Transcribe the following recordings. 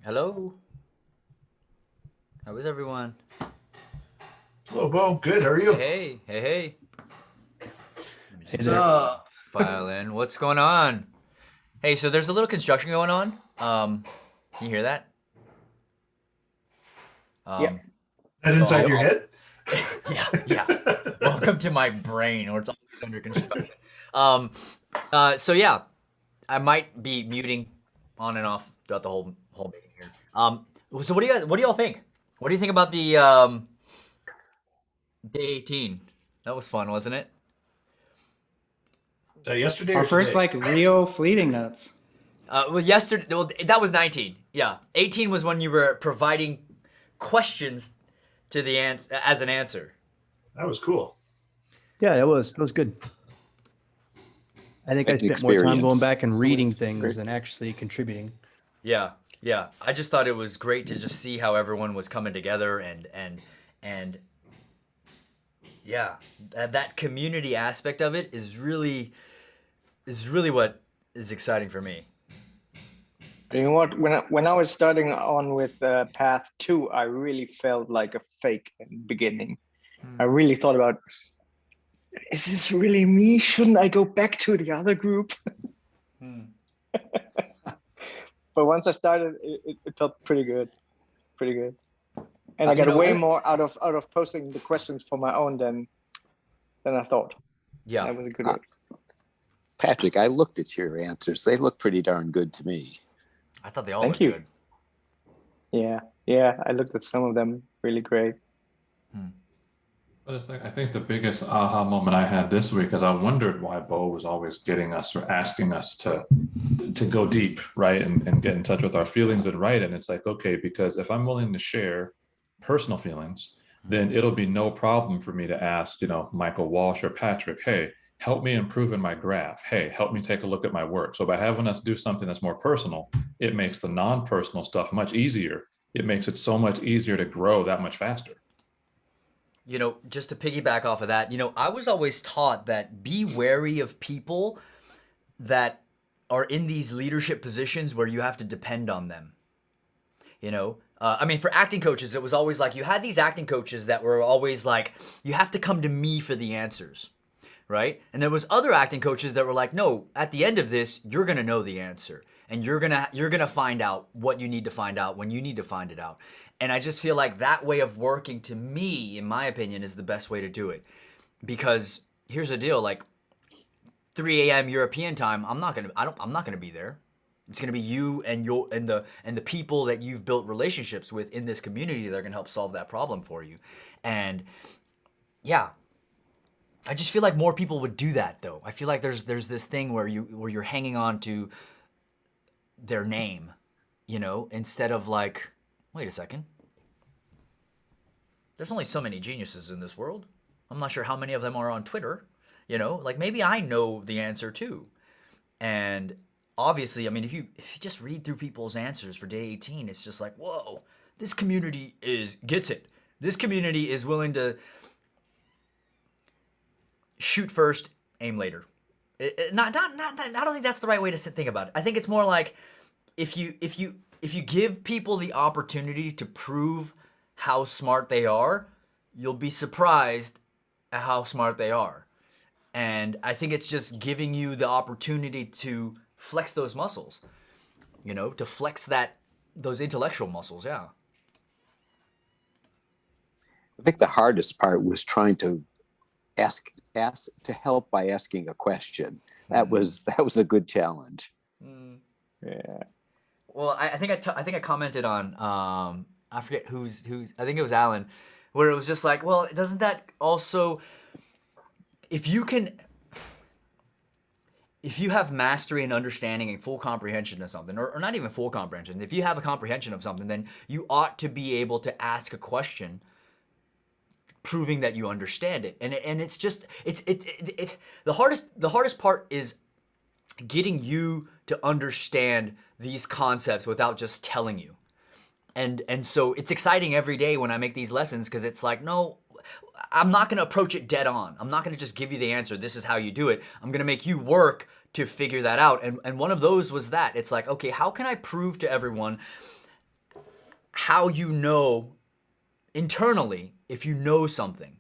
Hello. How is everyone? Hello, Bo. Good. How are Hey, you? hey, hey, hey. Let me Hey just What's there. file in. What's going on? Hey, so there's a little construction going on. Can you hear that? Yeah. Um, That so inside I'll, Yep. your I'll head? yeah, yeah. Welcome to my brain, or it's always under construction. Um, so yeah, I might be muting on and off throughout the whole meeting here. So what do y'all think? What do you think about the day 18? That was fun, wasn't it? Is that yesterday Our or first today? like real fleeting notes. Well, yesterday, well, that was 19. Yeah, 18 was when you were providing questions to the answer as an answer. That was cool. Yeah, it was good. I think I Quite an spent more time going experience. back and It reading was things great. than actually contributing. Yeah, yeah. I just thought it was great to just see how everyone was coming together and yeah, that community aspect of it is really what is exciting for me. You know what? When I was starting on with path two, I really felt like a fake in the beginning. I really thought about, is this really me? Shouldn't I go back to the other group? Hmm. But once I started, it felt pretty good, pretty good. And I You got know, way more out of posting the questions for my own than I thought. yeah. That was a good Uh, work. Patrick, I looked at your answers. They look pretty darn good to me. I thought they all Thank looked you. good. Yeah. I looked at some of them. Really great. Hmm. But it's like I think the biggest aha moment I had this week is I wondered why Bo was always getting us or asking us to go deep, right? And get in touch with our feelings and write. And it's like, okay, because if I'm willing to share personal feelings, then it'll be no problem for me to ask, Michael Walsh or Patrick, hey, help me improve in my graph. Hey, help me take a look at my work. So by having us do something that's more personal, it makes the non-personal stuff much easier. It makes it so much easier to grow that much faster. Just to piggyback off of that, I was always taught that be wary of people that are in these leadership positions where you have to depend on them. I mean, for acting coaches, it was always like you had these acting coaches that were always like, you have to come to me for the answers, right? And there was other acting coaches that were like, no, at the end of this, you're gonna know the answer, and you're gonna find out what you need to find out when you need to find it out. And I just feel like that way of working, to me, in my opinion, is the best way to do it. Because here's the deal, like 3 a.m. European time, I'm not gonna be there. It's gonna be you and the people that you've built relationships with in this community that are gonna help solve that problem for you. And yeah, I just feel like more people would do that though. I feel like there's this thing where you're hanging on to their name, instead of like, wait a second. There's only so many geniuses in this world. I'm not sure how many of them are on Twitter. Like maybe I know the answer too. And obviously, I mean, if you just read through people's answers for day 18, it's just like, whoa, this community gets it. This community is willing to shoot first, aim later. I don't think that's the right way to think about it. I think it's more like if you give people the opportunity to prove how smart they are, you'll be surprised at how smart they are. And I think it's just giving you the opportunity to flex those muscles, to flex those intellectual muscles. Yeah. I think the hardest part was trying to ask to help by asking a question. That was a good challenge. Mm. Yeah. Well, I think I commented on I forget who's I think it was Alan, where it was just like, well, doesn't that also, if you can, if you have mastery and understanding and full comprehension of something, or not even full comprehension, if you have a comprehension of something, then you ought to be able to ask a question proving that you understand it. And it's just the hardest part is getting you to understand these concepts without just telling you. And so it's exciting every day when I make these lessons, because it's like, no, I'm not going to approach it dead on. I'm not going to just give you the answer. This is how you do it. I'm going to make you work to figure that out. And one of those was that. It's like, okay, how can I prove to everyone how you know internally if you know something.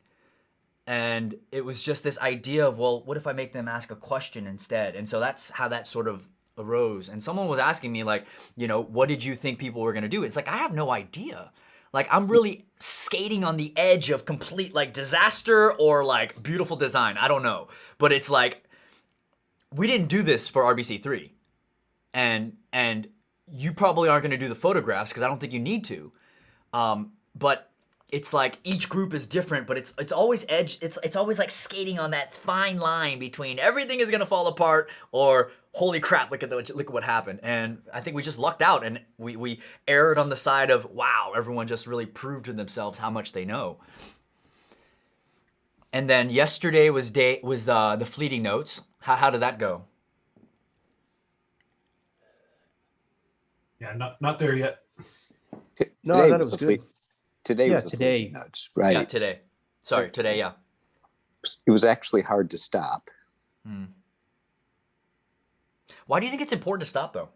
And it was just this idea of, well, what if I make them ask a question instead? And so that's how that sort of arose. And someone was asking me, like, what did you think people were going to do? It's like, I have no idea. Like, I'm really skating on the edge of complete, like, disaster or, like, beautiful design. I don't know. But it's like, we didn't do this for RBC3. And you probably aren't going to do the photographs because I don't think you need to. But it's like each group is different, but it's always it's always like skating on that fine line between everything is gonna fall apart or holy crap, look at what happened. And I think we just lucked out, and we erred on the side of, wow, everyone just really proved to themselves how much they know. And then yesterday was the fleeting notes. How did that go? Yeah, not there yet. No, I thought it was good. Today Yeah, was the today. fleeting notes, right? Yeah, today. Sorry, today, yeah. It was actually hard to stop. Why do you think it's important to stop, though?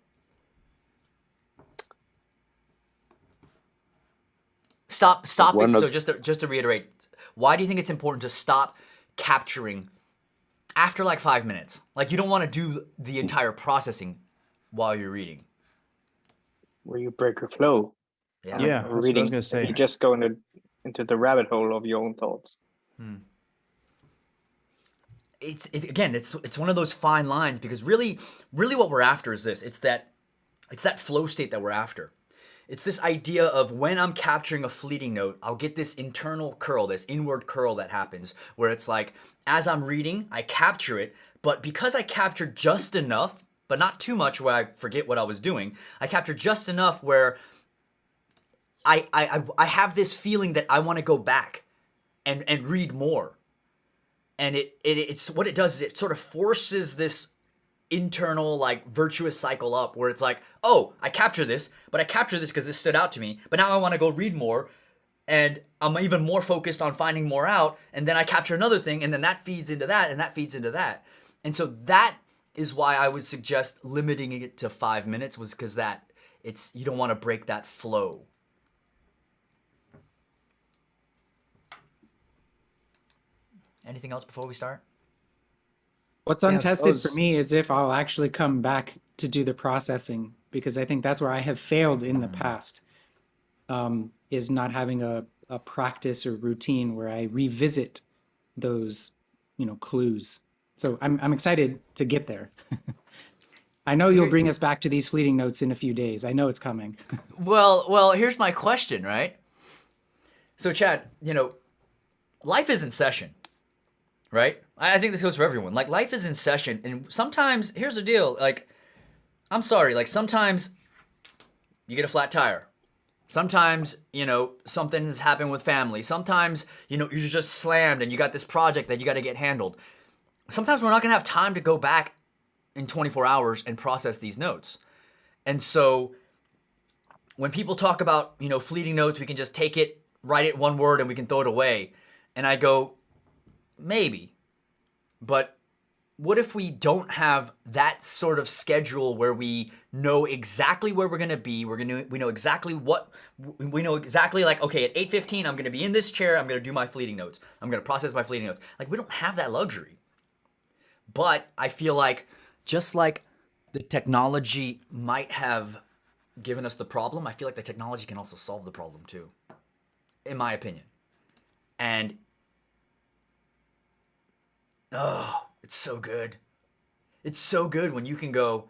Stop. So just to reiterate, why do you think it's important to stop capturing after like 5 minutes? Like, you don't want to do the entire processing while you're reading. Where you break your flow. Yeah. Yeah, that's what I was gonna say. You just go into the rabbit hole of your own thoughts. It's one of those fine lines, because really what we're after is this. It's that flow state that we're after. It's this idea of, when I'm capturing a fleeting note, I'll get this internal curl, this inward curl that happens, where it's like, as I'm reading, I capture it, but because I captured just enough, but not too much where I forget what I was doing, I captured just enough where I have this feeling that I want to go back and read more. And it's what it does is it sort of forces this internal, like, virtuous cycle up, where it's like, oh, I capture this, but I capture this because this stood out to me, but now I want to go read more, and I'm even more focused on finding more out, and then I capture another thing, and then that feeds into that, and that feeds into that. And so that is why I would suggest limiting it to 5 minutes, was because you don't want to break that flow. Anything else before we start? What's Yeah, untested for suppose- me is if I'll actually come back to do the processing, because I think that's where I have failed in the past, is not having a practice or routine where I revisit those, clues. So I'm excited to get there. I know you'll bring us back to these fleeting notes in a few days. I know it's coming. Well, here's my question, right? So, Chad, life is in session, right? I think this goes for everyone. Like, life is in session, and sometimes, here's the deal, like, I'm sorry, like, sometimes you get a flat tire. Sometimes, something has happened with family. Sometimes, you're just slammed and you got this project that you got to get handled. Sometimes we're not going to have time to go back in 24 hours and process these notes. And so when people talk about, fleeting notes, we can just take it, write it one word, and we can throw it away. And I go, maybe. But what if we don't have that sort of schedule where we know exactly where we're going to be? We know exactly like, okay, at 8:15, I'm going to be in this chair. I'm going to do my fleeting notes. I'm going to process my fleeting notes. Like, we don't have that luxury. But I feel like, just like the technology might have given us the problem, I feel like the technology can also solve the problem too, in my opinion. And it's so good. It's so good when you can go,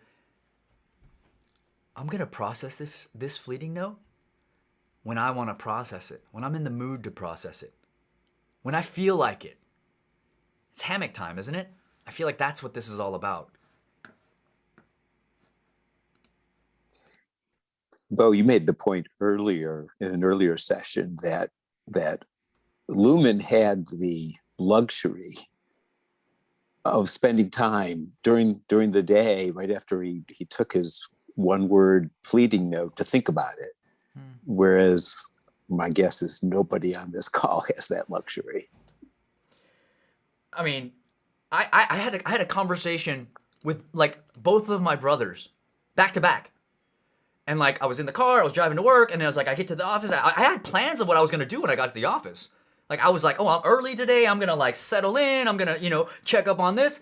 I'm going to process this fleeting note when I want to process it, when I'm in the mood to process it, when I feel like it. It's hammock time, isn't it? I feel like that's what this is all about. Bo, you made the point earlier in an earlier session that Lumen had the luxury of spending time during the day, right after he took his one word fleeting note, to think about it. Whereas my guess is nobody on this call has that luxury. I mean, I had a conversation with, like, both of my brothers back to back. And like, I was in the car, I was driving to work, and then I was like, I get to the office. I had plans of what I was gonna do when I got to the office. Like, I was like, oh, I'm early today. I'm gonna like settle in. I'm gonna, check up on this.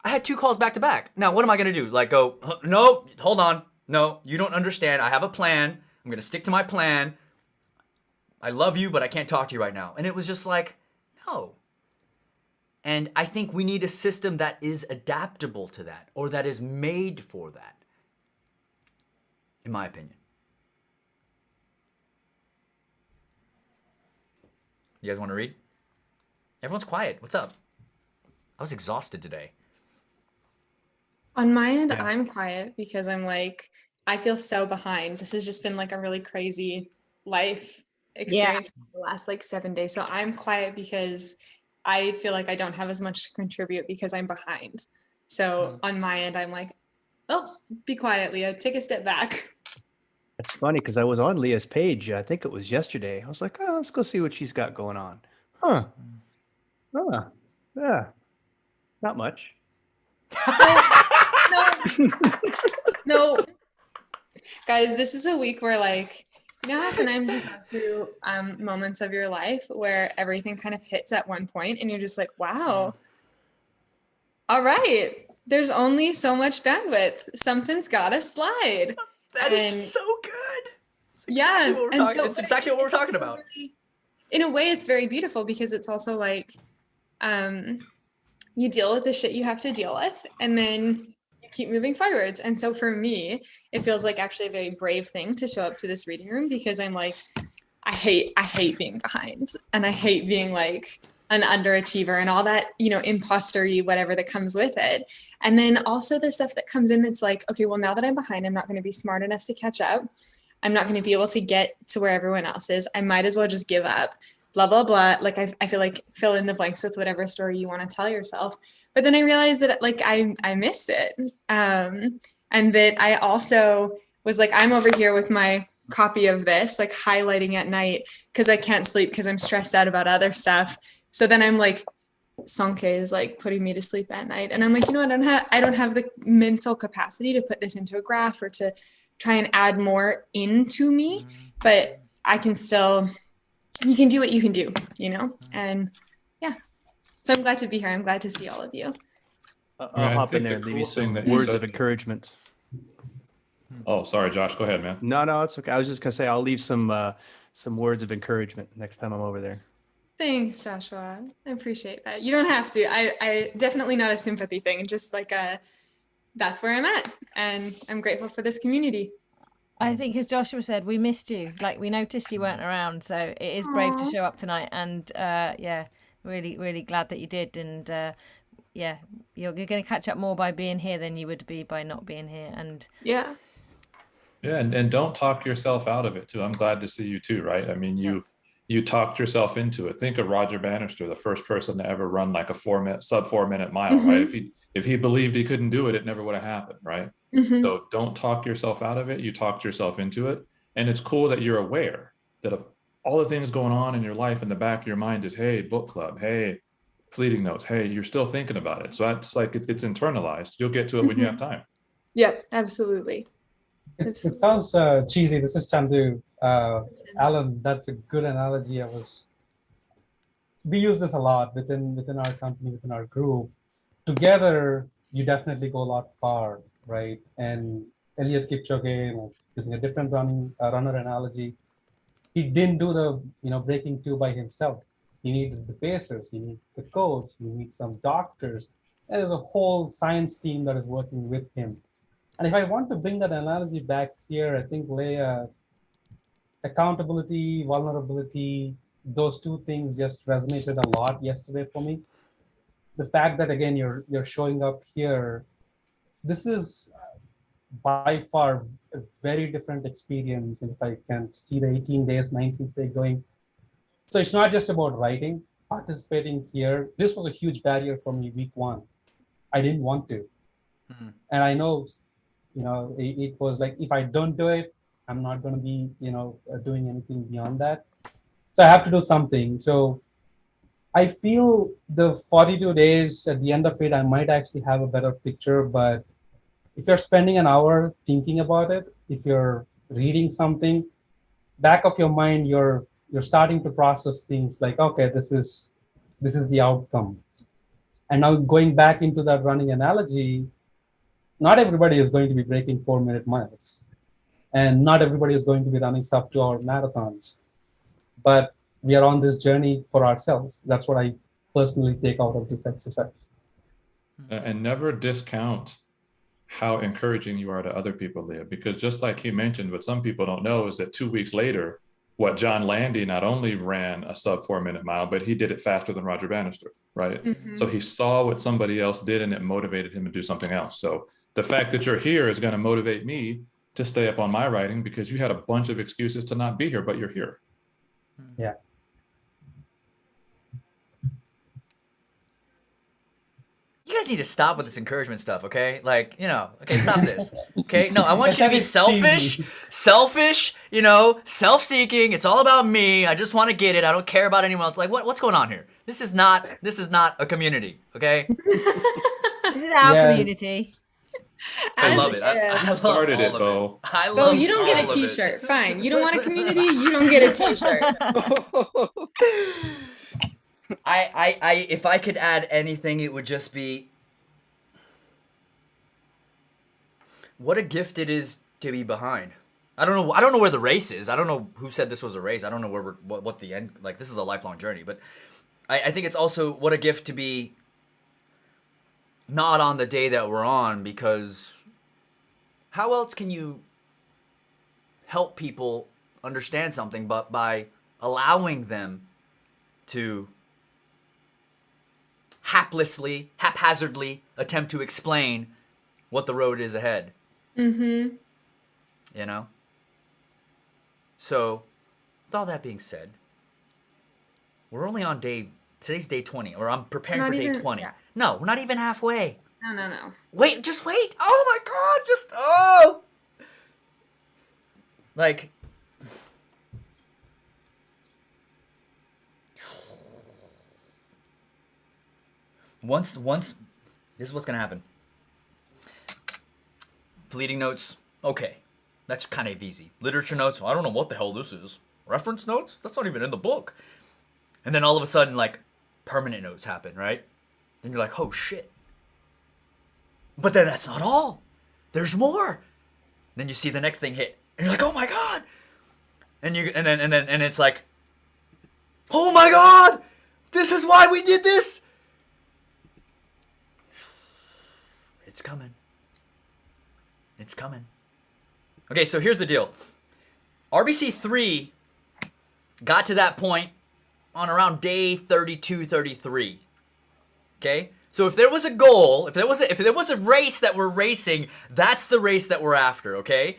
I had 2 calls back to back. Now, what am I gonna do? Like, go, no, hold on. No, you don't understand. I have a plan. I'm gonna stick to my plan. I love you, but I can't talk to you right now. And it was just like, no. And I think we need a system that is adaptable to that, or that is made for that, in my opinion. You guys want to read? Everyone's quiet. What's up? I was exhausted today. On my end, Yeah. I'm quiet because I'm like, I feel so behind. This has just been like a really crazy life experience for the last like 7 days. So I'm quiet because I feel like I don't have as much to contribute because I'm behind. So on my end, I'm like, oh, be quiet, Leah. Take a step back. It's funny because I was on Leah's page. I think it was yesterday. I was like, oh, let's go see what she's got going on. Huh. Yeah. Not much. No. Guys, this is a week where like, you know how sometimes you go through moments of your life where everything kind of hits at one point and you're just like, wow, all right, there's only so much bandwidth. Something's gotta slide. That is so good. Yeah. It's exactly what we're talking about. In a way, it's very beautiful because it's also like, you deal with the shit you have to deal with and then you keep moving forwards. And so for me, it feels like actually a very brave thing to show up to this reading room because I'm like, I hate being behind and I hate being like an underachiever and all that, imposter-y, whatever that comes with it. And then also the stuff that comes in that's like, okay, well, now that I'm behind, I'm not going to be smart enough to catch up. I'm not going to be able to get to where everyone else is. I might as well just give up. Blah, blah, blah. Like, I feel like fill in the blanks with whatever story you want to tell yourself. But then I realized that like I missed it. And that I also was like, I'm over here with my copy of this, like highlighting at night because I can't sleep because I'm stressed out about other stuff. So then I'm like, Sonke is like putting me to sleep at night. And I'm like, I don't have the mental capacity to put this into a graph or to try and add more into me, but I can still, you can do what you can do, and yeah. So I'm glad to be here. I'm glad to see all of you. I'll hop in there and leave you some words of encouragement. Oh, sorry, Josh. Go ahead, man. No, it's okay. I was just gonna say I'll leave some words of encouragement next time I'm over there. Thanks, Joshua. I appreciate that. You don't have to. I definitely not a sympathy thing. Just like that's where I'm at, and I'm grateful for this community. I think, as Joshua said, we missed you. Like, we noticed you weren't around, so it is brave to show up tonight. And really, really glad that you did. And you're going to catch up more by being here than you would be by not being here. And yeah, and don't talk yourself out of it too. I'm glad to see you too, right? I mean, you talked yourself into it. Think of Roger Bannister, the first person to ever run like a sub 4 minute mile, right? If he believed he couldn't do it, it never would have happened, right? So don't talk yourself out of it. You talked yourself into it. And it's cool that you're aware that of all the things going on in your life, in the back of your mind is, hey, book club, hey, fleeting notes, hey, you're still thinking about it. So that's like, it's internalized. You'll get to it when you have time. Yeah, absolutely. It sounds cheesy. This is Chandu. Alan, that's a good analogy. We use this a lot within our company, within our group. Together, you definitely go a lot far, right? And Eliud Kipchoge, using a different runner analogy, he didn't do the breaking two by himself. He needed the pacers, he needed the coach, he needs some doctors. And there's a whole science team that is working with him. And if I want to bring that analogy back here, I think Leia, accountability, vulnerability, those two things just resonated a lot yesterday for me. The fact that, again, you're showing up here, this is by far a very different experience. And if I can see the 18 days, 19th day going. So it's not just about writing, participating here. This was a huge barrier for me week 1. I didn't want to. And I know, it was like, if I don't do it, I'm not going to be, doing anything beyond that. So I have to do something. So I feel the 42 days at the end of it, I might actually have a better picture, but if you're spending an hour thinking about it, if you're reading something, back of your mind, you're starting to process things like, okay, this is the outcome. And now going back into that running analogy, not everybody is going to be breaking 4-minute miles, and not everybody is going to be running sub 2-hour marathons. But we are on this journey for ourselves. That's what I personally take out of this exercise. And never discount how encouraging you are to other people, Leah, because just like he mentioned, what some people don't know is that 2 weeks later, what John Landy not only ran a sub 4-minute mile, but he did it faster than Roger Bannister, right? Mhm. So he saw what somebody else did and it motivated him to do something else. So the fact that you're here is going to motivate me to stay up on my writing because you had a bunch of excuses to not be here, but you're here. Yeah. You guys need to stop with this encouragement stuff, okay? Like, okay, stop this. Okay? No, I want you to be selfish, self-seeking. It's all about me. I just want to get it. I don't care about anyone else. Like, what's going on here? This is not a community, okay? This is our community. I love it. I love Started all it, of Bo. it. I Bo, love you don't get all a of it. t-shirt. Fine. You don't want a community, you don't get a t-shirt. I if I could add anything, it would just be what a gift it is to be behind. I don't know where the race is. I don't know who said this was a race. I don't know what the end, like, this is a lifelong journey, but I think it's also what a gift to be not on the day that we're on, because how else can you help people understand something but by allowing them to haphazardly attempt to explain what the road is ahead. Mm-hmm. So, with all that being said, we're only on today's day 20, or I'm preparing Not for day even- 20. yeah. No, we're not even halfway. No. Wait, just wait. Oh my God, like, once, this is what's gonna happen. Fleeting notes, okay, that's kind of easy. Literature notes, I don't know what the hell this is. Reference notes, that's not even in the book. And then all of a sudden, like, permanent notes happen, right? Then you're like, oh shit. But then that's not all. There's more. Then you see the next thing hit, and you're like, oh my God. And then it's like, oh my God, this is why we did this. It's coming. It's coming. Okay, so here's the deal. RBC 3 got to that point on around day 32, 33. Okay? So if there was a goal, if there was a race that we're racing, that's the race that we're after, okay?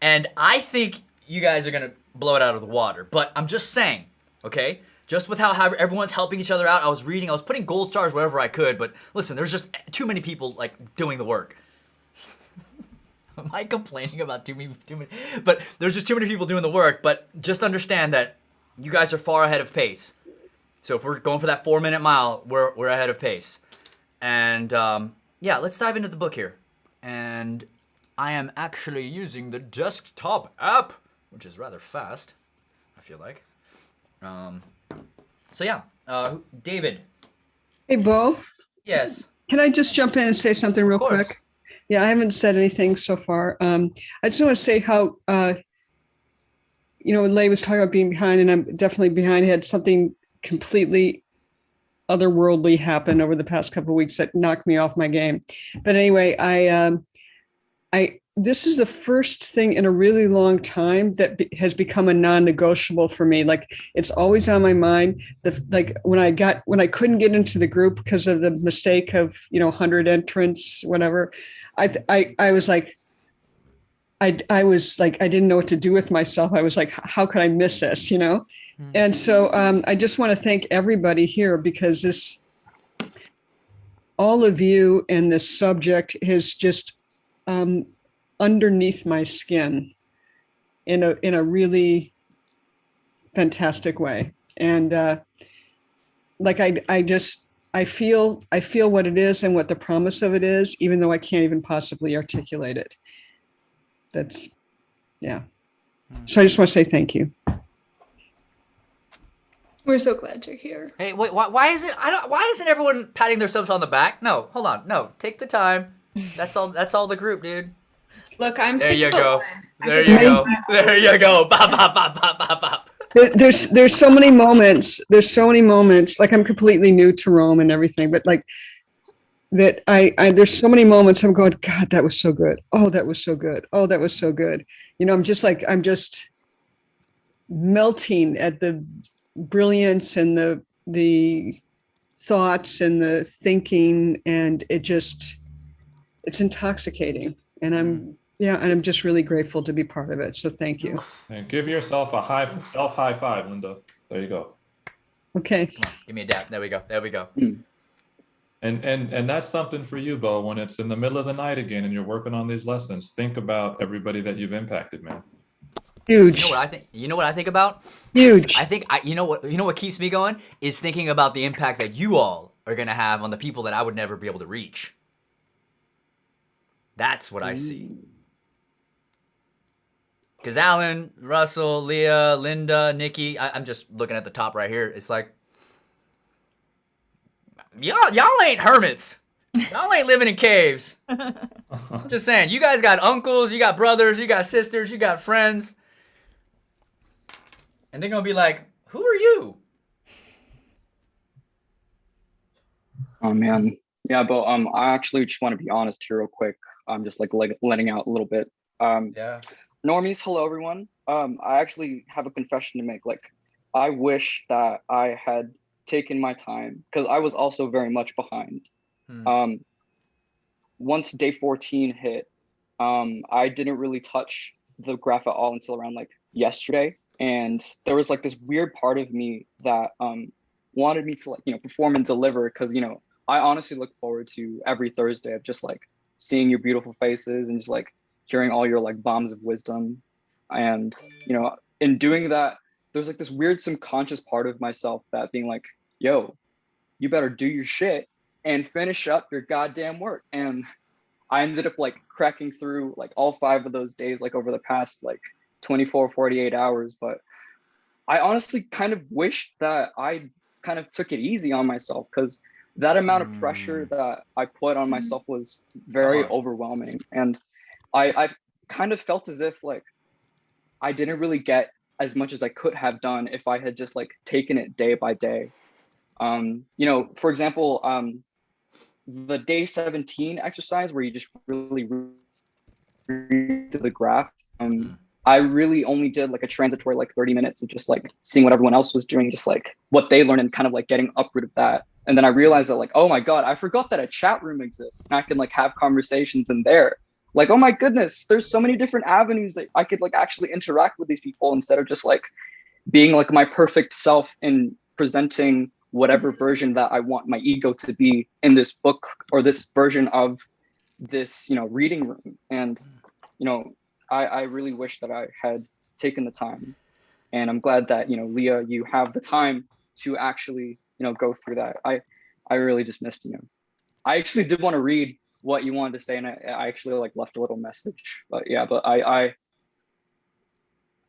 And I think you guys are going to blow it out of the water, but I'm just saying, okay? Just with how everyone's helping each other out, I was putting gold stars wherever I could, but listen, there's just too many people, like, doing the work. Am I complaining about too many? But there's just too many people doing the work, but just understand that you guys are far ahead of pace. So if we're going for that 4-minute mile, we're ahead of pace. And, yeah, let's dive into the book here. And I am actually using the desktop app, which is rather fast, I feel like. So yeah, David. Hey, Bo. Yes. Can I just jump in and say something real quick? Yeah, I haven't said anything so far. I just want to say how, Lay was talking about being behind, and I'm definitely behind. I had something completely otherworldly happen over the past couple of weeks that knocked me off my game. But anyway, this is the first thing in a really long time that has become a non-negotiable for me. Like, it's always on my mind. When I couldn't get into the group because of the mistake of 100 entrants, whatever, I was like, I didn't know what to do with myself. I was like, how could I miss this? And so I just want to thank everybody here, because all of you and this subject has just underneath my skin in a really fantastic way. And I feel what it is and what the promise of it is, even though I can't even possibly articulate it. That's, yeah. So I just want to say thank you. We're so glad you're here. Hey, wait, why isn't everyone patting themselves on the back? No, hold on. No, take the time. That's all the group, dude. Look, I'm There 6 you foot go. 1. There you go. There you go. Bop, bop, bop, bop, bop, bop. There's so many moments. There's so many moments. Like I'm completely new to Rome and everything, but like that I there's so many moments I'm going, God, that was so good. Oh, that was so good. Oh, that was so good. You know, I'm just melting at the brilliance and the thoughts and the thinking, and it's intoxicating. And I'm just really grateful to be part of it. So thank you. And give yourself a high five, Linda. There you go. Okay. Come on, give me a dap. There we go. There we go. And that's something for you, Bo, when it's in the middle of the night again and you're working on these lessons. Think about everybody that you've impacted, man. Huge. You know what I think? You know what I think about? Huge. I think you know what keeps me going is thinking about the impact that you all are gonna have on the people that I would never be able to reach. That's what I see. Because Alan, Russell, Leah, Linda, Nikki, I'm just looking at the top right here. It's like, y'all ain't hermits. Y'all ain't living in caves. I'm just saying, you guys got uncles, you got brothers, you got sisters, you got friends. And they're going to be like, who are you? Oh man, yeah, but I actually just want to be honest here real quick. I'm just like letting out a little bit. Yeah. Normies, hello everyone. I actually have a confession to make. Like, I wish that I had taken my time because I was also very much behind. Once day 14 hit, I didn't really touch the graph at all until around like yesterday, and there was like this weird part of me that wanted me to like perform and deliver because I honestly look forward to every Thursday of just like seeing your beautiful faces and just like hearing all your like bombs of wisdom. And in doing that, there's like this weird subconscious part of myself that being like, yo, you better do your shit and finish up your goddamn work. And I ended up like cracking through like all 5 of those days, like over the past like 24, 48 hours. But I honestly kind of wished that I kind of took it easy on myself because that amount of pressure that I put on myself was very overwhelming. And I've kind of felt as if like I didn't really get as much as I could have done if I had just like taken it day by day. For example, the day 17 exercise where you just really read the graph. I really only did like a transitory like 30 minutes of just like seeing what everyone else was doing, just like what they learned and kind of like getting uproot of that. And then I realized that like, oh my God, I forgot that a chat room exists and I can like have conversations in there. Like, oh my goodness, there's so many different avenues that I could like actually interact with these people instead of just like being like my perfect self and presenting whatever version that I want my ego to be in this book or this version of this, reading room. And, I really wish that I had taken the time, and I'm glad that, Leah, you have the time to actually, go through that. I really just missed, I actually did want to read what you wanted to say, and I actually like left a little message, but yeah, but I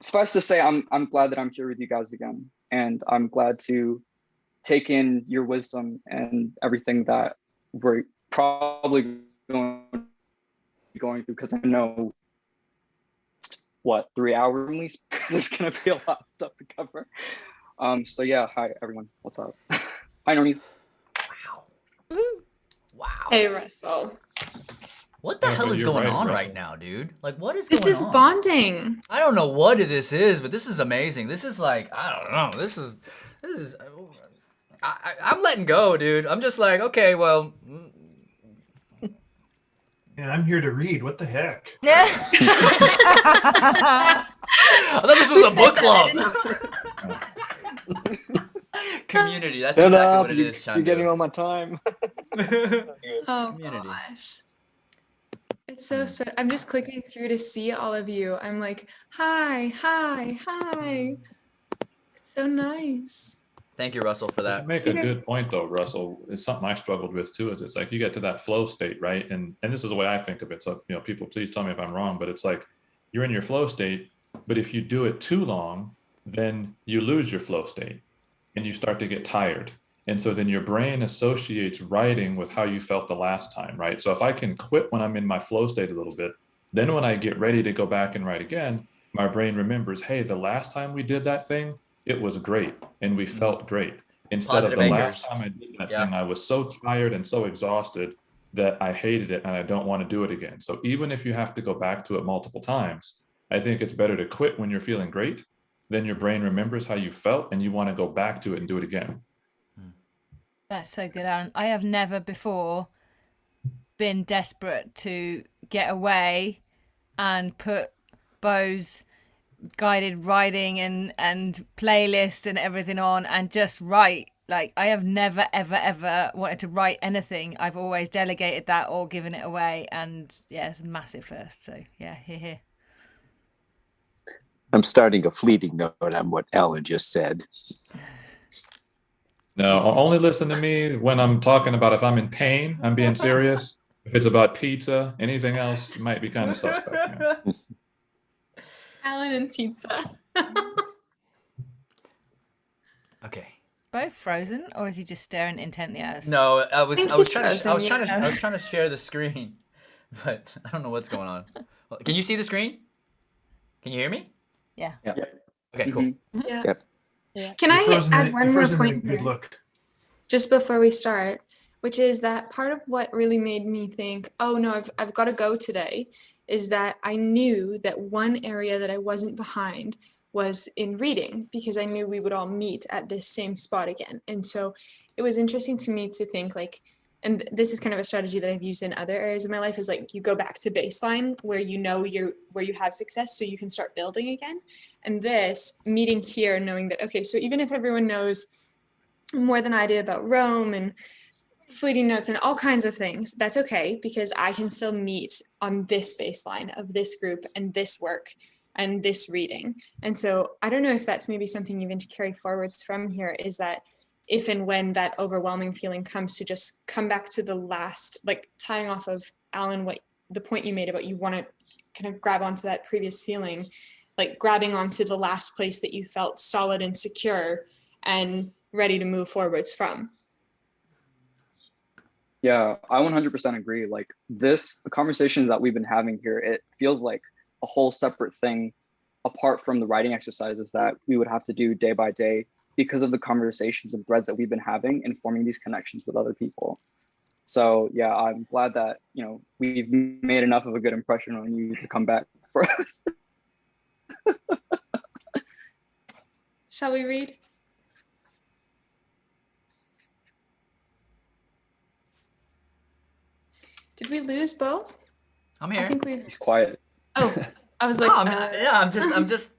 suffice to say, I'm glad that I'm here with you guys again, and I'm glad to take in your wisdom and everything that we're probably going through, because I know 3 hours at least there's gonna be a lot of stuff to cover. So yeah, hi everyone, what's up? Hi normies. Wow. Hey Russell. What the hell is going on right now, dude? Like, what is going on? This is bonding. I don't know what this is, but this is amazing. This is like, I don't know. This is I'm letting go, dude. I'm just like, okay, well. And I'm here to read. What the heck? Yeah. I thought this was a book club. Community. That's exactly what it is, Chandu. You're getting on my time. Oh Community. gosh. It's so sweet. I'm just clicking through to see all of you. I'm like, hi. It's so nice. Thank you, Russell, for You that. make a good point though, Russell. It's something I struggled with too. Is it's like you get to that flow state, right? And this is the way I think of it. So people, please tell me if I'm wrong, but it's like you're in your flow state, but if you do it too long, then you lose your flow state and you start to get tired. And so then your brain associates writing with how you felt the last time, right? So if I can quit when I'm in my flow state a little bit, then when I get ready to go back and write again, my brain remembers, hey, the last time we did that thing, it was great and we felt great. Instead of Positive the anchors. last time I did that Yeah. thing, I was so tired and so exhausted that I hated it and I don't want to do it again. So even if you have to go back to it multiple times, I think it's better to quit when you're feeling great. Then your brain remembers how you felt and you want to go back to it and do it again. That's so good, Alan. I have never before been desperate to get away and put Bo's guided writing and playlist and everything on and just write. Like, I have never, ever, ever wanted to write anything. I've always delegated that or given it away. And yeah, it's a massive first. So yeah, here. I'm starting a fleeting note on what Alan just said. No, only listen to me when I'm talking about if I'm in pain, I'm being serious. If it's about pizza, anything else might be kind of suspect. Man. Alan and pizza. Okay. Both frozen, or is he just staring intently at us? No, I was think trying he's to I was frozen, trying to trying to share the screen, but I don't know what's going on. Can you see the screen? Can you hear me? Yeah. Okay, cool. Yeah. Yep. Yeah. Can I add You're one more frozen in a point good here, look. just before we start, which is that part of what really made me think, oh no, I've got to go today, is that I knew that one area that I wasn't behind was in reading, because I knew we would all meet at this same spot again. And so it was interesting to me to think like, and this is kind of a strategy that I've used in other areas of my life, is like you go back to baseline where you know where you have success so you can start building again. And this meeting here, knowing that, okay, so even if everyone knows more than I do about Rome and fleeting notes and all kinds of things, that's okay, because I can still meet on this baseline of this group and this work and this reading. And so I don't know if that's maybe something even to carry forwards from here, is that if and when that overwhelming feeling comes, to just come back to the last, like tying off of Alan, what the point you made about you want to kind of grab onto that previous feeling, like grabbing onto the last place that you felt solid and secure and ready to move forwards from. Yeah, I 100% agree. Like the conversation that we've been having here, it feels like a whole separate thing apart from the writing exercises that we would have to do day by day, because of the conversations and threads that we've been having and forming these connections with other people. So yeah, I'm glad that, we've made enough of a good impression on you to come back for us. Shall we read? Did we lose Bo? I'm here. I think we've. He's quiet. Oh, I was like, No, I'm just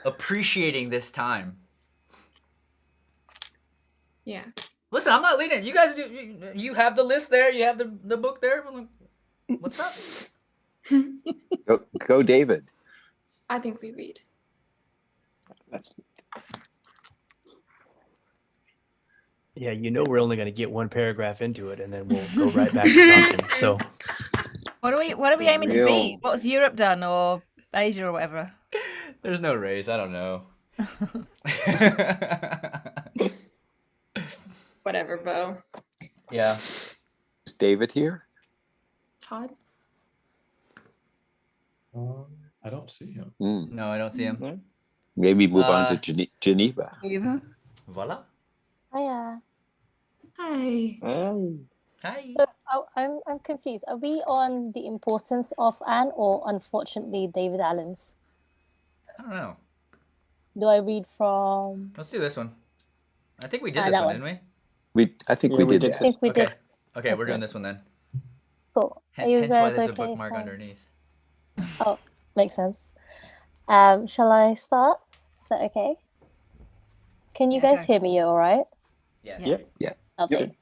appreciating this time. Yeah. Listen, I'm not leading. You guys do. You have the list there. You have the book there. What's up? Go, David. I think we read. Yeah, we're only going to get one paragraph into it, and then we'll go right back to talking. So, What are we aiming to be? What's Europe done, or Asia, or whatever? There's no race. I don't know. Whatever, Bo. Yeah. Is David here? Todd? I don't see him. No, I don't see him. Maybe move on to Geneva. Voila. Hiya. Hi. Hi. So I'm confused. Are we on the importance of Anne, or unfortunately David Allen's? I don't know. Do I read from? Let's do this one. I think we did this one, didn't we? I think we did that. I think we did. Okay, we're doing this one then. Cool. Are you Hence why guys there's okay? a bookmark underneath. Oh, makes sense. Shall I start? Is that okay? Can you guys hear me all right? Yes. Yeah. Okay. Yep.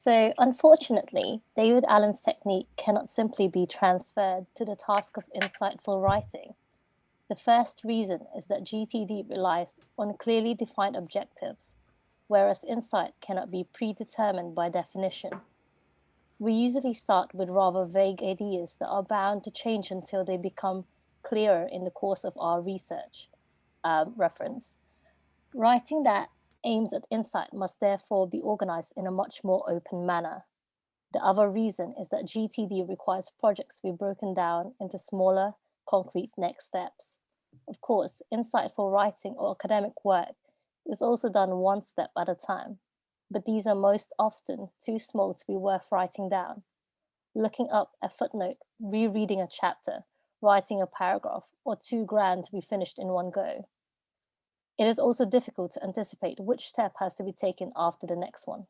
So unfortunately, David Allen's technique cannot simply be transferred to the task of insightful writing. The first reason is that GTD relies on clearly defined objectives. whereas insight cannot be predetermined by definition. We usually start with rather vague ideas that are bound to change until they become clearer in the course of our research. Reference. Writing that aims at insight must therefore be organized in a much more open manner. The other reason is that GTD requires projects to be broken down into smaller, concrete next steps. Of course, insightful writing or academic work is also done one step at a time, but these are most often too small to be worth writing down. Looking up a footnote, rereading a chapter, writing a paragraph, or too grand to be finished in one go. It is also difficult to anticipate which step has to be taken after the next one.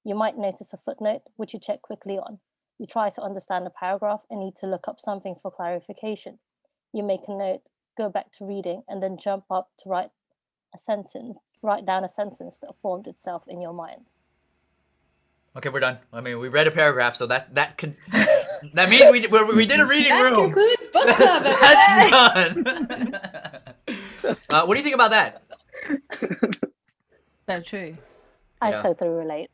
You might notice a footnote, which you check quickly on. You try to understand a paragraph and need to look up something for clarification. You make a note, go back to reading, and then jump up to write down a sentence that formed itself in your mind. Okay, we're done. I mean, we read a paragraph, so that means we did a reading That room. concludes book club. That's done. What do you think about that? So true. I Yeah. totally relate.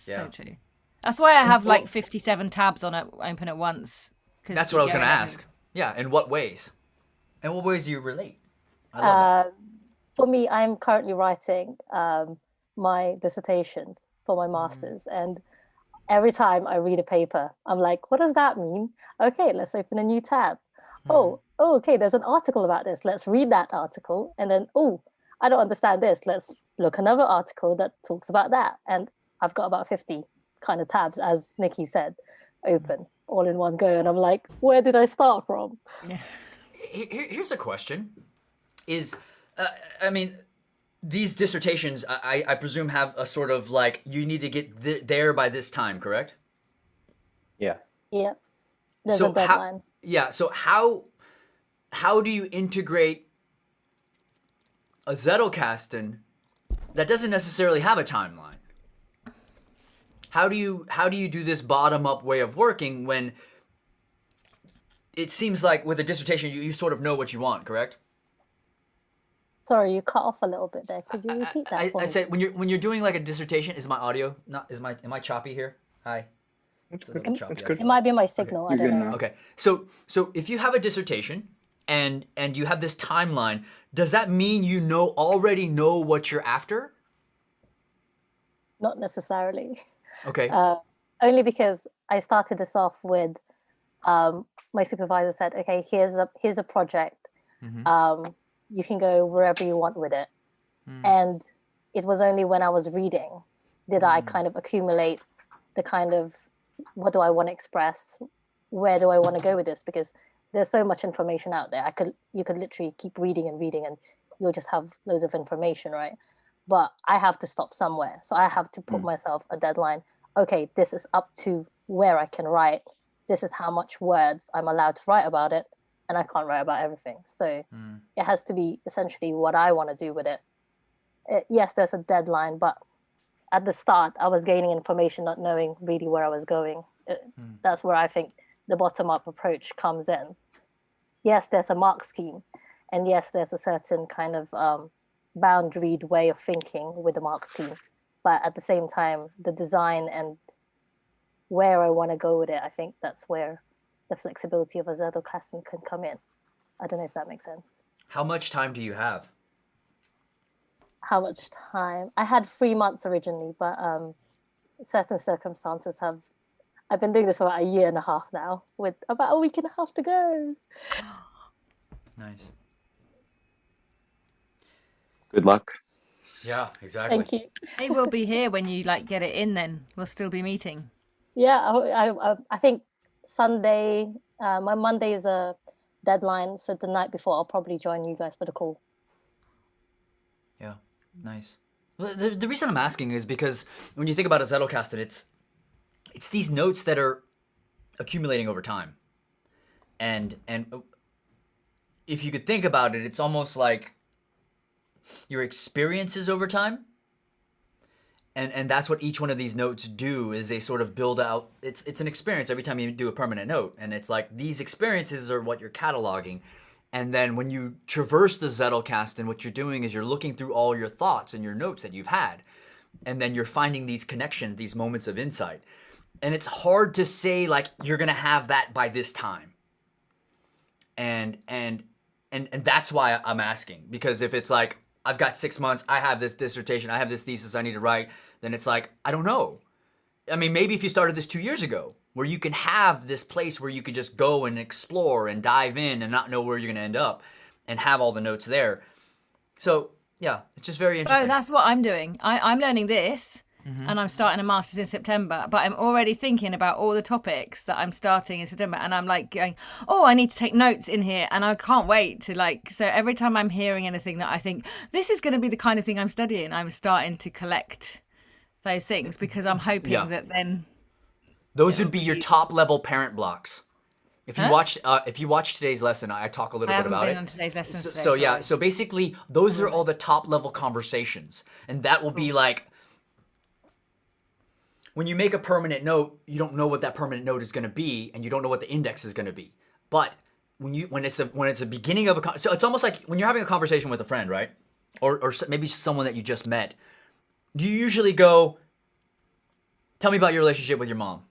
Yeah. So true. That's why I have like 57 tabs on it open at once. 'cause That's you what I was go going to ahead ask. Yeah, in what ways? In what ways do you relate? I love For me, I'm currently writing my dissertation for my master's, and every time I read a paper, I'm like, what does that mean? Okay, let's open a new tab. Oh, okay, there's an article about this. Let's read that article. And then, oh, I don't understand this. Let's look another article that talks about that. And I've got about 50 kind of tabs, as Nikki said, open all in one go. And I'm like, where did I start from? Here's a question. I mean, these dissertations, I presume, have a sort of like, you need to get there by this time, correct? Yeah. Yeah. There's a deadline. So how do you integrate a Zettelkasten that doesn't necessarily have a timeline? How do you do this bottom-up way of working when it seems like with a dissertation you sort of know what you want, correct? Sorry, you cut off a little bit there. Could you repeat that? I said when you're doing like a dissertation, is my audio am I choppy here? Hi. It's a little choppy. It might be my signal. I don't know. Okay. So if you have a dissertation and you have this timeline, does that mean you already know what you're after? Not necessarily. Okay. Only because I started this off with my supervisor said, okay, here's a project. You can go wherever you want with it. And it was only when I was reading did I kind of accumulate the kind of, what do I want to express? Where do I want to go with this? Because there's so much information out there. You could literally keep reading and you'll just have loads of information, right? But I have to stop somewhere. So I have to put myself a deadline. Okay, this is up to where I can write. This is how much words I'm allowed to write about it. And I can't write about everything. So it has to be essentially what I want to do with it. Yes, there's a deadline, but at the start, I was gaining information, not knowing really where I was going. That's where I think the bottom-up approach comes in. Yes, there's a mark scheme. And yes, there's a certain kind of boundaried way of thinking with the mark scheme. But at the same time, the design and where I want to go with it, I think that's where the flexibility of a Zettelkasten can come in. I don't know if that makes sense. How much time do you have? How much time? I had 3 months originally, but certain circumstances I've been doing this for about a year and a half now, with about a week and a half to go. Nice. Good luck. Yeah, exactly. Thank you. Hey, we'll be here when you get it in. Then we'll still be meeting. Yeah, I think Sunday. My Monday is a deadline, so the night before I'll probably join you guys for the call. Yeah, nice. The reason I'm asking is because when you think about a Zettelkasten, it's these notes that are accumulating over time, and if you could think about it, it's almost like your experiences over time. And that's what each one of these notes do, is they sort of build out, it's an experience every time you do a permanent note. And it's like these experiences are what you're cataloging. And then when you traverse the Zettelkasten, what you're doing is you're looking through all your thoughts and your notes that you've had. and then you're finding these connections, these moments of insight. And it's hard to say like you're gonna have that by this time. And that's why I'm asking, because if it's like I've got 6 months, I have this dissertation, I have this thesis I need to write, then it's like I don't know. I mean, maybe if you started this 2 years ago, where you can have this place where you could just go and explore and dive in and not know where you're gonna end up, and have all the notes there. So yeah, it's just very interesting. Oh, that's what I'm doing. I'm learning this. And I'm starting a master's in September, but I'm already thinking about all the topics that I'm starting in September, and I'm like going, oh, I need to take notes in here, and I can't wait to like, so every time I'm hearing anything that I think this is going to be the kind of thing I'm studying, I'm starting to collect those things, because I'm hoping that then those would be your top level parent blocks. If you watch today's lesson, I talk a little bit about it. On today's lesson So yeah, so basically those are all the top level conversations, and that will be like, when you make a permanent note, you don't know what that permanent note is going to be, and you don't know what the index is going to be. But when it's a beginning of so it's almost like when you're having a conversation with a friend, right? Or maybe someone that you just met. Do you usually go, tell me about your relationship with your mom?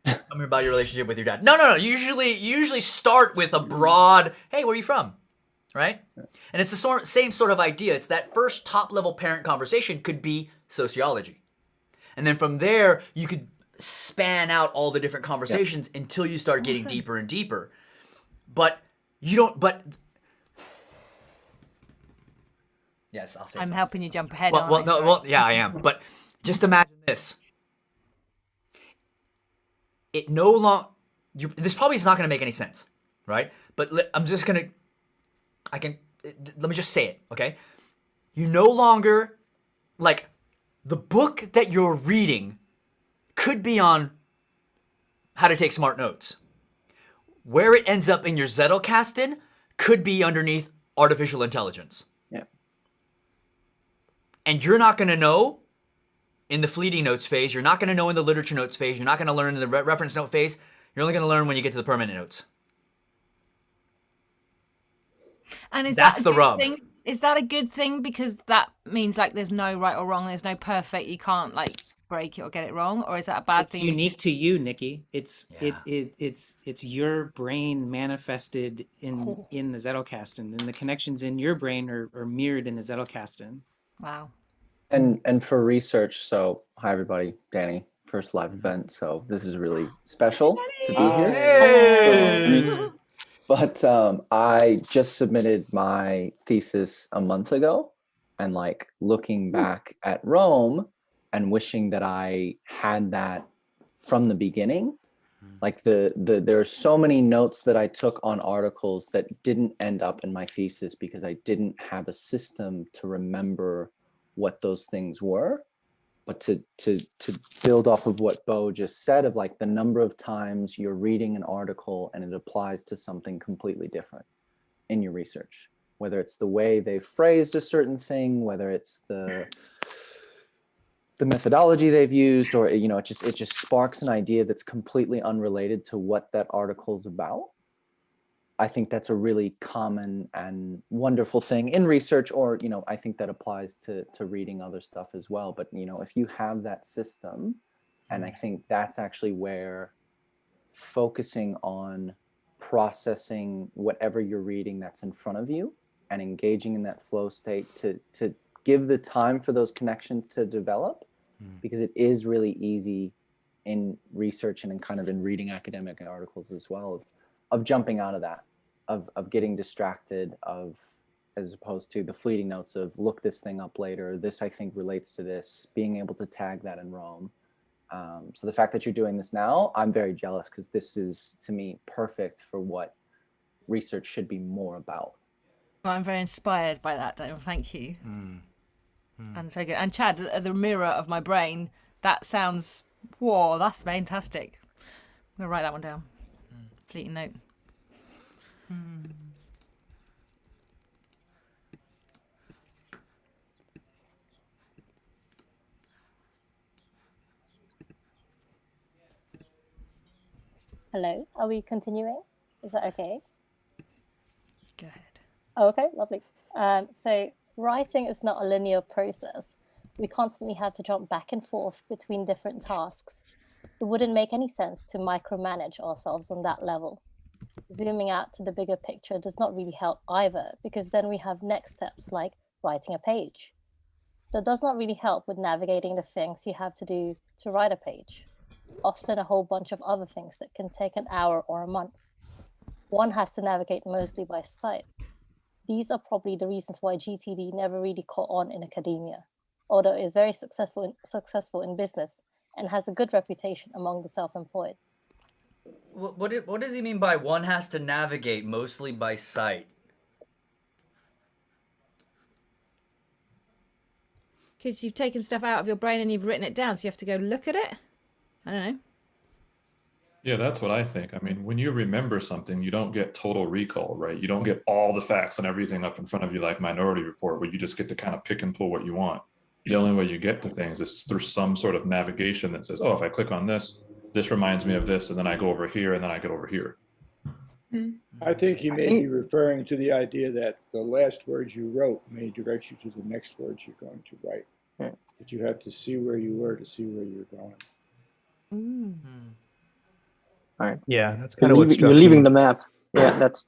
Tell me about your relationship with your dad. No. You usually start with a broad, hey, where are you from? Right? And it's the same sort of idea. It's that first top level parent conversation could be sociology. And then from there, you could span out all the different conversations until you start getting deeper and deeper. But you don't, yes, I'll say I'm that. helping you jump ahead. Yeah, I am. But just imagine this. It no longer, this probably is not going to make any sense, right? But let me just say it, okay? You no longer, like, the book that you're reading could be on how to take smart notes. Where it ends up in your Zettelkasten could be underneath artificial intelligence. Yeah. And you're not going to know in the fleeting notes phase. You're not going to know in the literature notes phase. You're not going to learn in the reference note phase. You're only going to learn when you get to the permanent notes. And that's the rub. Is that a good thing? Because that means like there's no right or wrong. There's no perfect. You can't like break it or get it wrong. Or is that a bad thing? It's unique to you, Nikki. It's your brain manifested in the Zettelkasten, and the connections in your brain are mirrored in the Zettelkasten. Wow. And for research, so hi everybody, Danny, first live event, so this is really special to be here. Hey! But I just submitted my thesis a month ago, and like looking back at Rome and wishing that I had that from the beginning. Like there are so many notes that I took on articles that didn't end up in my thesis because I didn't have a system to remember what those things were. But to build off of what Bo just said, of like the number of times you're reading an article and it applies to something completely different in your research, whether it's the way they phrased a certain thing, whether it's the methodology they've used, or it just sparks an idea that's completely unrelated to what that article's about. I think that's a really common and wonderful thing in research, or, I think that applies to reading other stuff as well. But, if you have that system, and I think that's actually where focusing on processing whatever you're reading that's in front of you and engaging in that flow state to give the time for those connections to develop, because it is really easy in research and in kind of in reading academic articles as well, of jumping out of that. Of getting distracted, as opposed to the fleeting notes of look this thing up later, this I think relates to this, being able to tag that in Rome. So the fact that you're doing this now, I'm very jealous, because this is, to me, perfect for what research should be more about. Well, I'm very inspired by that, Daniel. Thank you. And so good. And Chad, the mirror of my brain, that sounds, whoa, that's fantastic. I'm going to write that one down. Fleeting note. Hello, are we continuing? Is that okay? Go ahead. Oh, okay, lovely. So writing is not a linear process. we constantly have to jump back and forth between different tasks. It wouldn't make any sense to micromanage ourselves on that level. Zooming out to the bigger picture does not really help either, because then we have next steps like writing a page. That does not really help with navigating the things you have to do to write a page. Often a whole bunch of other things that can take an hour or a month. One has to navigate mostly by sight. These are probably the reasons why GTD never really caught on in academia, although it is very successful in business and has a good reputation among the self-employed. What does he mean by one has to navigate mostly by sight? Because you've taken stuff out of your brain and you've written it down, so you have to go look at it. I don't know. Yeah, that's what I think. I mean, when you remember something, you don't get total recall, right? You don't get all the facts and everything up in front of you like Minority Report, where you just get to kind of pick and pull what you want. The only way you get to things is through some sort of navigation that says, oh, if I click on this, this reminds me of this, and then I go over here, and then I get over here. I think he may be referring to the idea that the last words you wrote may direct you to the next words you're going to write. That you have to see where you were to see where you're going. All right. Yeah, that's kind of what you're struck leaving me. the map. Yeah, that's.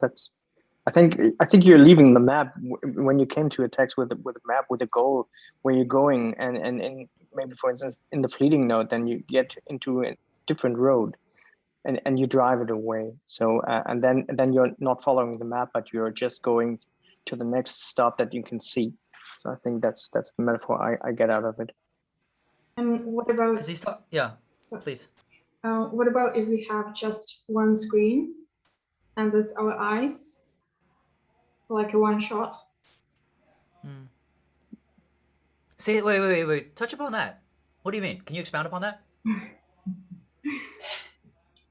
I think you're leaving the map when you came to a text with a map with a goal where you're going, and maybe for instance in the fleeting note, then you get into a different road, and you drive it away. So and then you're not following the map, but you're just going to the next stop that you can see. So I think that's the metaphor I get out of it. And what about? Because he's yeah. Please. What about if we have just one screen, and that's our eyes? So like a one shot. Say wait. Touch upon that. What do you mean? Can you expound upon that?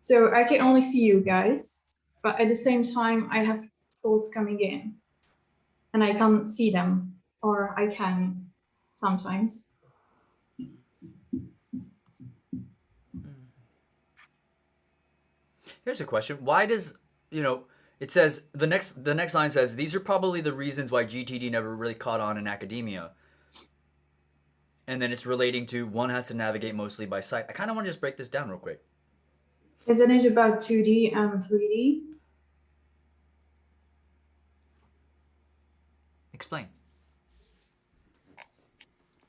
So I can only see you guys, but at the same time I have thoughts coming in, and I can't see them, or I can sometimes. Here's a question. Why does, it says the next line says these are probably the reasons why GTD never really caught on in academia. And then it's relating to one has to navigate mostly by sight. I kind of want to just break this down real quick. Isn't it about 2D and 3D? Explain.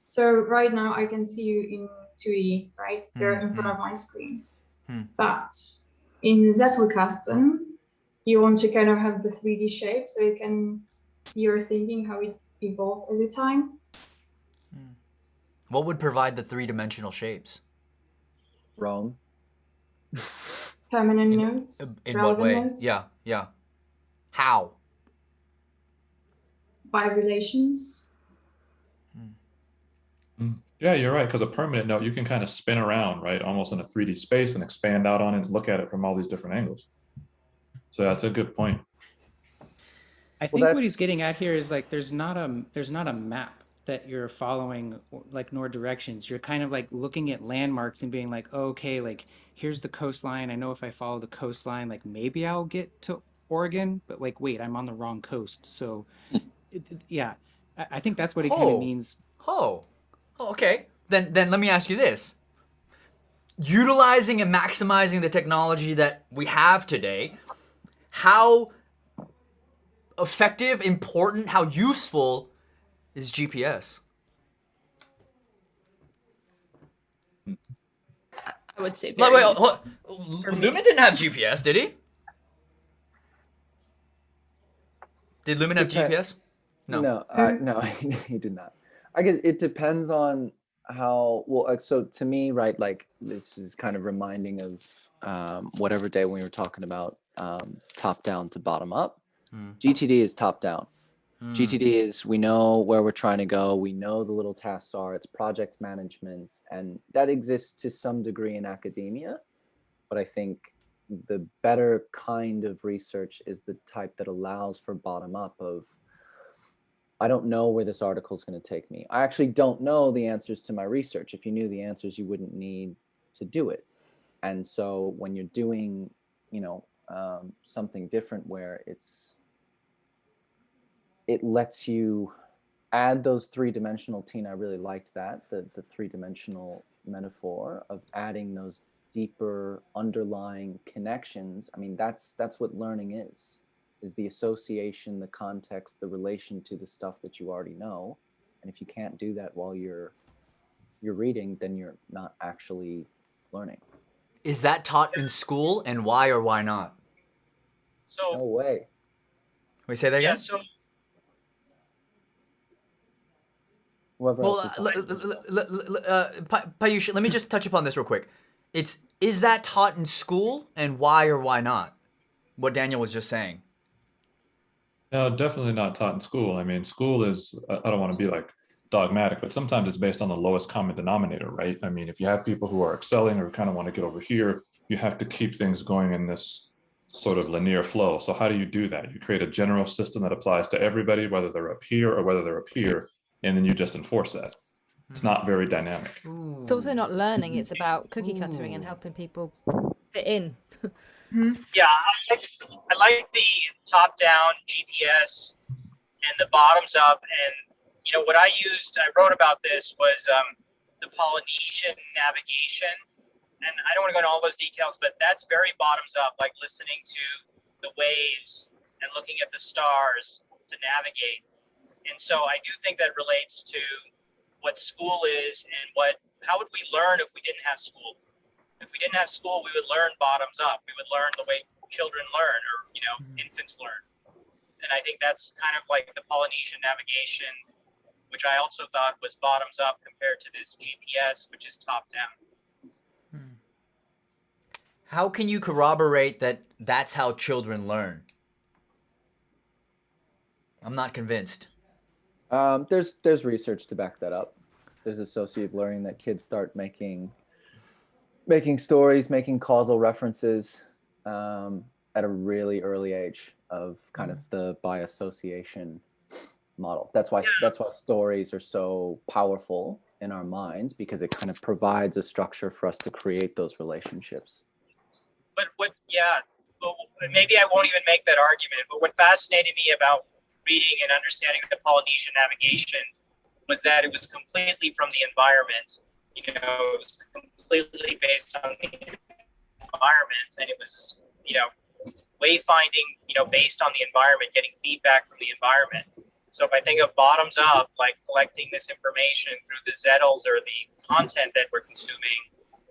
So right now I can see you in 2D, right? You're in front of my screen. But in Zettelkasten, you want to kind of have the 3D shape so you can see your thinking, how it evolved over time. What would provide the three-dimensional shapes? Rome. Permanent nodes. In what way? Nodes, Yeah. How? by relations. Yeah, you're right. Because a permanent note, you can kind of spin around, right? Almost in a 3D space and expand out on it and look at it from all these different angles. So that's a good point. I think what he's getting at here is like there's not a map that you're following, like, nor directions. You're kind of like looking at landmarks and being like, oh, okay, like here's the coastline. I know if I follow the coastline, like maybe I'll get to Oregon, but like wait, I'm on the wrong coast. So yeah, I think that's what he kind of means. Okay. Then let me ask you this. Utilizing and maximizing the technology that we have today, how effective, important, how useful is GPS? I would say Wait, Lumen didn't have GPS, did he? Did Lumen have GPS? No, he did not. I guess it depends on how well. So to me, right, like this is kind of reminding of whatever day when we were talking about top down to bottom up. GTD is top down. GTD is, we know where we're trying to go. We know the little tasks are. It's project management, and that exists to some degree in academia. But I think the better kind of research is the type that allows for bottom up of, I don't know where this article is going to take me. I actually don't know the answers to my research. If you knew the answers, you wouldn't need to do it. And so when you're doing, something different where it lets you add those three-dimensional, Tina, I really liked that, the three-dimensional metaphor of adding those deeper underlying connections. I mean, that's what learning is the association, the context, the relation to the stuff that you already know. And if you can't do that while you're reading, then you're not actually learning. Is that taught in school, and why or why not? No way. Wait, say that again? So Whoever Well, else is talking. Payush, let me just touch upon this real quick. Is that taught in school, and why or why not? What Daniel was just saying. No, definitely not taught in school. I mean, school is, I don't want to be like dogmatic, but sometimes it's based on the lowest common denominator, right? I mean, if you have people who are excelling or kind of want to get over here, you have to keep things going in this sort of linear flow. So how do you do that? You create a general system that applies to everybody, whether they're up here or whether they're up here, and then you just enforce that. It's not very dynamic. It's also not learning, it's about cookie cuttering and helping people fit in. yeah, I like the top-down GPS and the bottoms-up. And you know what I wrote about this was the Polynesian navigation. And I don't want to go into all those details, but that's very bottoms-up, like listening to the waves and looking at the stars to navigate. And so I do think that relates to what school is and how would we learn if we didn't have school? If we didn't have school, we would learn bottoms up. We would learn the way children learn, or infants learn. And I think that's kind of like the Polynesian navigation, which I also thought was bottoms up compared to this GPS, which is top down. How can you corroborate that that's how children learn? I'm not convinced. There's research to back that up. There's associative learning that kids start making stories, making causal references at a really early age of kind of the by association model. That's why stories are so powerful in our minds, because it kind of provides a structure for us to create those relationships. But maybe I won't even make that argument, but what fascinated me about reading and understanding the Polynesian navigation was that it was completely from the environment. It was completely based on the environment, and it was, wayfinding, based on the environment, getting feedback from the environment. So if I think of bottoms up, like collecting this information through the zettles or the content that we're consuming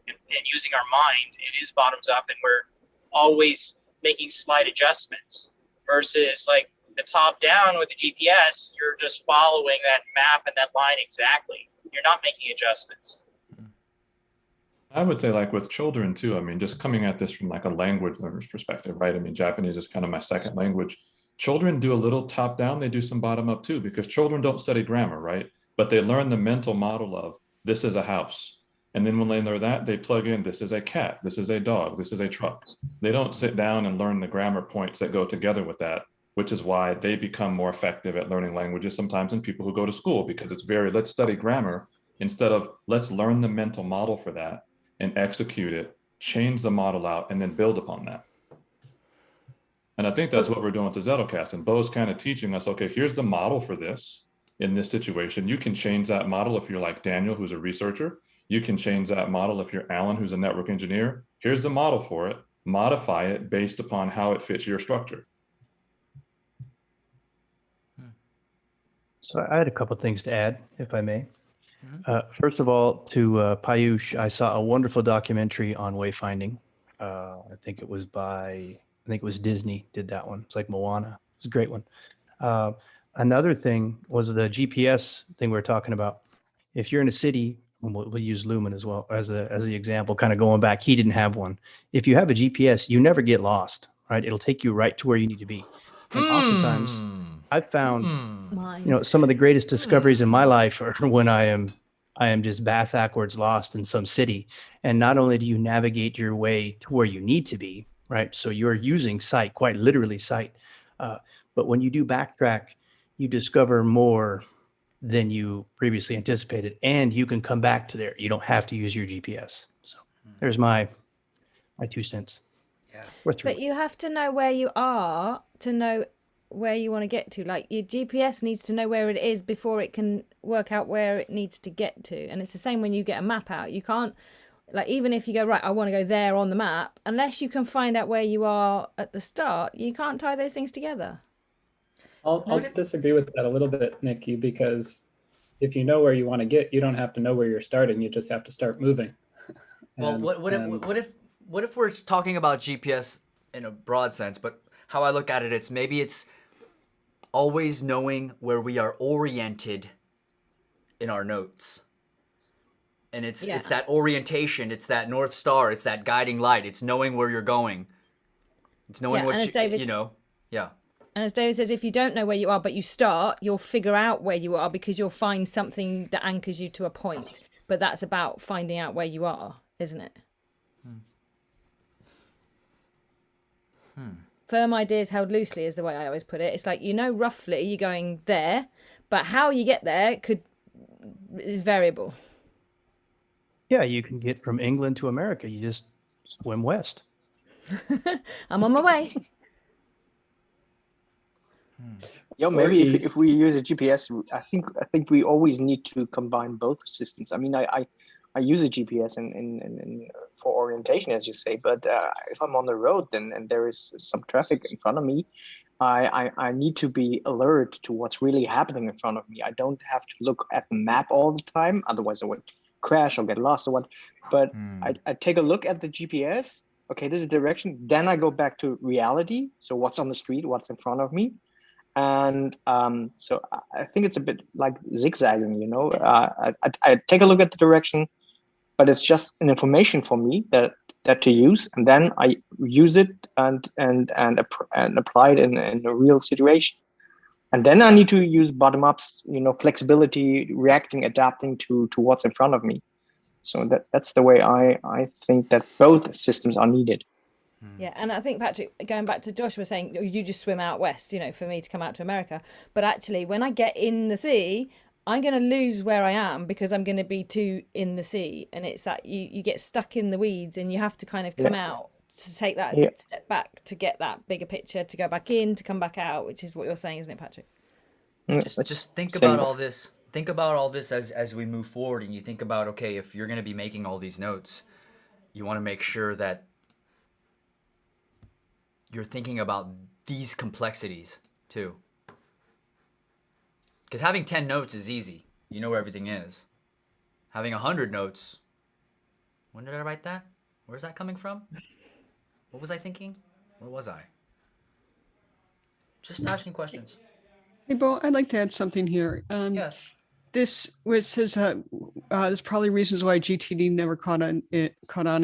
and using our mind, it is bottoms up, and we're always making slight adjustments versus like the top down with the GPS, you're just following that map and that line exactly. You're not making adjustments. I would say, like with children too, I mean, just coming at this from like a language learner's perspective, right? I mean, Japanese is kind of my second language. Children do a little top down, they do some bottom up too, because children don't study grammar, right? But they learn the mental model of this is a house. And then when they learn that, they plug in, this is a cat, this is a dog, this is a truck. They don't sit down and learn the grammar points that go together with that, which is why they become more effective at learning languages sometimes than people who go to school, because it's very, let's study grammar instead of let's learn the mental model for that and execute it, change the model out, and then build upon that. And I think that's what we're doing with the Zettelcast. And Bo's kind of teaching us, okay, here's the model for this in this situation. You can change that model if you're like Daniel, who's a researcher. You can change that model if you're Alan, who's a network engineer. Here's the model for it. Modify it based upon how it fits your structure. So I had a couple of things to add, if I may. First of all, to Payush, I saw a wonderful documentary on wayfinding. I think it was Disney did that one. It's like Moana. It's a great one. Another thing was the GPS thing we were talking about. If you're in a city, we'll use Lumen as well as the example, kind of going back. He didn't have one. If you have a GPS, you never get lost, right? It'll take you right to where you need to be. And oftentimes, I've found, some of the greatest discoveries in my life are when I am just backwards lost in some city. And not only do you navigate your way to where you need to be, right? So you're using sight, quite literally sight. But when you do backtrack, you discover more than you previously anticipated, and you can come back to there. You don't have to use your GPS. So there's my 2 cents. Yeah. But you have to know where you are to know where you want to get to. Like your GPS needs to know where it is before it can work out where it needs to get to. And it's the same when you get a map out. You can't, like, even if you go, right, I want to go there on the map, unless you can find out where you are at the start, you can't tie those things together. I'll disagree with that a little bit, Nikki, because if you know where you want to get, you don't have to know where you're starting. You just have to start moving. Well, what if we're talking about GPS in a broad sense, but how I look at it, it's always knowing where we are oriented in our notes. And it's that orientation, it's that North Star, it's that guiding light, it's knowing where you're going. It's knowing what you know. Yeah. And as David says, if you don't know where you are, but you start, you'll figure out where you are because you'll find something that anchors you to a point. But that's about finding out where you are, isn't it? Firm ideas held loosely is the way I always put it. It's like, you know, roughly you're going there, but how you get there is variable. Yeah, you can get from England to America. You just swim west. I'm on my way. Yeah, maybe if we use a GPS, I think we always need to combine both systems. I mean, I use a GPS in for orientation, as you say, but if I'm on the road and there is some traffic in front of me, I need to be alert to what's really happening in front of me. I don't have to look at the map all the time, otherwise I would crash or get lost or what. But I take a look at the GPS. Okay, this is direction. Then I go back to reality. So what's on the street, what's in front of me. And so I think it's a bit like zigzagging, you know. I take a look at the direction, but it's just an information for me that to use, and then I use it and apply it in a real situation. And then I need to use bottom ups, you know, flexibility, reacting, adapting to what's in front of me. So that's the way I think that both systems are needed. Yeah, and I think, Patrick, going back to Josh was saying, you just swim out west, you know, for me to come out to America. But actually, when I get in the sea, I'm going to lose where I am because I'm going to be too in the sea. And it's that you get stuck in the weeds and you have to kind of come out to take that step back to get that bigger picture, to go back in, to come back out, which is what you're saying, isn't it, Patrick? Just think about all this. Think about all this as we move forward, and you think about, okay, if you're going to be making all these notes, you want to make sure that you're thinking about these complexities too. Because having 10 notes is easy. You know where everything is. Having 100 notes, when did I write that? Where's that coming from? What was I thinking? Where was I? Just asking questions. Hey, Bo, I'd like to add something here. Yes. This says there's probably reasons why GTD never caught on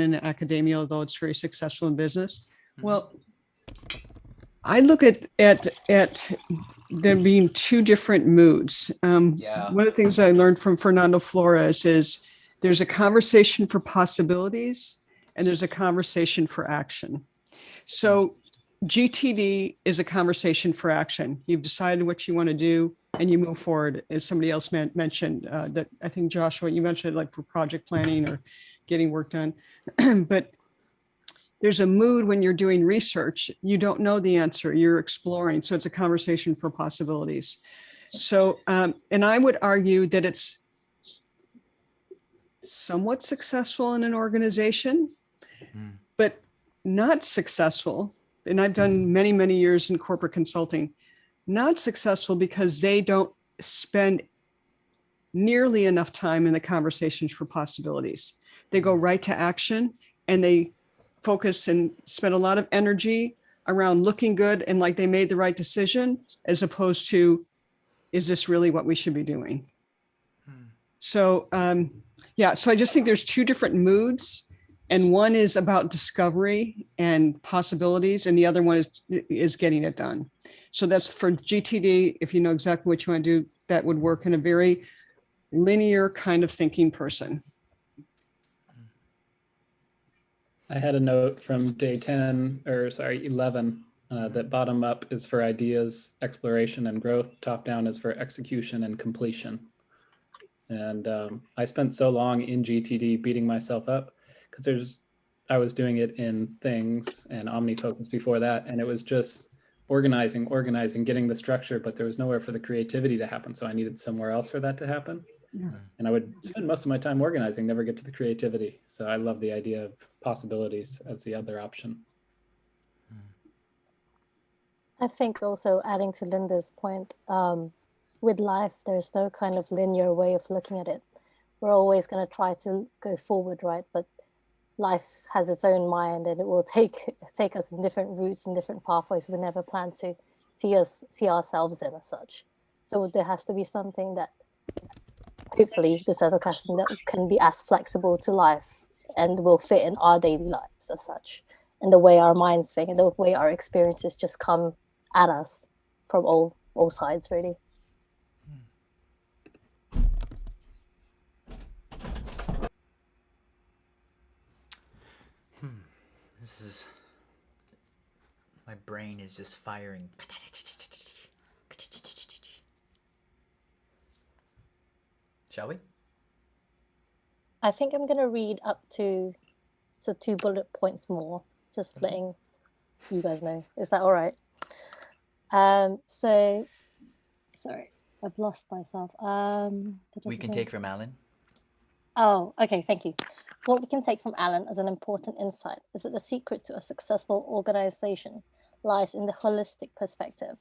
in academia, although it's very successful in business. Well, I look at there being two different moods. One of the things I learned from Fernando Flores is there's a conversation for possibilities and there's a conversation for action. So GTD is a conversation for action. You've decided what you want to do and you move forward. As somebody else mentioned, that I think Joshua, you mentioned like for project planning or getting work done, but there's a mood when you're doing research. You don't know the answer, you're exploring. So it's a conversation for possibilities. So, and I would argue that it's somewhat successful in an organization, but not successful. And I've done many, many years in corporate consulting, not successful because they don't spend nearly enough time in the conversations for possibilities. They go right to action and they focus and spend a lot of energy around looking good and like they made the right decision, as opposed to, is this really what we should be doing? So, so I just think there's two different moods, and one is about discovery and possibilities, and the other one is getting it done. So that's for GTD. If you know exactly what you want to do, that would work in a very linear kind of thinking person. I had a note from day 11, that bottom up is for ideas, exploration, and growth. Top down is for execution and completion. And I spent so long in GTD beating myself up because I was doing it in things and OmniFocus before that. And it was just organizing, getting the structure, but there was nowhere for the creativity to happen. So I needed somewhere else for that to happen. Yeah. And I would spend most of my time organizing, never get to the creativity. So I love the idea of possibilities as the other option. I think also adding to Linda's point, with life, there's no kind of linear way of looking at it. We're always going to try to go forward, right? But life has its own mind, and it will take us in different routes and different pathways we never planned to see ourselves in as such. So there has to be something that, hopefully, this other casting that can be as flexible to life and will fit in our daily lives as such, and the way our minds think and the way our experiences just come at us from all sides, really. This is, my brain is just firing. Shall we? I think I'm going to read up to 2 bullet points more, just letting you guys know. Is that all right? So, sorry, I've lost myself. We can take from Alan. Oh, okay, thank you. What we can take from Alan as an important insight is that the secret to a successful organization lies in the holistic perspective.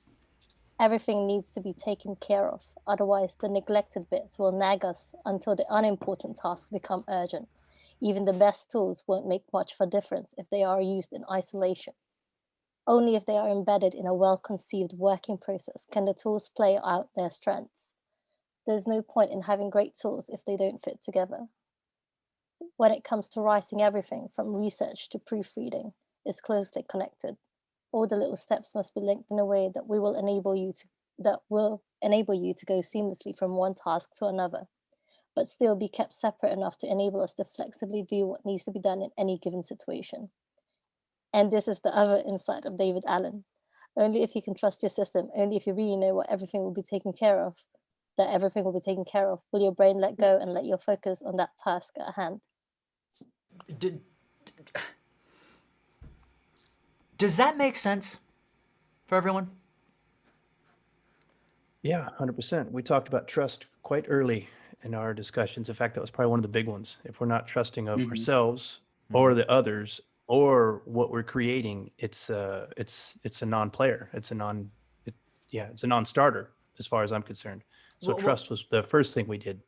Everything needs to be taken care of, otherwise the neglected bits will nag us until the unimportant tasks become urgent. Even the best tools won't make much of a difference if they are used in isolation. Only if they are embedded in a well-conceived working process can the tools play out their strengths. There's no point in having great tools if they don't fit together. When it comes to writing, everything from research to proofreading is closely connected. All the little steps must be linked in a way that will enable you to go seamlessly from one task to another, but still be kept separate enough to enable us to flexibly do what needs to be done in any given situation. And this is the other insight of David Allen. Only if you can trust your system, only if you really know what everything will be taken care of, that everything will be taken care of, will your brain let go and let you focus on that task at hand. Does that make sense for everyone? Yeah, 100%. We talked about trust quite early in our discussions. In fact, that was probably one of the big ones. If we're not trusting of ourselves or the others or what we're creating, it's a non-player. It's a non-starter as far as I'm concerned. So trust was the first thing we did.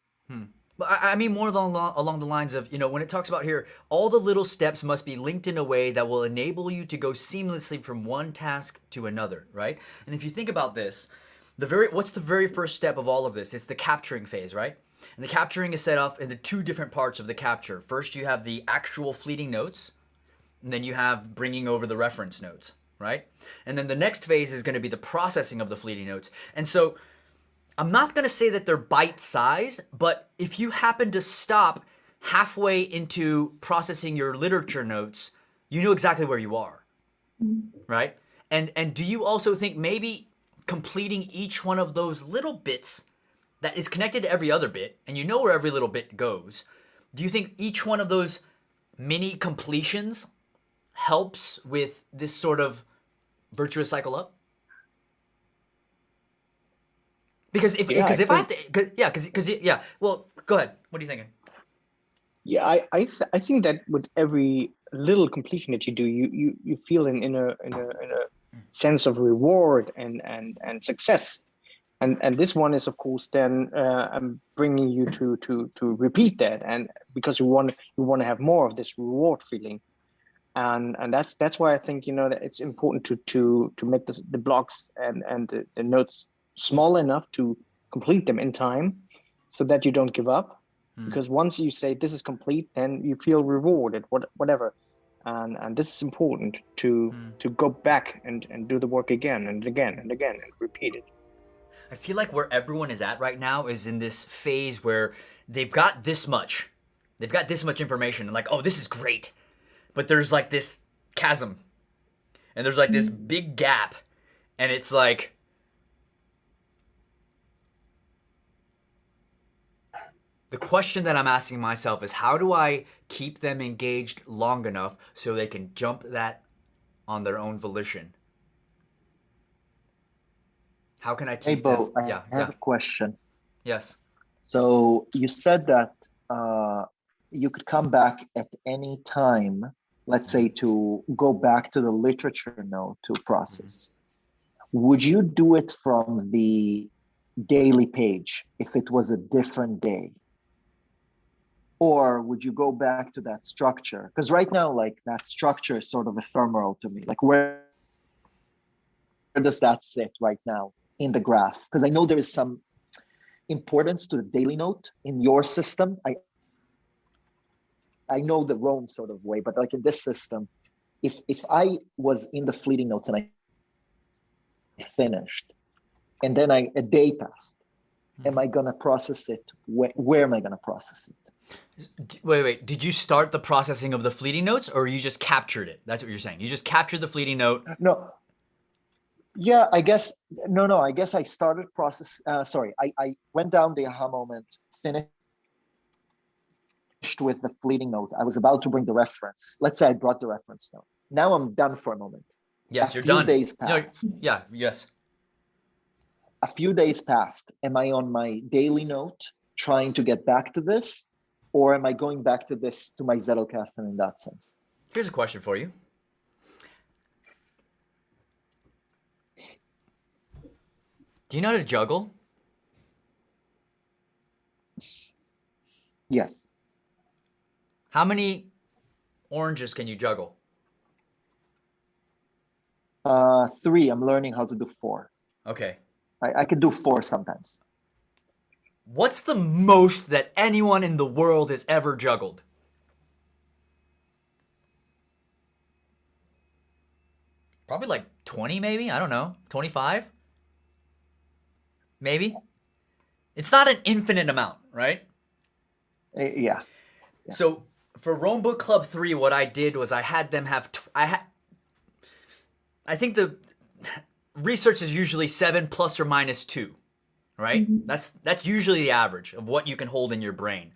But I mean more along the lines of, when it talks about here, all the little steps must be linked in a way that will enable you to go seamlessly from one task to another, right? And if you think about this, what's the very first step of all of this? It's the capturing phase, right? And the capturing is set up into 2 different parts of the capture. First, you have the actual fleeting notes, and then you have bringing over the reference notes, right? And then the next phase is going to be the processing of the fleeting notes. And so I'm not going to say that they're bite-sized, but if you happen to stop halfway into processing your literature notes, you know exactly where you are, right? And do you also think maybe completing each one of those little bits that is connected to every other bit, and you know where every little bit goes, do you think each one of those mini completions helps with this sort of virtuous cycle up? Because if I have to, well, go ahead. What are you thinking? Yeah, I think that with every little completion that you do, you feel in a sense of reward and success, and this one is of course then I'm bringing you to repeat that, and because you want to have more of this reward feeling, and that's why I think that it's important to make the blocks and the notes small enough to complete them in time so that you don't give up, because once you say this is complete, then you feel rewarded, whatever, and this is important to go back and do the work again and again and again and repeat it. I feel like where everyone is at right now is in this phase where they've got this much information and like, oh, this is great, but there's like this chasm and there's like this big gap, and it's like, the question that I'm asking myself is, how do I keep them engaged long enough so they can jump that on their own volition? How can I Hey, keep Bo, them? I Yeah, have yeah. a question. Yes. So you said that you could come back at any time, let's say to go back to the literature note to process. Would you do it from the daily page if it was a different day? Or would you go back to that structure? Because right now, like that structure is sort of ephemeral to me. Like where does that sit right now in the graph? Because I know there is some importance to the daily note in your system. I know the Rome sort of way, but like in this system, if I was in the fleeting notes and I finished, and then a day passed, am I gonna process it? Where am I gonna process it? Wait. Did you start the processing of the fleeting notes, or you just captured it? That's what you're saying. You just captured the fleeting note. No. Yeah, I guess no. I guess I started process. Sorry, I went down the aha moment, finished with the fleeting note. I was about to bring the reference. Let's say I brought the reference note. Now I'm done for a moment. Yes, a you're few done. days passed. No, yeah, yes. A few days passed. Am I on my daily note trying to get back to this, or am I going back to this to my Zettelkasten in that sense? Here's a question for you. Do you know how to juggle? Yes. How many oranges can you juggle? 3. I'm learning how to do 4. Okay. I can do 4 sometimes. What's the most that anyone in the world has ever juggled? Probably like 20 maybe? I don't know. 25? Maybe? It's not an infinite amount, right? Yeah. So for Rome Book Club 3, what I did was I had them have... I think the research is usually 7 plus or minus 2, right? That's usually the average of what you can hold in your brain.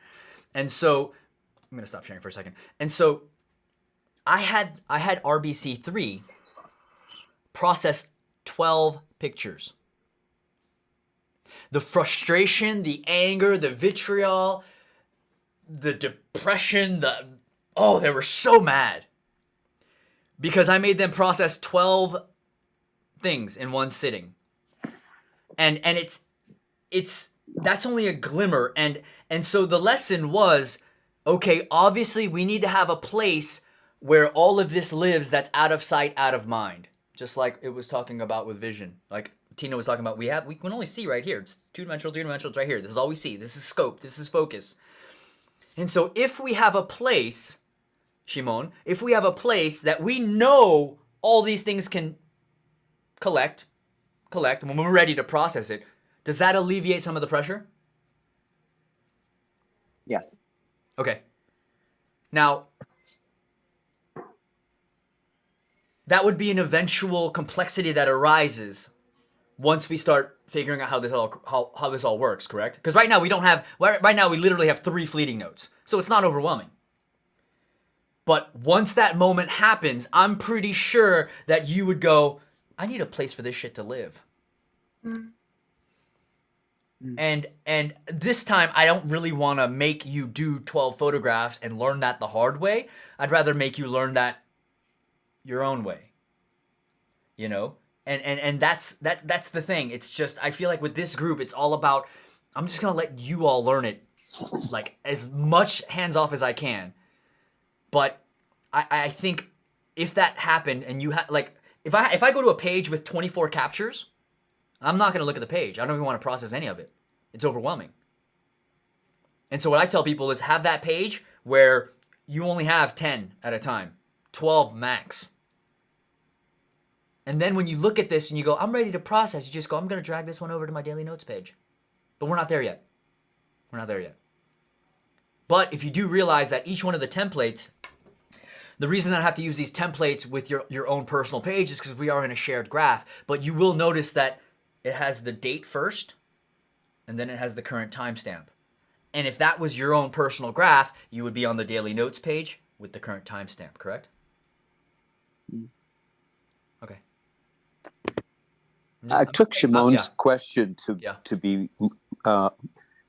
And so... I'm going to stop sharing for a second. And so I had RBC3 process 12 pictures. The frustration, the anger, the vitriol, the depression, they were so mad. Because I made them process 12 things in one sitting. And it's that's only a glimmer. And so the lesson was, okay, obviously we need to have a place where all of this lives that's out of sight, out of mind. Just like it was talking about with vision. Like Tina was talking about, we can only see right here. It's two-dimensional, three-dimensional, it's right here. This is all we see. This is scope. This is focus. And so if we have a place, Shimon, if we have a place that we know all these things can collect, and when we're ready to process it, does that alleviate some of the pressure? Yes. Okay. Now, that would be an eventual complexity that arises once we start figuring out how this all works, correct? Because right now we literally have 3 fleeting notes, so it's not overwhelming. But once that moment happens, I'm pretty sure that you would go, I need a place for this shit to live. And this time I don't really want to make you do 12 photographs and learn that the hard way. I'd rather make you learn that your own way. You know? And that's the thing. It's just, I feel like with this group, it's all about, I'm just gonna let you all learn it like as much hands off as I can. But I think if that happened and you had like, if I go to a page with 24 captures, I'm not gonna look at the page. I don't even want to process any of it. It's overwhelming. And so what I tell people is have that page where you only have 10 at a time, 12 max. And then when you look at this and you go, I'm ready to process, you just go, I'm going to drag this one over to my daily notes page. But we're not there yet. We're not there yet. But if you do realize that each one of the templates, the reason that I have to use these templates with your own personal page is because we are in a shared graph. But you will notice that it has the date first, and then it has the current timestamp. And if that was your own personal graph, you would be on the daily notes page with the current timestamp, correct? Okay. I took Shimon's yeah. question Yeah. to be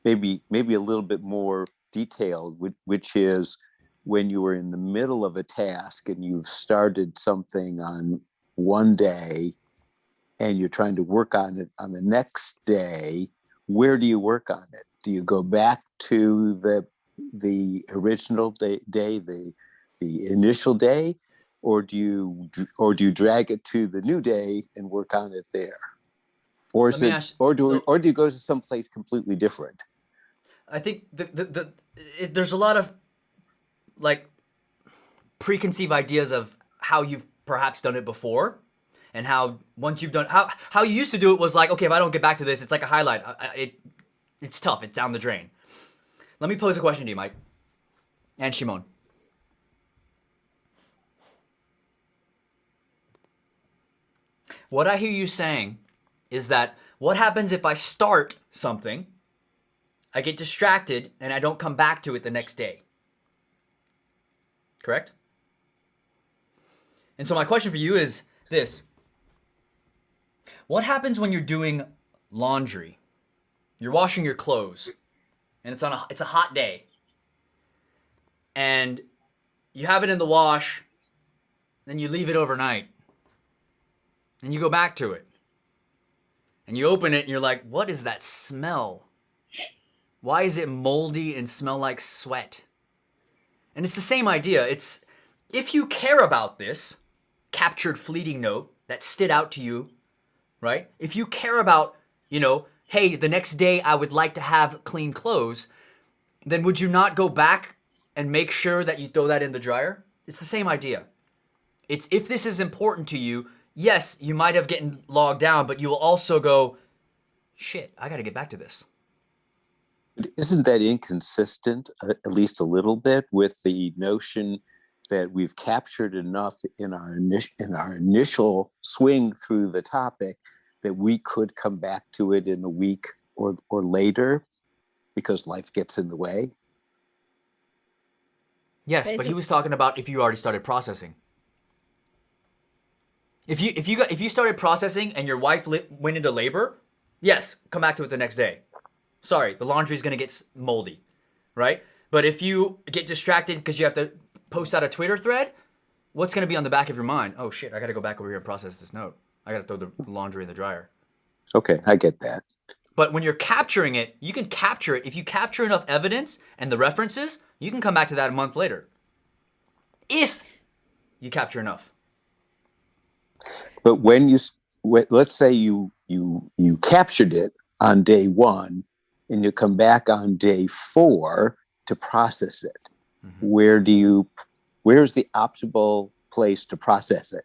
maybe a little bit more detailed, which is when you were in the middle of a task and you've started something on one day and you're trying to work on it on the next day, where do you work on it? Do you go back to the original day, the initial day, or do you drag it to the new day and work on it there? Or is it, or do you go to someplace completely different? I think there's a lot of like preconceived ideas of how you've perhaps done it before, and how once you've done how you used to do it was like, okay, if I don't get back to this, it's like a highlight. It's tough. It's down the drain. Let me pose a question to you, Mike and Shimon. What I hear you saying is that what happens if I start something, I get distracted, and I don't come back to it the next day? Correct? And so my question for you is this. What happens when you're doing laundry? You're washing your clothes, and it's a hot day. And you have it in the wash, then you leave it overnight. And you go back to it. And you open it and you're like, what is that smell? Why is it moldy and smell like sweat? And it's the same idea. It's if you care about this captured fleeting note that stood out to you, right? If you care about, hey, the next day I would like to have clean clothes, then would you not go back and make sure that you throw that in the dryer? It's the same idea. It's if this is important to you, yes, you might have gotten logged down, but you will also go, shit, I got to get back to this. Isn't that inconsistent, at least a little bit, with the notion that we've captured enough in our initial swing through the topic that we could come back to it in a week or later because life gets in the way? Yes, but he was talking about if you already started processing. If you started processing and your wife went into labor, yes, come back to it the next day. Sorry, the laundry's going to get moldy, right? But if you get distracted because you have to post out a Twitter thread, what's going to be on the back of your mind? Oh shit, I got to go back over here and process this note. I got to throw the laundry in the dryer. Okay, I get that. But when you're capturing it, you can capture it. If you capture enough evidence and the references, you can come back to that a month later. If you capture enough. But when let's say you captured it on day 1 and you come back on day 4 to process it, mm-hmm. Where's the optimal place to process it?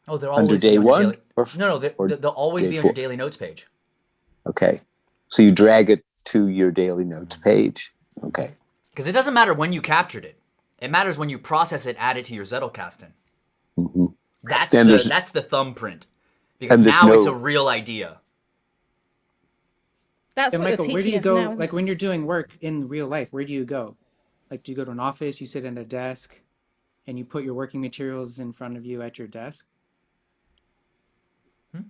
Oh, they're under always day on your 1? They'll always be on your daily notes page. Okay. So you drag it to your daily notes page. Okay. Because it doesn't matter when you captured it. It matters when you process it, add it to your Zettelkasten. Mm-hmm. That's the thumbprint. Because now it's a real idea. That's what Michael, you're where do teaching you us go? now, isn't Like it? when you're doing work in real life, where do you go? Like, do you go to an office? You sit at a desk, and you put your working materials in front of you at your desk?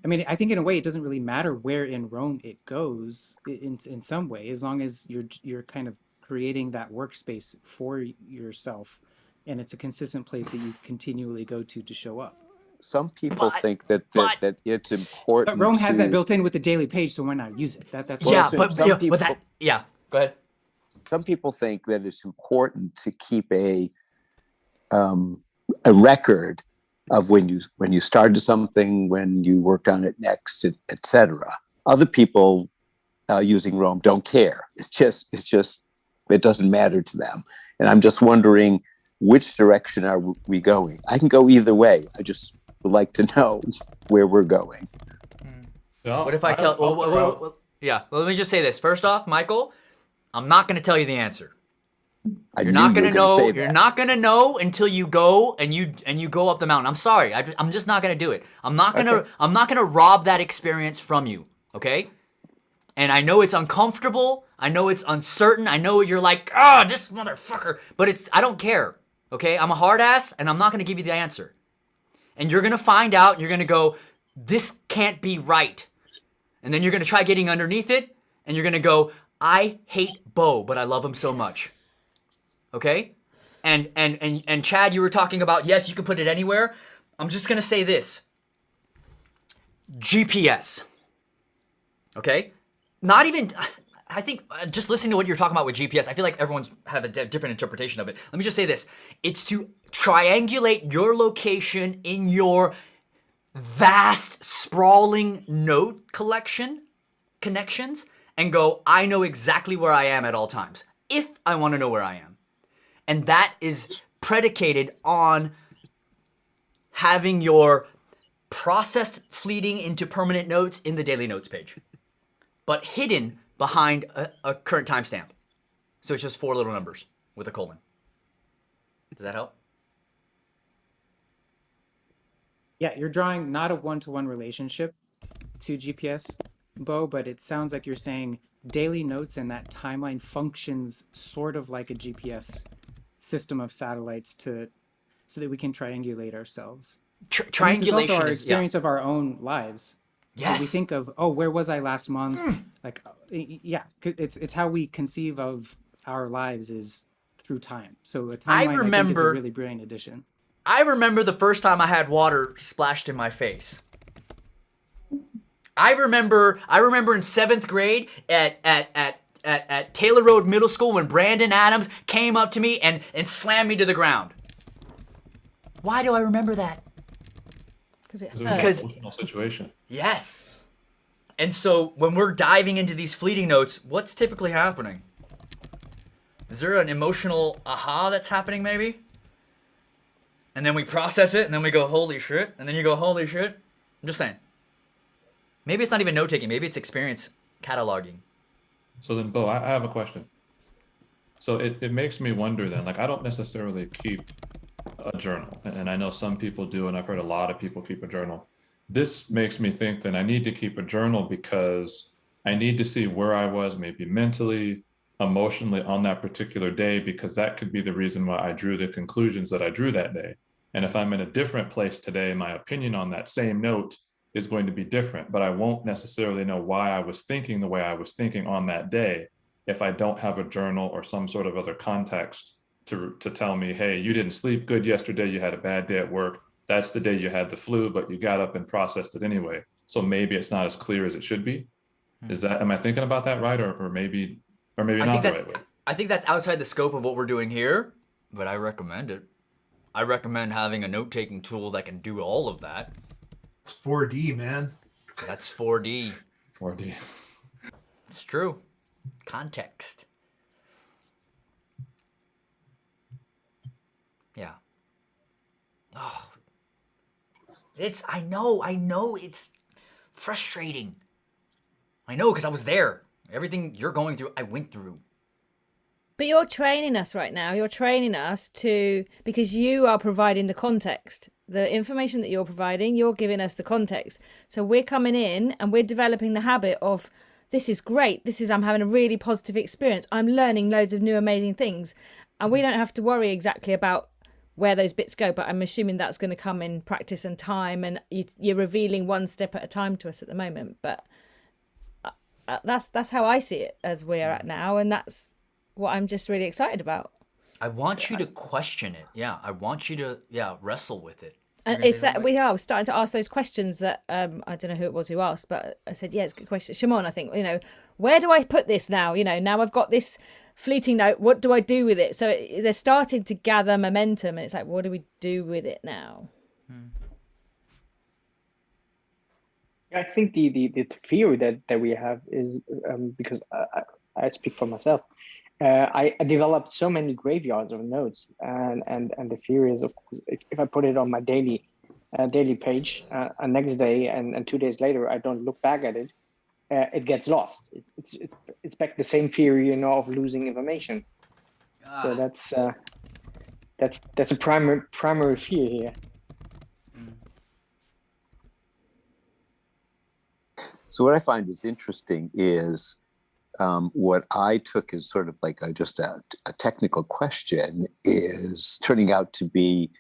I mean, I think in a way it doesn't really matter where in Rome it goes in some way, as long as you're kind of creating that workspace for yourself, and it's a consistent place that you continually go to show up. Some people think that it's important. But Rome has that built in with the daily page, so why not use it? That's Go ahead. Some people think that it's important to keep a record of when you started something, when you worked on it next, etc. Other people using Rome don't care. It's just it doesn't matter to them. And I'm just wondering, which direction are we going? I can go either way. I just would like to know where we're going. What if I tell? Well, let me just say this. First off, Michael, I'm not going to tell you the answer. You're not going to know. You're not going to know until you go and you go up the mountain. I'm sorry. I'm just not going to do it. I'm not going to rob that experience from you. Okay? And I know it's uncomfortable. I know it's uncertain. I know you're like, this motherfucker. But I don't care. Okay? I'm a hard ass, and I'm not going to give you the answer. And you're going to find out, and you're going to go, this can't be right. And then you're going to try getting underneath it, and you're going to go, I hate Bo, but I love him so much. Okay? And Chad, you were talking about, yes, you can put it anywhere. I'm just going to say this. GPS. Okay? Not even, I think, just listening to what you're talking about with GPS, I feel like everyone's have a different interpretation of it. Let me just say this. It's to triangulate your location in your vast, sprawling note connections, and go, I know exactly where I am at all times, if I want to know where I am. And that is predicated on having your processed fleeting into permanent notes in the daily notes page, but hidden behind a current timestamp. So it's just 4 little numbers with a colon. Does that help? Yeah, you're drawing not a one-to-one relationship to GPS, Bo, but it sounds like you're saying daily notes and that timeline functions sort of like a GPS system of satellites so that we can triangulate ourselves. Triangulation is also our is experience of our own lives. Yes. So we think of, oh, where was I last month? Like, yeah, it's how we conceive of our lives is through time. So a timeline, I think, is a really brilliant addition. I remember the first time I had water splashed in my face. I remember in 7th grade at Taylor Road Middle School when Brandon Adams came up to me and slammed me to the ground. Why do I remember that? Because it was an emotional situation. Yes. And so when we're diving into these fleeting notes, what's typically happening? Is there an emotional aha that's happening maybe? And then we process it, and then we go, holy shit. And then you go, holy shit. I'm just saying. Maybe it's not even note-taking. Maybe it's experience cataloging. So then, Bo, I have a question. So it makes me wonder then, like, I don't necessarily keep a journal. And I know some people do, and I've heard a lot of people keep a journal. This makes me think that I need to keep a journal because I need to see where I was, maybe mentally, emotionally on that particular day, because that could be the reason why I drew the conclusions that I drew that day. And if I'm in a different place today, my opinion on that same note is going to be different, but I won't necessarily know why I was thinking the way I was thinking on that day if I don't have a journal or some sort of other context to tell me, hey, you didn't sleep good yesterday, you had a bad day at work, that's the day you had the flu, but you got up and processed it anyway. So maybe it's not as clear as it should be. Is that, am I thinking about that right? Or maybe not the right way? I think that's outside the scope of what we're doing here, but I recommend it. I recommend having a note-taking tool that can do all of that. It's 4D, man. That's 4D. 4D. It's true. Context. Yeah. Oh. I know it's frustrating. I know, because I was there. Everything you're going through, I went through. But you're training us right now. You're training us because you are providing the context. The information that you're providing, you're giving us the context. So we're coming in and we're developing the habit of, this is great. I'm having a really positive experience. I'm learning loads of new amazing things. And we don't have to worry exactly about where those bits go. But I'm assuming that's going to come in practice and time. And you're revealing one step at a time to us at the moment. But that's how I see it as we're at now. And that's what I'm just really excited about. I want you to question it. Yeah, I want you to wrestle with it. And it's that we are starting to ask those questions that I don't know who it was who asked, but I said, yeah, it's a good question. Shimon, I think, where do I put this now? Now I've got this fleeting note. What do I do with it? So they're starting to gather momentum, and it's like, what do we do with it now? I think the theory that we have is because I speak for myself. I developed so many graveyards of notes, and the theory is, of course, if I put it on my daily page, next day and 2 days later, I don't look back at it, it gets lost. It's back the same theory, of losing information. So that's a primary fear here. So what I find is interesting is what I took as sort of like just a technical question is turning out to be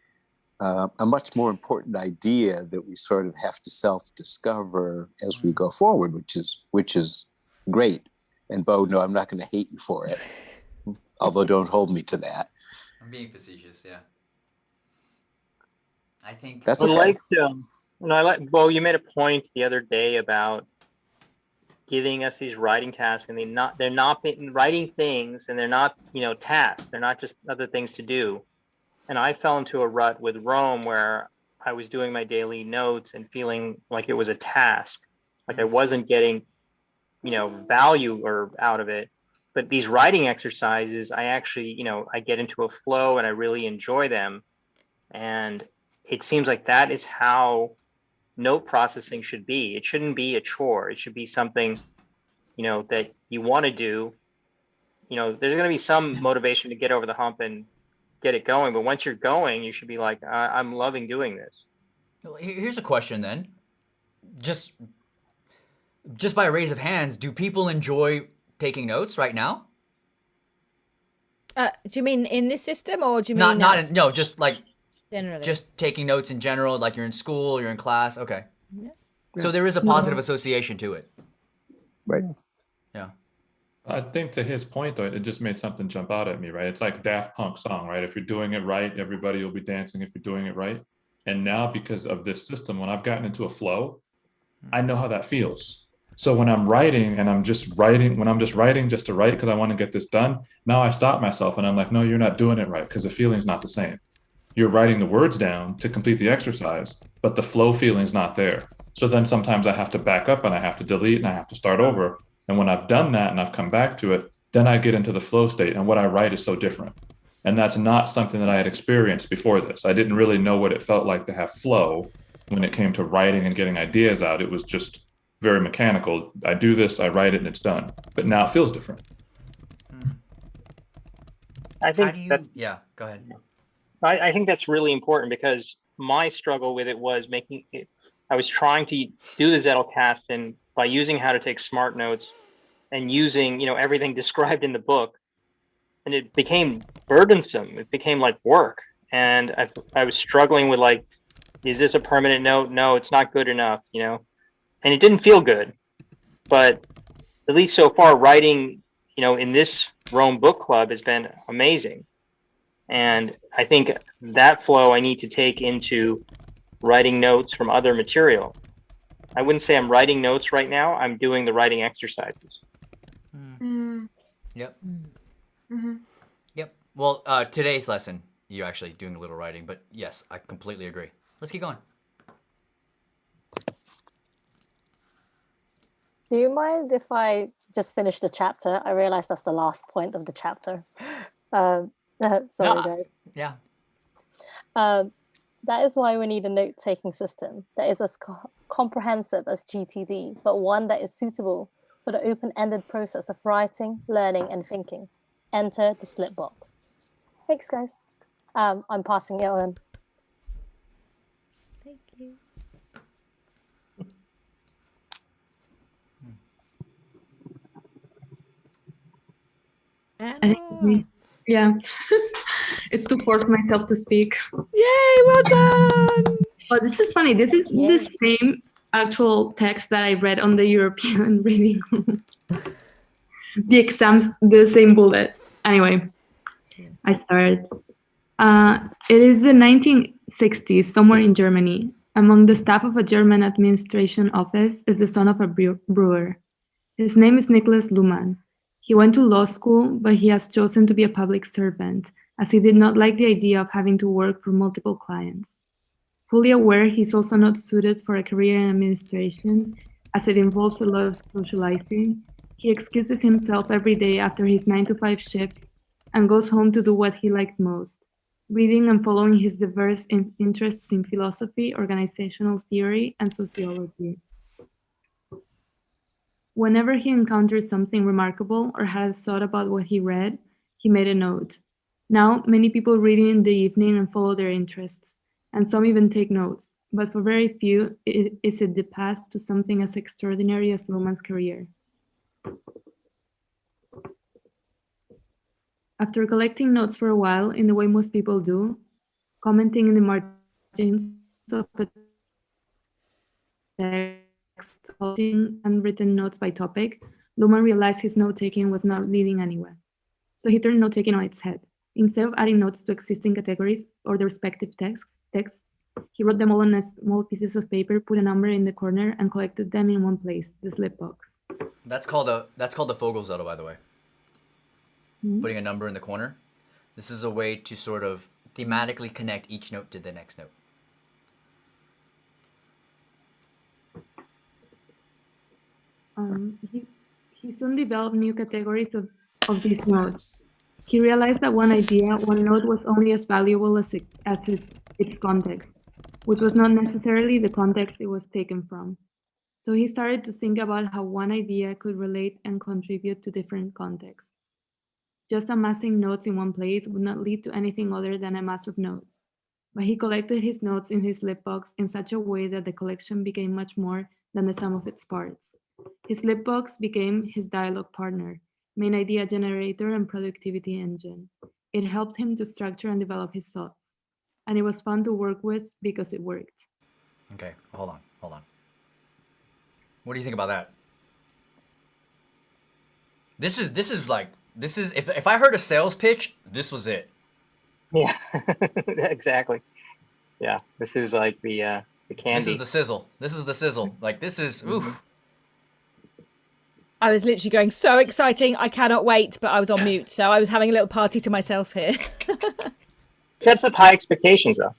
a much more important idea that we sort of have to self-discover as we go forward, which is great. And Bo, no, I'm not going to hate you for it, although don't hold me to that. I'm being facetious, yeah. I think That's I okay. like I like Bo, you made a point the other day about giving us these writing tasks, and they're not writing things, and they're not, tasks. They're not just other things to do. And I fell into a rut with Rome where I was doing my daily notes and feeling like it was a task, like I wasn't getting, value or out of it. But these writing exercises, I actually, I get into a flow and I really enjoy them. And it seems like that is how note processing should be. It shouldn't be a chore. It should be something, that you want to do. There's going to be some motivation to get over the hump and get it going. But once you're going, you should be like, I'm loving doing this. Here's a question then. Just by a raise of hands, do people enjoy taking notes right now? Do you mean in this system, or do you mean no, just like generally? just taking notes in general, like you're in school, you're in class. Okay. Yeah. So there is a positive association to it. Right. Yeah. I think to his point, though, it just made something jump out at me, right? It's like Daft Punk song, right? If you're doing it right, everybody will be dancing if you're doing it right. And now, because of this system, when I've gotten into a flow, I know how that feels. So when I'm writing and I'm just writing just to write because I want to get this done, now I stop myself and I'm like, no, you're not doing it right because the feeling's not the same. You're writing the words down to complete the exercise, but the flow feeling's not there. So then sometimes I have to back up and I have to delete and I have to start over. And when I've done that and I've come back to it, then I get into the flow state and what I write is so different. And that's not something that I had experienced before this. I didn't really know what it felt like to have flow when it came to writing and getting ideas out. It was just very mechanical. I do this, I write it, and it's done. But now it feels different. I think yeah, go ahead. I think that's really important because my struggle with it was making it. I was trying to do the Zettelkasten and by using how to take smart notes and using, everything described in the book, and it became burdensome. It became like work, and I was struggling with like, is this a permanent note? No, it's not good enough, and it didn't feel good. But at least so far, writing, in this Rome book club has been amazing. And I think that flow I need to take into writing notes from other material. I wouldn't say I'm writing notes right now. I'm doing the writing exercises. Yep. Mm-hmm. Yep. Well, today's lesson, you're actually doing a little writing, but yes, I completely agree. Let's keep going. Do you mind if I just finish the chapter? I realize that's the last point of the chapter. Sorry, guys. Yeah. That is why we need a note-taking system that is as comprehensive as GTD, but one that is suitable for the open-ended process of writing, learning, and thinking. Enter the slip box. Thanks, guys. I'm passing it on. Thank you. Yeah, it's to force myself to speak. Yay, well done. But this is funny. This is the same actual text that I read on the European reading room. The exams, the same bullets. Anyway, I started. It is the 1960s, somewhere in Germany. Among the staff of a German administration office is the son of a brewer. His name is Nicholas Luhmann. He went to law school, but he has chosen to be a public servant, as he did not like the idea of having to work for multiple clients. Fully aware he's also not suited for a career in administration, as it involves a lot of socializing, he excuses himself every day after his 9-to-5 shift and goes home to do what he liked most, reading and following his diverse interests in philosophy, organizational theory, and sociology. Whenever he encountered something remarkable or had a thought about what he read, he made a note. Now, many people read in the evening and follow their interests, and some even take notes, but for very few is it the path to something as extraordinary as Luhmann's career. After collecting notes for a while, in the way most people do, commenting in the margins of a text, holding handwritten notes by topic, Luhmann realized his note-taking was not leading anywhere. So he turned note-taking on its head. Instead of adding notes to existing categories or the respective texts, he wrote them all on small pieces of paper, put a number in the corner, and collected them in one place, the slip box. That's called the Vogelzettel, by the way. Mhm. Putting a number in the corner. This is a way to sort of thematically connect each note to the next note. He soon developed new categories of these notes. He realized that one idea, one note was only as valuable as its context, which was not necessarily the context it was taken from. So he started to think about how one idea could relate and contribute to different contexts. Just amassing notes in one place would not lead to anything other than a mass of notes. But he collected his notes in his slip box in such a way that the collection became much more than the sum of its parts. His slip box became his dialogue partner, main idea generator, and productivity engine. It helped him to structure and develop his thoughts. And it was fun to work with because it worked. Okay, hold on. What do you think about that? This is if I heard a sales pitch, this was it. Yeah, exactly. Yeah, this is like the candy. This is the sizzle. Like this is oof. I was literally going, so exciting, I cannot wait, but I was on mute, so I was having a little party to myself here. Sets up high expectations, though.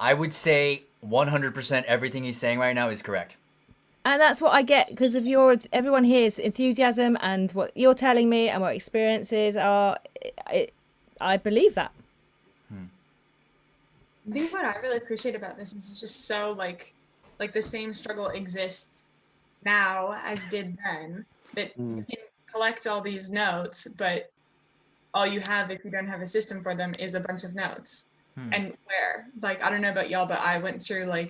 I would say 100% everything he's saying right now is correct. And that's what I get because of everyone here's enthusiasm and what you're telling me and what experiences are. I believe that. I think what I really appreciate about this is it's just so like the same struggle exists now as did then. That you can collect all these notes, but all you have if you don't have a system for them is a bunch of notes. And where, like, I don't know about y'all, but I went through I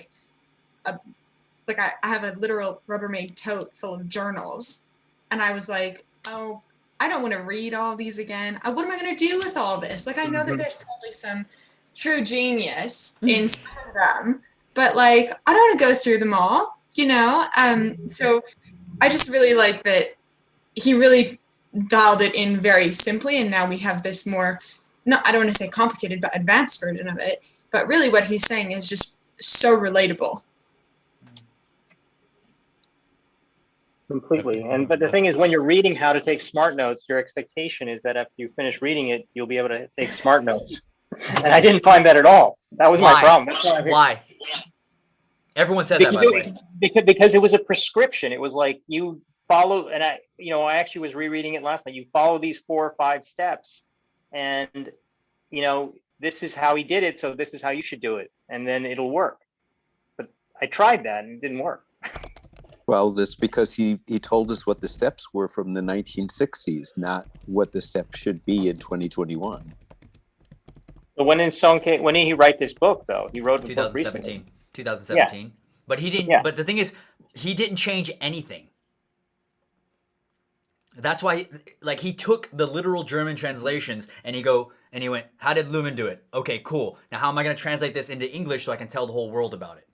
have a literal Rubbermaid tote full of journals, and I was like, oh, I don't want to read all these again. What am I going to do with all this? Like, I know that there's probably some true genius in some of them, but like, I don't want to go through them all, you know? So I just really like that he really dialed it in very simply, and now we have this more, I don't want to say complicated, but advanced version of it. But really what he's saying is just so relatable. Completely. But the thing is, when you're reading how to take smart notes, your expectation is that after you finish reading it, you'll be able to take smart notes. And I didn't find that at all. That was my problem. That's why? Everyone says that, by the way. Because it was a prescription. It was like you follow, and I actually was rereading it last night. You follow these 4 or 5 steps, and this is how he did it, so this is how you should do it, and then it'll work. But I tried that and it didn't work. Well, that's because he told us what the steps were from the 1960s, not what the steps should be in 2021. But when did he write this book, though? He wrote the book recently. 2017. Yeah. But he didn't. Yeah. But the thing is, he didn't change anything. That's why, he took the literal German translations and he went, how did Luhmann do it? Okay, cool. Now how am I going to translate this into English so I can tell the whole world about it?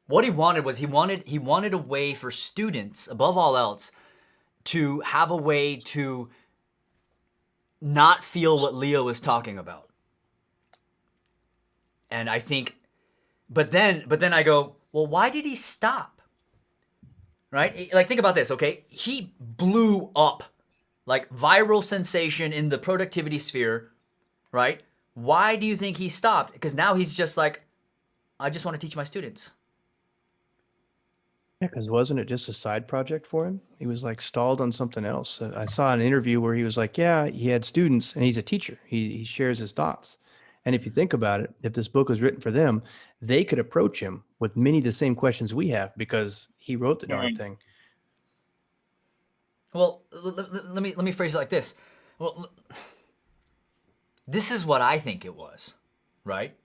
What he wanted was he wanted a way for students, above all else, to have a way to not feel what Leo was talking about. And I think, but then I go, well, why did he stop? Right? Like, think about this, okay? He blew up, viral sensation in the productivity sphere, right? Why do you think he stopped? Because now he's just like, I just want to teach my students. Yeah, because wasn't it just a side project for him? He was stalled on something else. I saw an interview where he was like, yeah, he had students and he's a teacher. He shares his thoughts. And if you think about it, if this book was written for them, they could approach him with many of the same questions we have because he wrote the darn thing. Well, let me phrase it like this. Well, this is what I think it was, right?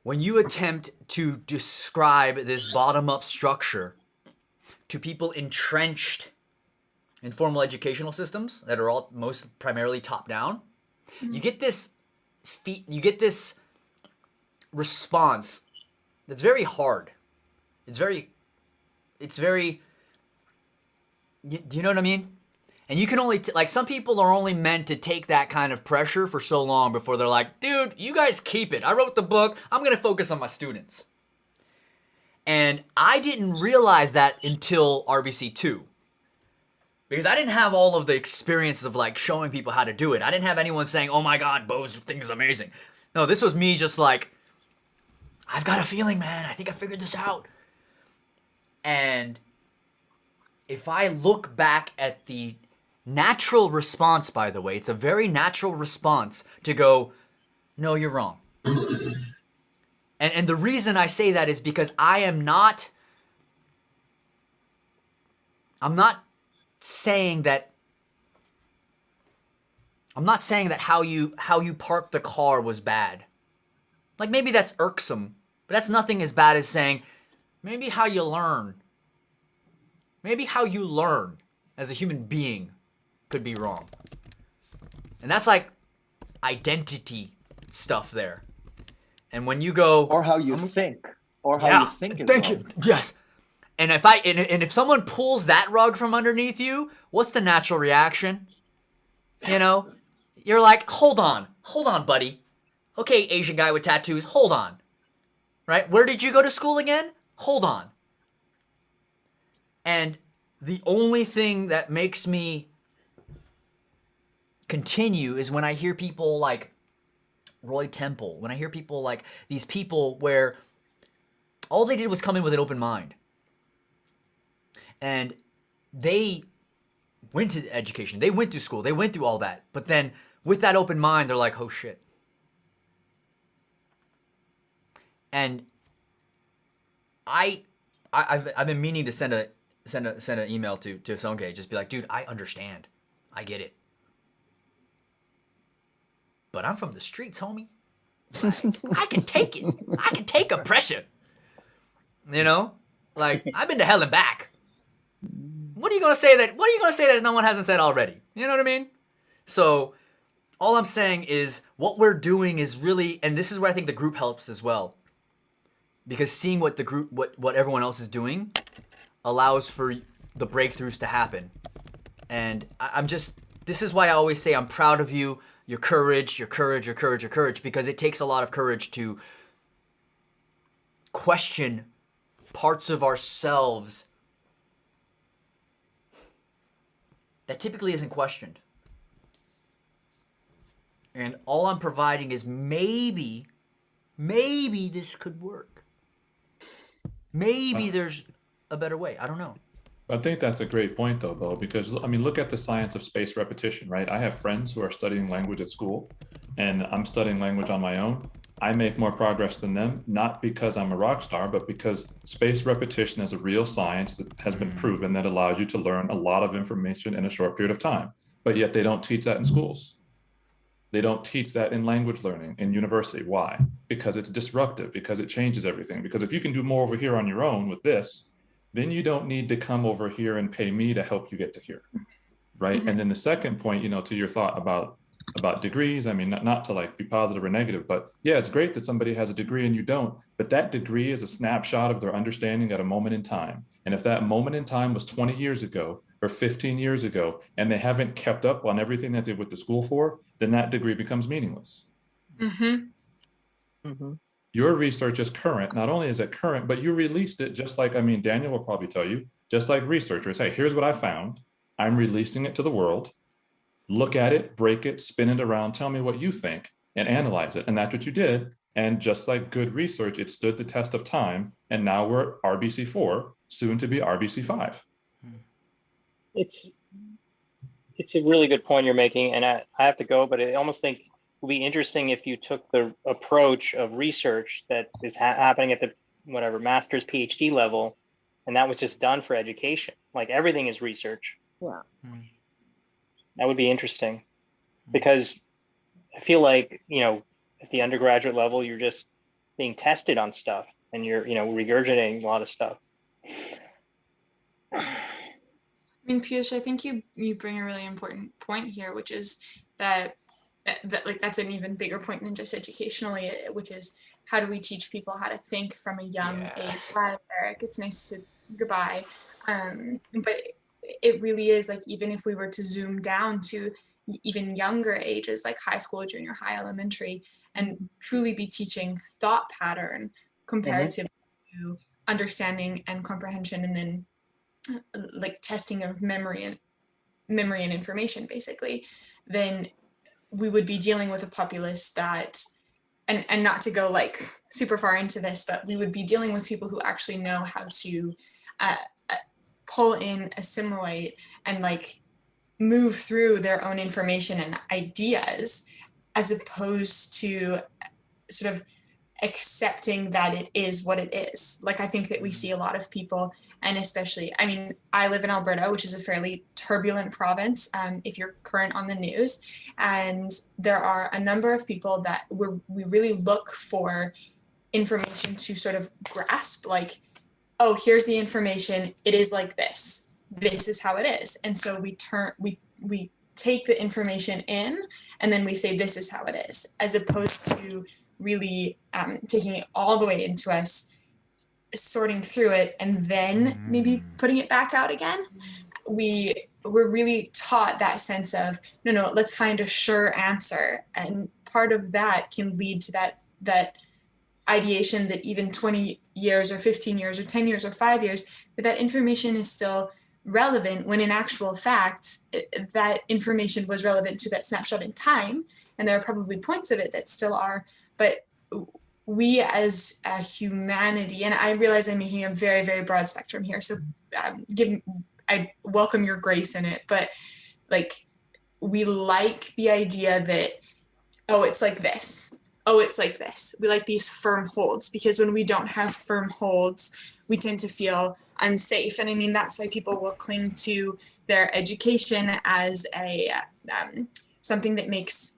When you attempt to describe this bottom-up structure to people entrenched in formal educational systems that are all primarily top-down, You get this response that's very hard. It's very, do you know what I mean? And you can only, like, some people are only meant to take that kind of pressure for so long before they're like, dude, you guys keep it. I wrote the book. I'm going to focus on my students. And I didn't realize that until RBC2. Because I didn't have all of the experiences of, like, showing people how to do it. I didn't have anyone saying, oh my God, Bo's thing is amazing. No, this was me just like, I've got a feeling, man. I think I figured this out. And if I look back at the natural response, by the way, it's a very natural response to go, no, you're wrong. And the reason I say that is because I'm not saying that how you parked the car was bad. Like, maybe that's irksome, but that's nothing as bad as saying maybe how you learn. Maybe how you learn as a human being could be wrong. And that's like identity stuff there. And when you go, or how you think, is thank you. Yes. And if someone pulls that rug from underneath you, what's the natural reaction? You know, you're like, hold on, buddy. Okay, Asian guy with tattoos, hold on. Right? Where did you go to school again? Hold on. And the only thing that makes me continue is when I hear people like Roy Temple, when I hear people like these people where all they did was come in with an open mind. And they went to education, they went through school, they went through all that. But then with that open mind, they're like, oh shit. And I've been meaning to send an email to Sonke, just be like, dude, I understand. I get it. But I'm from the streets, homie. Like, I can take it. I can take oppression. You know? Like, I've been to hell and back. What are you gonna say that no one hasn't said already? You know what I mean? So all I'm saying is what we're doing is really, and this is where I think the group helps as well. Because seeing what the group, what everyone else is doing allows for the breakthroughs to happen. And this is why I always say I'm proud of you, your courage, because it takes a lot of courage to question parts of ourselves that typically isn't questioned. And all I'm providing is maybe this could work. Maybe there's a better way. I don't know. I think that's a great point, though, Bo, because, I mean, look at the science of spaced repetition, right? I have friends who are studying language at school, and I'm studying language on my own. I make more progress than them, not because I'm a rock star, but because spaced repetition is a real science that has been proven that allows you to learn a lot of information in a short period of time. But yet they don't teach that in schools. They don't teach that in language learning in university. Why? Because it's disruptive, because it changes everything. Because if you can do more over here on your own with this, then you don't need to come over here and pay me to help you get to here, right? And then the second point, you know, to your thought about degrees, I mean, not to like be positive or negative, but yeah, it's great that somebody has a degree and you don't, but that degree is a snapshot of their understanding at a moment in time. And if that moment in time was 20 years ago or 15 years ago, and they haven't kept up on everything that they went to school for, then that degree becomes meaningless. Your research is current. Not only is it current, but you released it just like, I mean, Daniel will probably tell you, just like researchers, hey, here's what I found. I'm releasing it to the world. Look at it, break it, spin it around, tell me what you think, and analyze it. And that's what you did. And just like good research, it stood the test of time. And now we're RBC4, soon to be RBC5. It's a really good point you're making. And I have to go, but I almost think it would be interesting if you took the approach of research that is happening at the master's PhD level, and that was just done for education. Like everything is research. Yeah. That would be interesting, because I feel like, you know, at the undergraduate level, you're just being tested on stuff and you're, you know, regurgitating a lot of stuff. I mean, Piyush, I think you bring a really important point here, which is that that's an even bigger point than just educationally, which is how do we teach people how to think from a young age? Bye, Eric. It's nice to goodbye. But it really is like, even if we were to zoom down to even younger ages, like high school, junior high, elementary, and truly be teaching thought pattern comparative to understanding and comprehension, and then like testing of memory and information, basically, then we would be dealing with a populace that, and not to go like super far into this, but we would be dealing with people who actually know how to uh, pull in, assimilate, and like move through their own information and ideas, as opposed to sort of accepting that it is what it is. Like, I think that we see a lot of people, and especially, I mean, I live in Alberta, which is a fairly turbulent province, if you're current on the news, and there are a number of people that we really look for information to sort of grasp, like, oh, here's the information, it is like this is how it is. And so we take the information in, and then we say this is how it is, as opposed to really taking it all the way into us, sorting through it, and then maybe putting it back out again. We're really taught that sense of, no, let's find a sure answer. And part of that can lead to that ideation that even 20 years or 15 years or 10 years or 5 years, that information is still relevant, when in actual fact, that information was relevant to that snapshot in time. And there are probably points of it that still are, but we as a humanity, and I realize I'm making a very, very broad spectrum here, so I welcome your grace in it, but like, we like the idea that, oh, it's like this. Oh, it's like this. We like these firm holds, because when we don't have firm holds, we tend to feel unsafe. And I mean, that's why people will cling to their education as a something that makes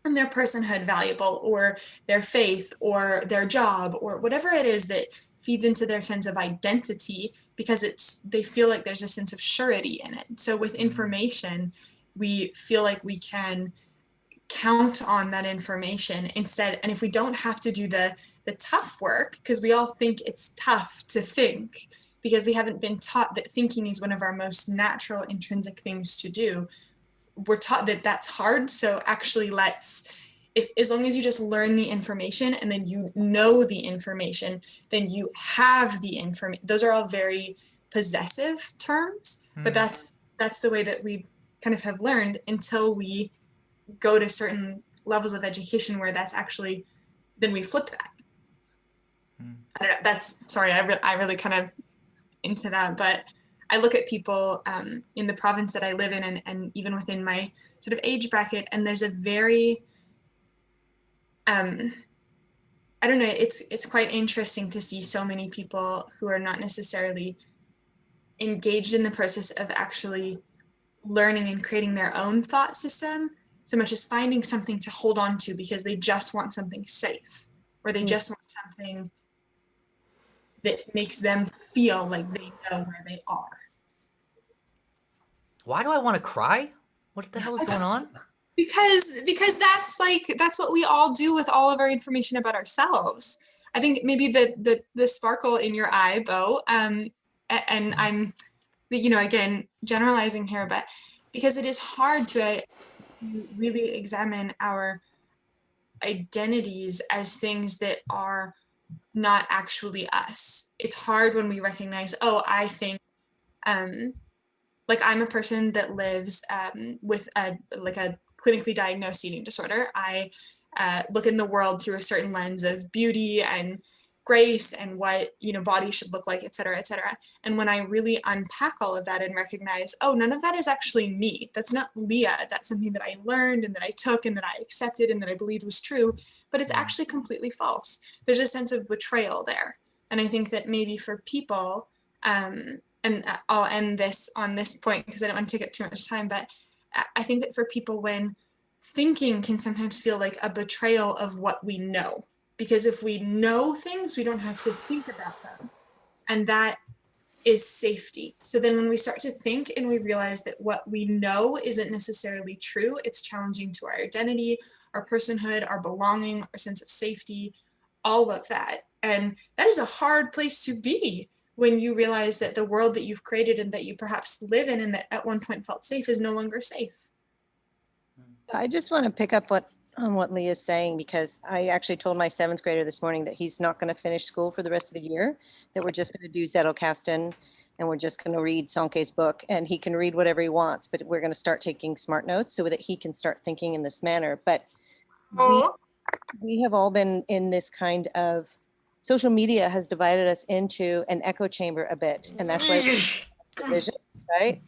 their personhood valuable, or their faith, or their job, or whatever it is that feeds into their sense of identity, because they feel like there's a sense of surety in it. So with information, we feel like we can count on that information instead. And if we don't have to do the tough work, because we all think it's tough to think, because we haven't been taught that thinking is one of our most natural intrinsic things to do. We're taught that that's hard. So actually, as long as you just learn the information, and then you know the information, then you have the information. Those are all very possessive terms, but that's the way that we kind of have learned, until we go to certain levels of education where that's actually, then we flip that. I don't know, sorry, I really kind of into that, but I look at people in the province that I live in, and even within my sort of age bracket, and there's a very, I don't know, it's quite interesting to see so many people who are not necessarily engaged in the process of actually learning and creating their own thought system, so much as finding something to hold on to because they just want something safe, or they just want something that makes them feel like they know where they are. Why do I want to cry? What the hell is going on? Because that's what we all do with all of our information about ourselves. I think maybe the sparkle in your eye, Bo, and I'm, again, generalizing here, but because it is hard to really examine our identities as things that are not actually us. It's hard when we recognize, oh, I think, like, I'm a person that lives with a clinically diagnosed eating disorder. I look in the world through a certain lens of beauty and grace and what body should look like, et cetera, et cetera. And when I really unpack all of that and recognize, oh, none of that is actually me. That's not Leah. That's something that I learned and that I took and that I accepted and that I believed was true, but it's actually completely false. There's a sense of betrayal there. And I think that maybe for people, and I'll end this on this point because I don't want to take up too much time, but I think that for people, when thinking can sometimes feel like a betrayal of what we know, because if we know things, we don't have to think about them. And that is safety. So then when we start to think and we realize that what we know isn't necessarily true, it's challenging to our identity, our personhood, our belonging, our sense of safety, all of that. And that is a hard place to be when you realize that the world that you've created and that you perhaps live in and that at one point felt safe is no longer safe. I just want to pick up on what Leah's saying, because I actually told my 7th grader this morning that he's not going to finish school for the rest of the year, that we're just going to do Zettelkasten and we're just going to read Sonke's book, and he can read whatever he wants, but we're going to start taking smart notes so that he can start thinking in this manner. But we have all been in this kind of, social media has divided us into an echo chamber a bit, and that's why division, right?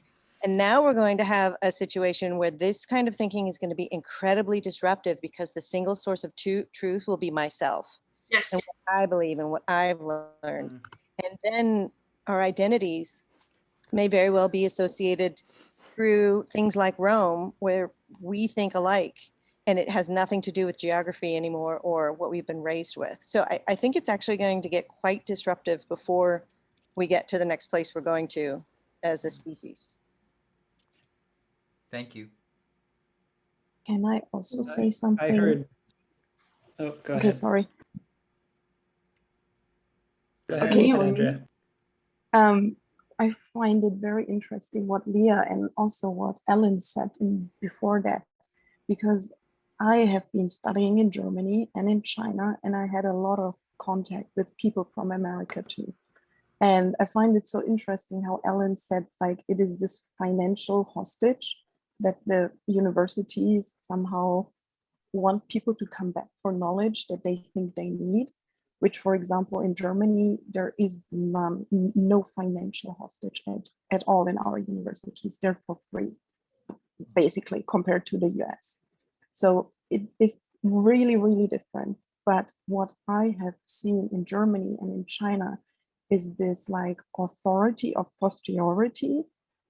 And now we're going to have a situation where this kind of thinking is going to be incredibly disruptive, because the single source of truth will be myself. Yes. And what I believe and what I've learned. And then our identities may very well be associated through things like Rome, where we think alike, and it has nothing to do with geography anymore or what we've been raised with. So I think it's actually going to get quite disruptive before we get to the next place we're going to as a species. Thank you. Can I also say something? I heard. Oh, go ahead. Okay, sorry. Go ahead, Okay, Andrea. I find it very interesting what Leah and also what Ellen said before that, because I have been studying in Germany and in China, and I had a lot of contact with people from America too. And I find it so interesting how Ellen said, like, it is this financial hostage that the universities somehow want people to come back for knowledge that they think they need, which, for example, in Germany, there is no financial hostage at all in our universities. They're for free, basically, compared to the US. So it is really, really different. But what I have seen in Germany and in China is this like authority of posteriority,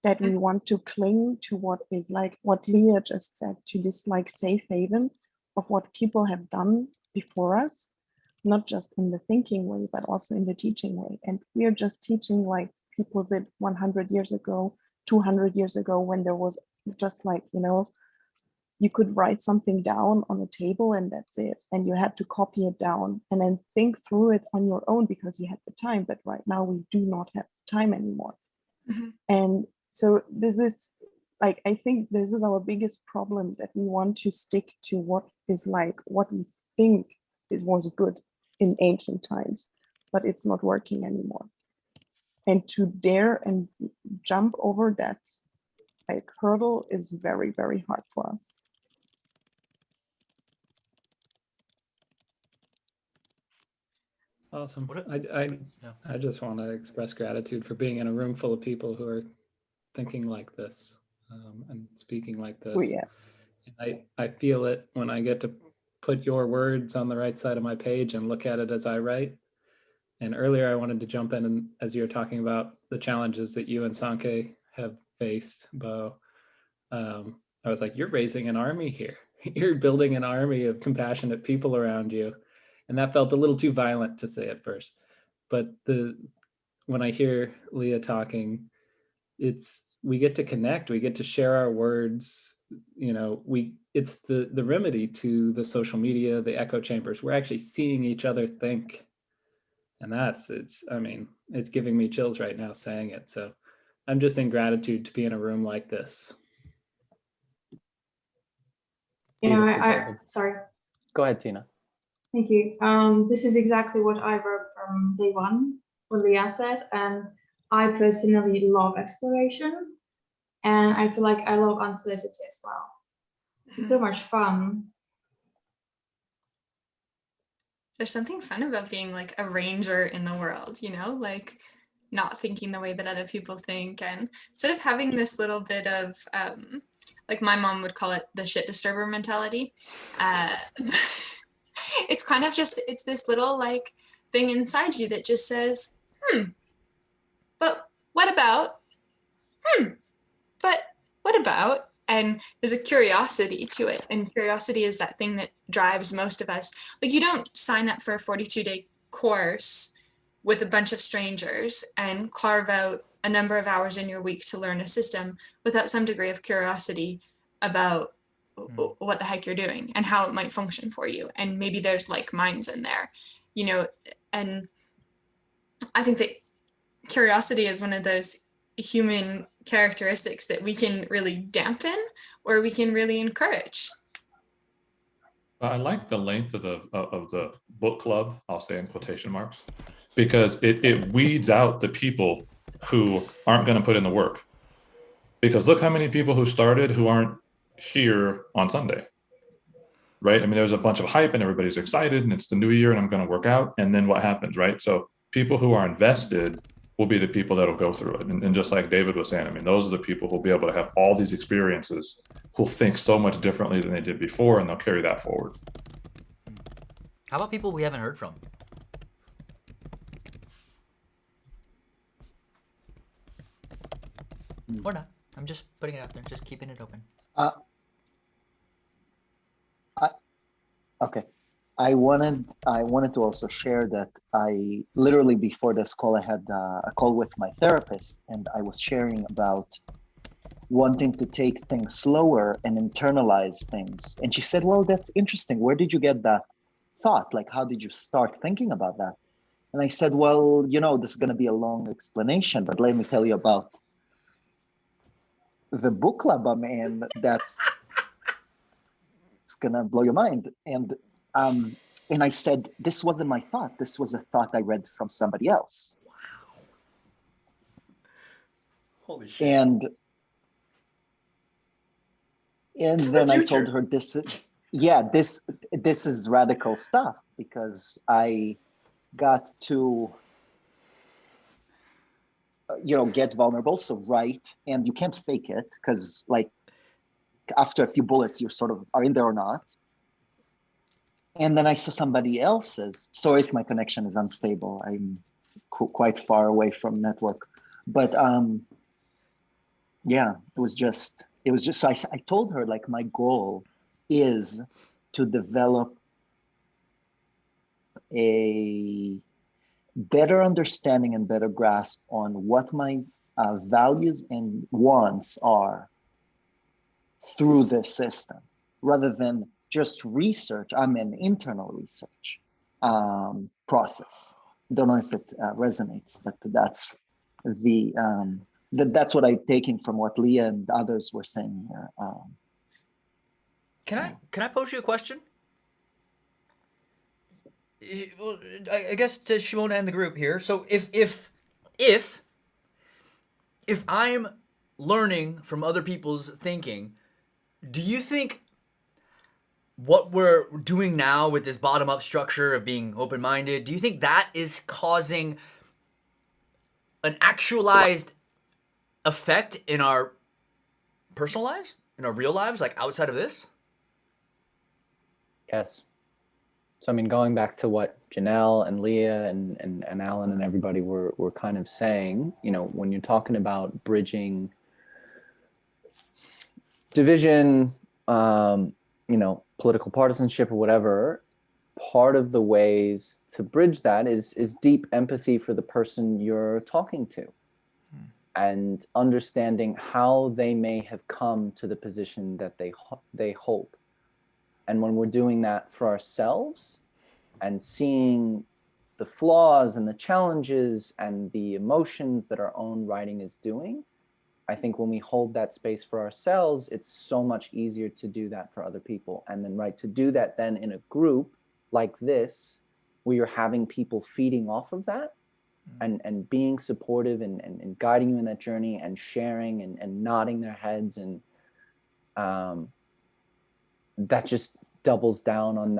that we want to cling to what is like what Leah just said, to this like safe haven of what people have done before us, not just in the thinking way, but also in the teaching way. And we are just teaching like people did 100 years ago, 200 years ago, when there was just like, you know, you could write something down on a table and that's it. And you had to copy it down and then think through it on your own because you had the time. But right now we do not have time anymore. Mm-hmm. And so this is like, I think this is our biggest problem, that we want to stick to what is like, what we think it was good in ancient times, but it's not working anymore. And to dare and jump over that like hurdle is very, very hard for us. Awesome. I just want to express gratitude for being in a room full of people who are thinking like this and speaking like this. Oh, yeah. And I feel it when I get to put your words on the right side of my page and look at it as I write. And earlier I wanted to jump in, and as you were talking about the challenges that you and Sonke have faced, Bo, I was like, you're raising an army here. You're building an army of compassionate people around you. And that felt a little too violent to say at first. But when I hear Leah talking, we get to connect, we get to share our words. You know, it's the remedy to the social media, the echo chambers. We're actually seeing each other think. And it's giving me chills right now saying it. So I'm just in gratitude to be in a room like this. You know, sorry. Go ahead, Tina. Thank you. This is exactly what I wrote from day one, what Leah said, and I personally love exploration, and I feel like I love uncertainty as well. It's so much fun. There's something fun about being like a ranger in the world, you know, like not thinking the way that other people think, and sort of having this little bit of like my mom would call it the shit disturber mentality. It's kind of just, it's this little like thing inside you that just says, but what about? But what about? And there's a curiosity to it. And curiosity is that thing that drives most of us. Like, you don't sign up for a 42-day course with a bunch of strangers and carve out a number of hours in your week to learn a system without some degree of curiosity about what the heck you're doing and how it might function for you. And maybe there's like minds in there, you know, and I think that curiosity is one of those human characteristics that we can really dampen or we can really encourage. I like the length of the book club, I'll say in quotation marks, because it weeds out the people who aren't going to put in the work. Because look how many people who started who aren't here on Sunday, right? I mean, there's a bunch of hype and everybody's excited and it's the new year and I'm going to work out. And then what happens, right? So people who are invested will be the people that'll go through it. And just like David was saying, I mean, those are the people who'll be able to have all these experiences, who'll think so much differently than they did before, and they'll carry that forward. How about people we haven't heard from? Or not. I'm just putting it out there, just keeping it open. Okay. I wanted to also share that I literally before this call I had a call with my therapist, and I was sharing about wanting to take things slower and internalize things. And she said, "Well, that's interesting. Where did you get that thought? Like, how did you start thinking about that?" And I said, "Well, you know, this is going to be a long explanation, but let me tell you about the book club I'm in. It's gonna blow your mind." And I said, "This wasn't my thought. This was a thought I read from somebody else." Wow. Holy shit. And then I told her this is radical stuff, because I got to get vulnerable. So write, and you can't fake it, because like after a few bullets you sort of are in there or not. And then I saw somebody else's. Sorry if my connection is unstable. I'm quite far away from network. But yeah, it was just. So I told her, like, my goal is to develop a better understanding and better grasp on what my values and wants are through this system, rather than just research. I'm an internal research process. Don't know if it resonates, but that's that's what I'm taking from what Leah and others were saying here. Can I pose you a question? Well, I guess to Shimona and the group here. So if I'm learning from other people's thinking, do you think what we're doing now with this bottom-up structure of being open-minded, do you think that is causing an actualized effect in our personal lives, in our real lives, like outside of this? Yes. So I mean, going back to what Janelle and Leah and Alan and everybody were kind of saying, when you're talking about bridging division, political partisanship or whatever, part of the ways to bridge that is deep empathy for the person you're talking to, and understanding how they may have come to the position that they hold. And when we're doing that for ourselves and seeing the flaws and the challenges and the emotions that our own writing is doing, I think when we hold that space for ourselves, it's so much easier to do that for other people. And then, to do that then in a group like this, where you're having people feeding off of that and being supportive and guiding you in that journey and sharing and nodding their heads, and that just doubles down on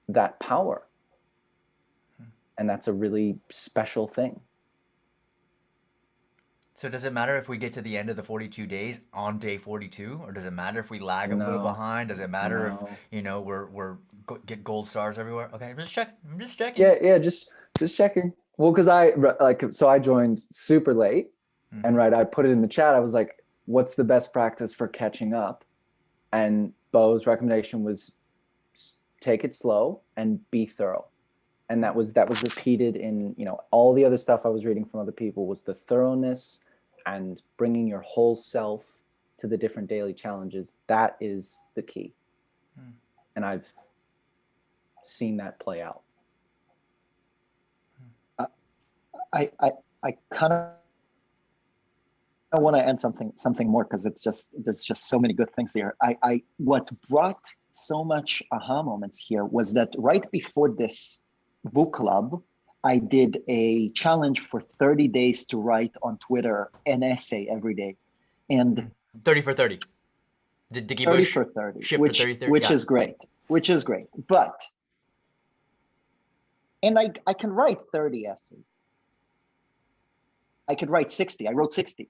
that power. And that's a really special thing. So does it matter if we get to the end of the 42 days on day 42, or does it matter if we lag a little behind? Does it matter if we're get gold stars everywhere? Okay, I'm just checking. Yeah, just checking. Well, because I joined super late, and I put it in the chat. I was like, "What's the best practice for catching up?" And Bo's recommendation was take it slow and be thorough. And that was repeated in, you know, all the other stuff I was reading from other people was the thoroughness and bringing your whole self to the different daily challenges. That is the key. And I've seen that play out. I kind of want to add something more, because there's just so many good things here. What brought so much aha moments here was that right before this book club, I did a challenge for 30 days to write on Twitter an essay every day, and 30 for 30. Did Dickie 30 Bush for 30, ship which for 30, 30? which Yeah. is great, but I can write 30 essays. I could write 60. I wrote 60.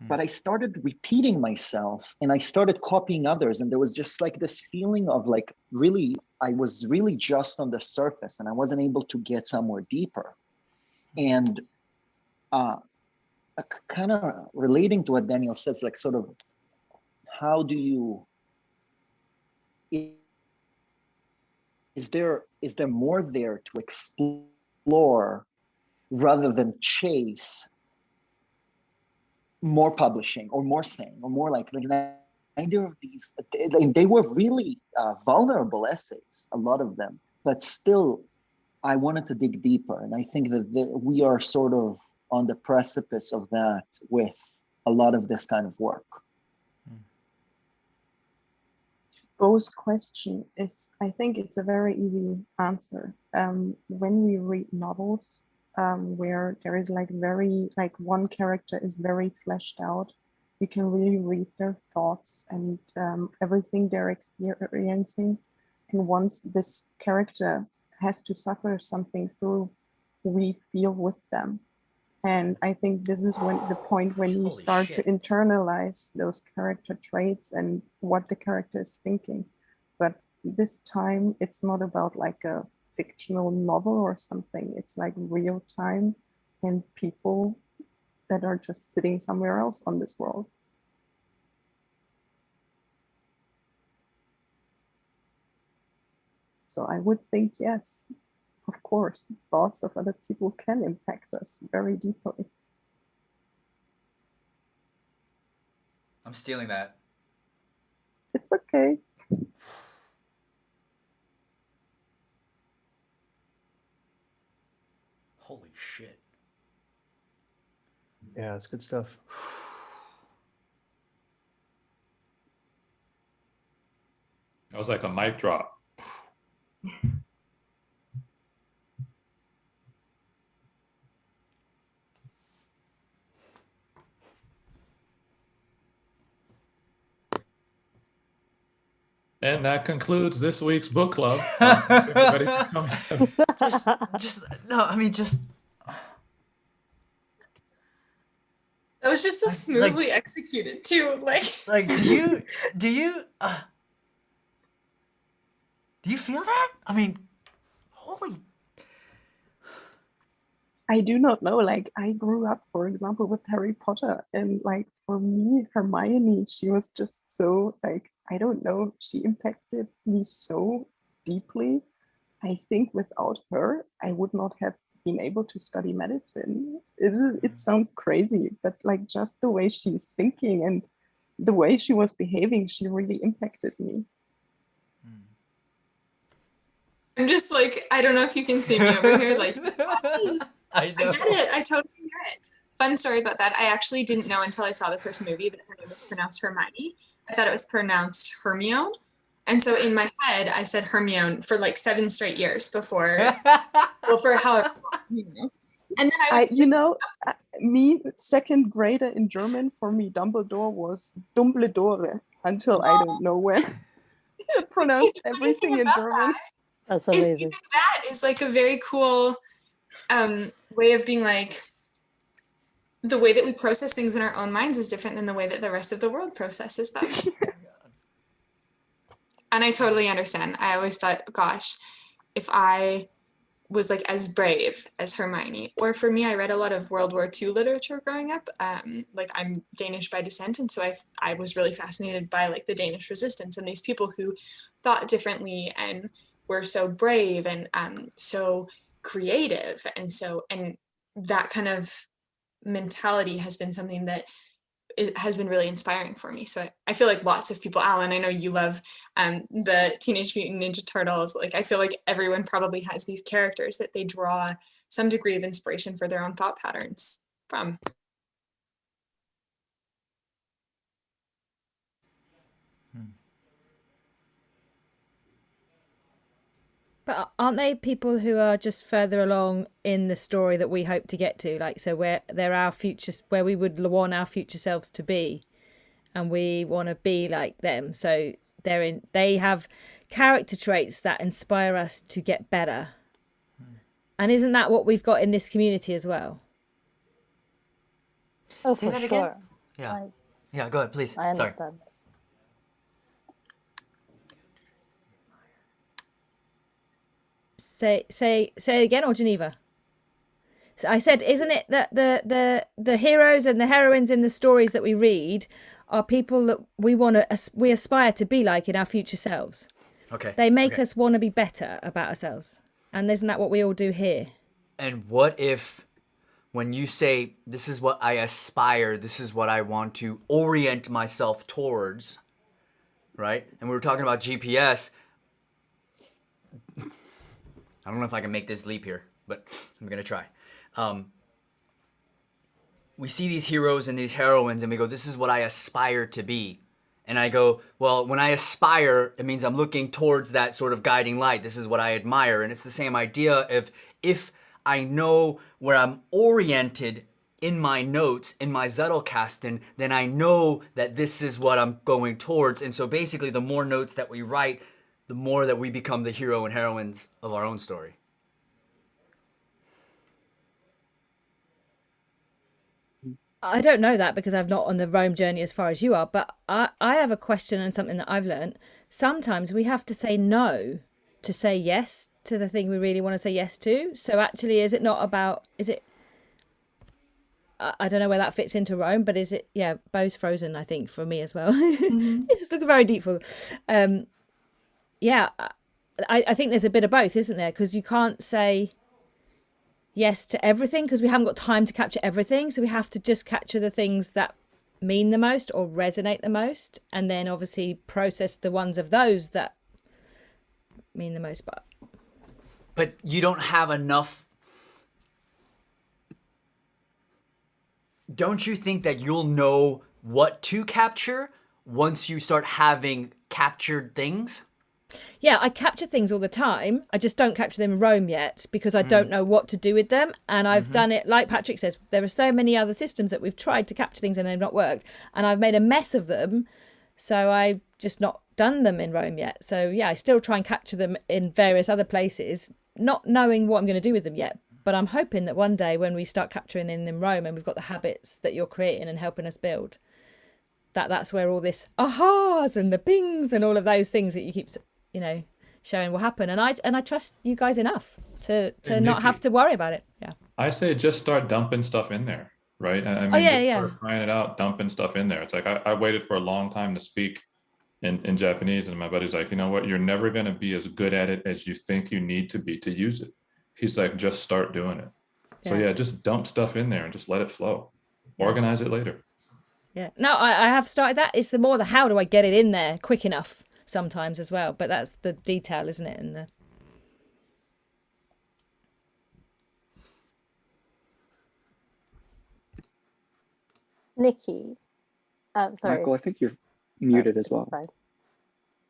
But I started repeating myself and I started copying others. And there was just like this feeling of like, really, I was really just on the surface and I wasn't able to get somewhere deeper. And kind of relating to what Daniel says, like sort of, how do you, is there more there to explore rather than chase more publishing or more saying or more like neither of these, they were really vulnerable essays, a lot of them, but still I wanted to dig deeper. And I think that we are sort of on the precipice of that with a lot of this kind of work. Bo's question is, I think it's a very easy answer. When we read novels, where there is like one character is very fleshed out, you can really read their thoughts and everything they're experiencing. And once this character has to suffer something through, we feel with them. And I think this is the point when you start to internalize those character traits and what the character is thinking. But this time it's not about like a fictional novel or something. It's like real time and people that are just sitting somewhere else on this world. So I would think, yes, of course, thoughts of other people can impact us very deeply. I'm stealing that. It's okay. Holy shit. Yeah, it's good stuff. That was like a mic drop. And that concludes this week's book club. Everybody for coming. That was just so smoothly executed too. Like do you feel that? I mean, holy. I do not know, like I grew up, for example, with Harry Potter, and like for me, Hermione, she was just so like, I don't know, she impacted me so deeply. I think without her, I would not have been able to study medicine. It sounds crazy, but like just the way she's thinking and the way she was behaving, she really impacted me. I'm just like, I don't know if you can see me over here. Like, I know. I get it. I totally get it. Fun story about that. I actually didn't know until I saw the first movie that her name was pronounced Hermione. I thought it was pronounced Hermione. And so in my head, I said Hermione for like 7 straight years before, well, for however long, you know. And then I was, me, second grader in German, for me, Dumbledore was Dumbledore until I don't know when. I pronounced everything in German. That's is amazing. even that is like a very cool way of being like, the way that we process things in our own minds is different than the way that the rest of the world processes them. And I totally understand. I always thought, gosh, if I was like as brave as Hermione, or for me, I read a lot of World War II literature growing up. Like I'm Danish by descent, and so I was really fascinated by like the Danish resistance and these people who thought differently and were so brave and so creative. And so, and that kind of mentality has been something that it has been really inspiring for me. So I feel like lots of people, Alan, I know you love the Teenage Mutant Ninja Turtles. Like, I feel like everyone probably has these characters that they draw some degree of inspiration for their own thought patterns from. But aren't they people who are just further along in the story that we hope to get to? Like, so where they're our futures, where we would want our future selves to be, and we want to be like them. So they have character traits that inspire us to get better. And isn't that what we've got in this community as well? Oh, Say for that sure. again? Yeah. I, Yeah, go ahead, please. I Sorry. understand. Say it again, or Geneva? So I said, isn't it that the heroes and the heroines in the stories that we read are people that we aspire to be like in our future selves? Okay. They make okay. us want to be better about ourselves. And isn't that what we all do here? And what if, when you say, this is what I aspire, this is what I want to orient myself towards, right? And we were talking about GPS. I don't know if I can make this leap here, but I'm going to try. We see these heroes and these heroines and we go, this is what I aspire to be. And I go, well, when I aspire, it means I'm looking towards that sort of guiding light. This is what I admire. And it's the same idea of, if I know where I'm oriented in my notes, in my Zettelkasten, then I know that this is what I'm going towards. And so basically, the more notes that we write, the more that we become the hero and heroines of our own story. I don't know that because I've not on the Rome journey as far as you are, but I have a question and something that I've learned. Sometimes we have to say no to say yes to the thing we really want to say yes to. So actually, is it not about, is it, I don't know where that fits into Rome, but is it, yeah, Bo's frozen, I think, for me as well. It's just looking very deep for yeah, I think there's a bit of both, isn't there? Because you can't say yes to everything because we haven't got time to capture everything. So we have to just capture the things that mean the most or resonate the most, and then obviously process the ones of those that mean the most. But you don't have enough. Don't you think that you'll know what to capture once you start having captured things? Yeah, I capture things all the time. I just don't capture them in Rome yet because I don't know what to do with them. And I've done it, like Patrick says, there are so many other systems that we've tried to capture things and they've not worked. And I've made a mess of them. So I've just not done them in Rome yet. So yeah, I still try and capture them in various other places, not knowing what I'm going to do with them yet. But I'm hoping that one day when we start capturing them in Rome and we've got the habits that you're creating and helping us build, that's where all this ahas and the pings and all of those things that you keep, showing will happen. And I trust you guys enough to not have to worry about it. Yeah. I say just start dumping stuff in there, right? I mean, just start trying it out, dumping stuff in there. It's like I waited for a long time to speak in Japanese, and my buddy's like, you know what? You're never going to be as good at it as you think you need to be to use it. He's like, just start doing it. So yeah, just dump stuff in there and just let it flow. Organize it later. Yeah. No, I have started that. It's the more the how do I get it in there quick enough sometimes as well. But that's the detail, isn't it? And Nikki. Sorry. Michael, I think you're muted as well. Fine.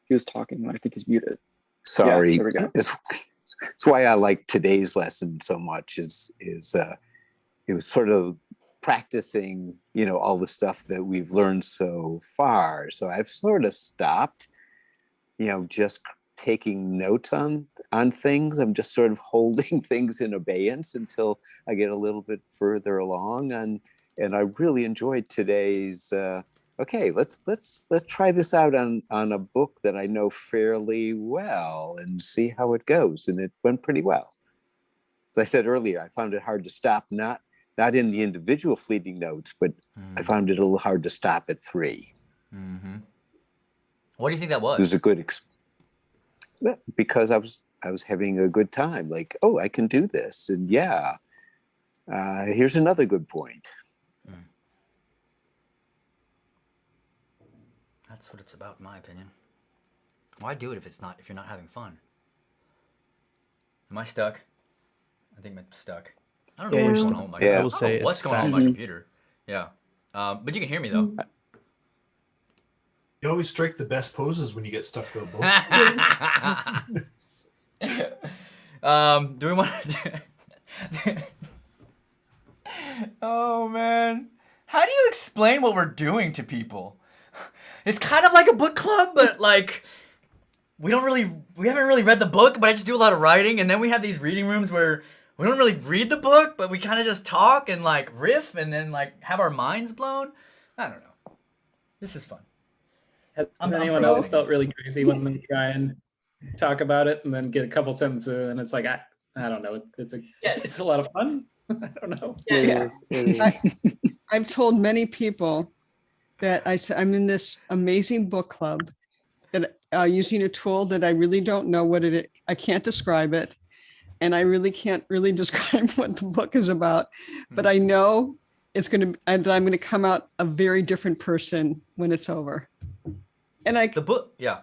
He was talking. I think he's muted. Sorry. Yeah, there we go. It's why I like today's lesson so much is it was sort of practicing, all the stuff that we've learned so far. So I've sort of stopped, just taking notes on things. I'm just sort of holding things in abeyance until I get a little bit further along. And I really enjoyed today's, okay, let's try this out on a book that I know fairly well and see how it goes. And it went pretty well. As I said earlier, I found it hard to stop, not in the individual fleeting notes, but I found it a little hard to stop at 3. What do you think that was? It was a good because I was I was having a good time. Like, oh, I can do this, and yeah, here's another good point. That's what it's about, in my opinion. Why do it if you're not having fun? Am I stuck? I think I'm stuck. I don't know what's going on with my I will I don't say know what's it's going on with fact. my computer. Yeah. But you can hear me though. You always strike the best poses when you get stuck though, Bo. Do we want to Oh man. How do you explain what we're doing to people? It's kind of like a book club, but like we haven't really read the book, but I just do a lot of writing, and then we have these reading rooms where we don't really read the book, but we kind of just talk and like riff and then like have our minds blown. I don't know. This is fun. Has I'm anyone frozen else again. felt really crazy when they try and talk about it and then get a couple sentences and it's like I don't know. It's a lot of fun. I don't know. I've told many people that I'm in this amazing book club that using a tool that I really don't know what it is. I can't describe it. And I really can't really describe what the book is about, but I know I'm going to come out a very different person when it's over. And the book, yeah.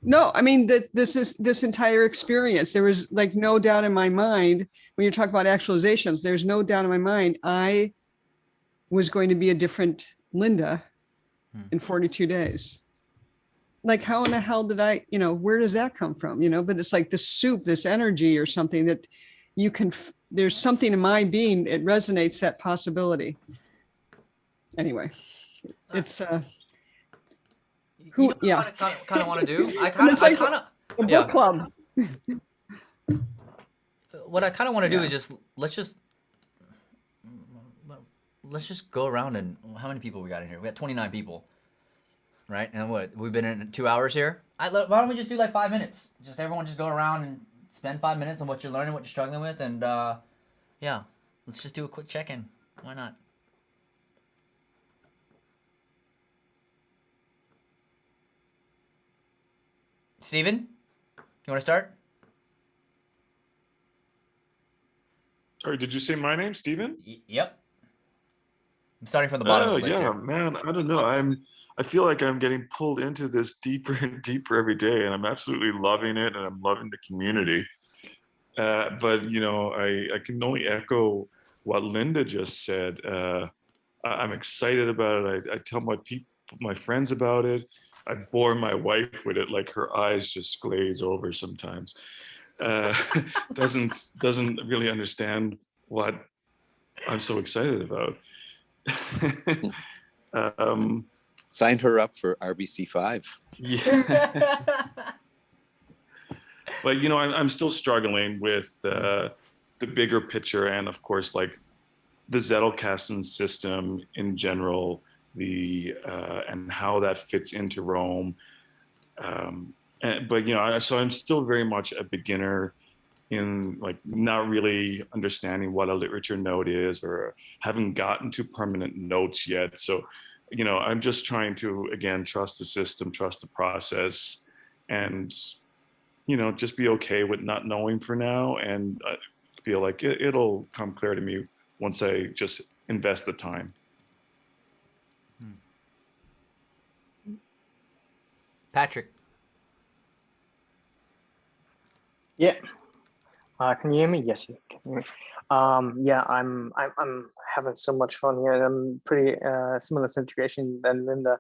No, I mean that this entire experience, there was like no doubt in my mind when you talk about actualizations, there's no doubt in my mind I was going to be a different Linda in 42 days. Like how in the hell did I, where does that come from? But it's like this soup, this energy or something that you can, there's something in my being, it resonates that possibility. Anyway, it's Kind of want to do. I kind of book club. What I kind of want to do is let's just go around and how many people we got in here? We got 29 people, right? And what we've been in 2 hours here. Why don't we just do like 5 minutes? Just everyone just go around and spend 5 minutes on what you're learning, what you're struggling with, and yeah, let's just do a quick check-in. Why not? Steven, you want to start? Sorry, did you say my name, Steven? Yep. I'm starting from the bottom of the list yeah, here. man. I don't know. I feel like I'm getting pulled into this deeper and deeper every day, and I'm absolutely loving it, and I'm loving the community. But I can only echo what Linda just said. I'm excited about it. I tell my friends about it. I bore my wife with it, like her eyes just glaze over sometimes. Doesn't really understand what I'm so excited about. Signed her up for RBC5. Yeah. But I'm still struggling with the bigger picture, and of course, like the Zettelkasten system in general, and how that fits into Rome. So I'm still very much a beginner in like not really understanding what a literature note is, or haven't gotten to permanent notes yet. So, I'm just trying to, again, trust the system, trust the process, and, just be okay with not knowing for now. And I feel like it'll come clear to me once I just invest the time. Patrick. Yeah. Can you hear me? Yes, you can hear me. Yeah, I'm having so much fun here. I'm pretty similar situation than Linda.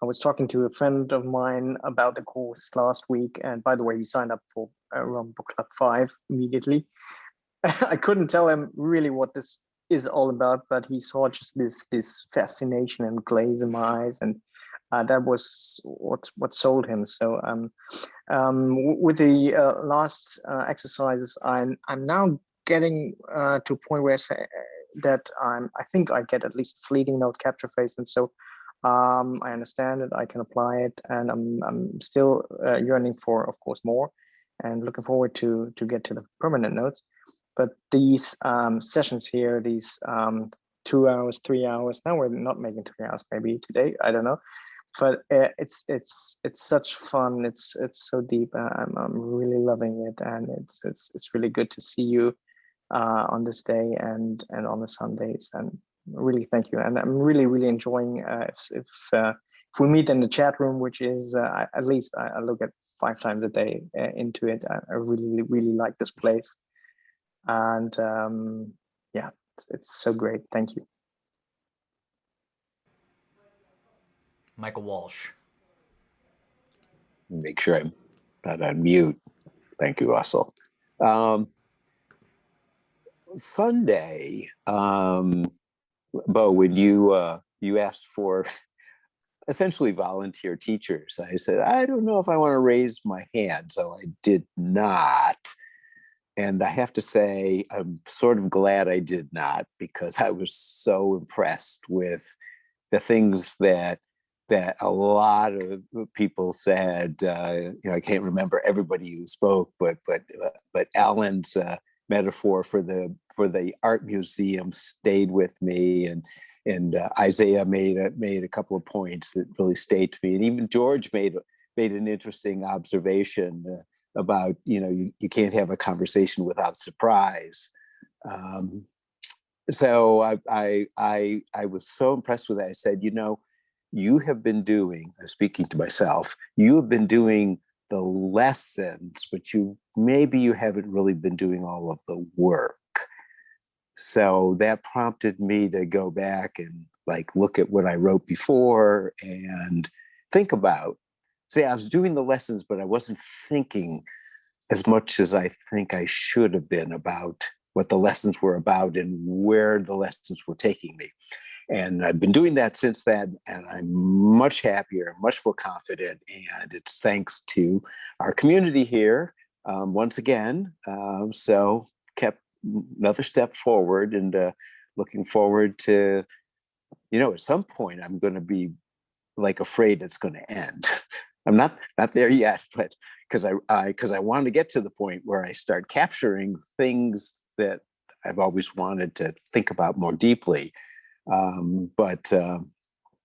I was talking to a friend of mine about the course last week, and by the way, he signed up for Rome Book Club 5 immediately. I couldn't tell him really what this is all about, but he saw just this fascination and glaze in my eyes, and that was what sold him. So with the last exercises, I'm now getting to a point where I say that I think I get at least fleeting note capture phase, and so I understand it, I can apply it, and I'm still yearning for, of course, more, and looking forward to get to the permanent notes. But these sessions here, these 2 hours, 3 hours, now we're not making 3 hours, maybe today, I don't know. but it's such fun. It's so deep. I'm really loving it, and it's really good to see you on this day and on the Sundays. And really thank you. And I'm really enjoying if we meet in the chat room, which is at least I look at 5 times a day into it. I really like this place, and yeah, it's so great. Thank you. Michael Walsh. Make sure I'm not on mute. Thank you, Russell. Sunday, Bo, when you asked for essentially volunteer teachers, I said, I don't know if I want to raise my hand, so I did not. And I have to say, I'm sort of glad I did not, because I was so impressed with the things that a lot of people said. I can't remember everybody who spoke, but Alan's metaphor for the art museum stayed with me, and Isaiah made a couple of points that really stayed to me, and even George made an interesting observation about you can't have a conversation without surprise. So I was so impressed with that. I said, you have been doing, I'm speaking to myself, you have been doing the lessons, but maybe you haven't really been doing all of the work. So that prompted me to go back and look at what I wrote before and think about, I was doing the lessons, but I wasn't thinking as much as I think I should have been about what the lessons were about and where the lessons were taking me. And I've been doing that since then, and I'm much happier, much more confident, and it's thanks to our community here once again. So kept another step forward, and looking forward to, at some point I'm going to be afraid it's going to end. I'm not there yet, but because I want to get to the point where I start capturing things that I've always wanted to think about more deeply. But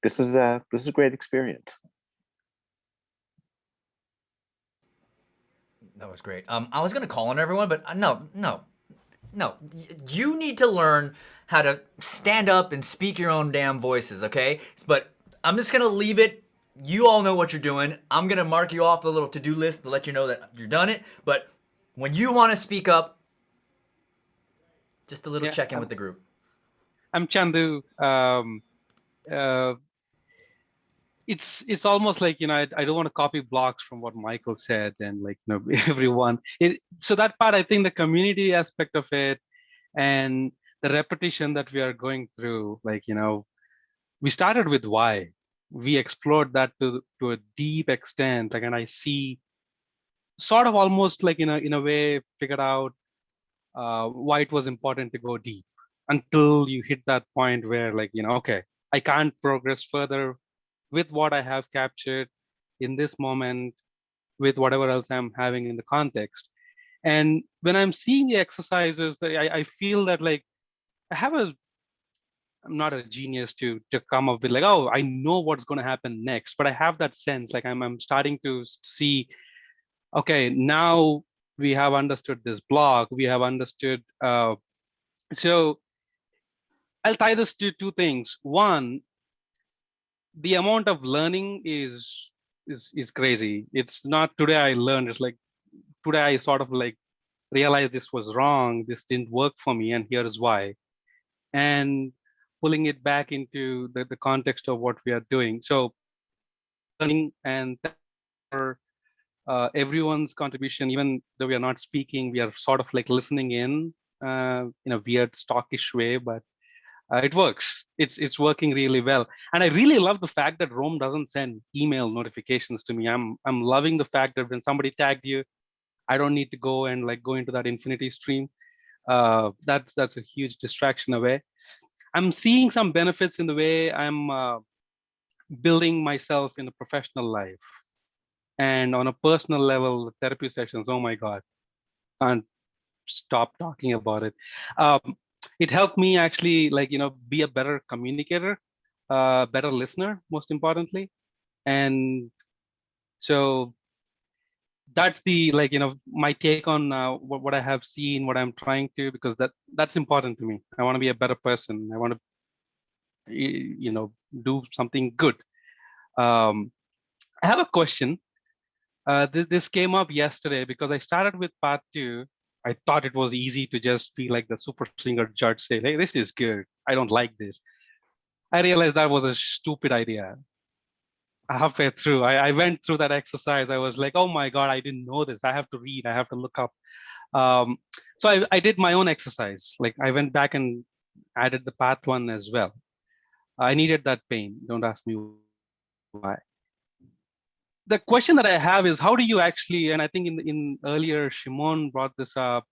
this is a great experience. That was great. I was gonna call on everyone, but no. You need to learn how to stand up and speak your own damn voices, okay? But I'm just gonna leave it. You all know what you're doing. I'm gonna mark you off the little to-do list to let you know that you're done it. But when you want to speak up, just a little check-in with the group. I'm Chandu. It's almost like I don't want to copy blocks from what Michael said, and everyone. So that part, I think the community aspect of it and the repetition that we are going through, we started with why. We explored that to a deep extent, and I see sort of almost in a way figured out why it was important to go deep, until you hit that point where okay, I can't progress further with what I have captured in this moment, with whatever else I'm having in the context. And when I'm seeing the exercises, I feel that I'm not a genius to come up with oh, I know what's going to happen next, but I have that sense, I'm starting to see, okay, now we have understood this block, we have understood. So I'll tie this to 2 things. One, the amount of learning is crazy. It's not today I learned, it's today I sort of realized this was wrong, this didn't work for me, and here is why. And pulling it back into the context of what we are doing. So learning, and for everyone's contribution, even though we are not speaking, we are sort of listening in a weird stockish way, but it works. It's working really well. And I really love the fact that Rome doesn't send email notifications to me. I'm loving the fact that when somebody tagged you, I don't need to go and go into that infinity stream. That's a huge distraction away. I'm seeing some benefits in the way I'm building myself in a professional life. And on a personal level, the therapy sessions, oh my God, can't stop talking about it. It helped me actually be a better communicator, better listener, most importantly. And so that's the, like, my take on what I have seen, what I'm trying to, because that's important to me. I want to be a better person. I want to do something good. I have a question. This came up yesterday because I started with part 2. I thought it was easy to just be like the super singer judge, say, hey, this is good, I don't like this. I realized that was a stupid idea. Halfway through, I went through that exercise. I was like, oh my God, I didn't know this. I have to read, I have to look up. So I did my own exercise. Like, I went back and added the path 1 as well. I needed that pain. Don't ask me why. The question that I have is, how do you actually, and I think in earlier, Shimon brought this up,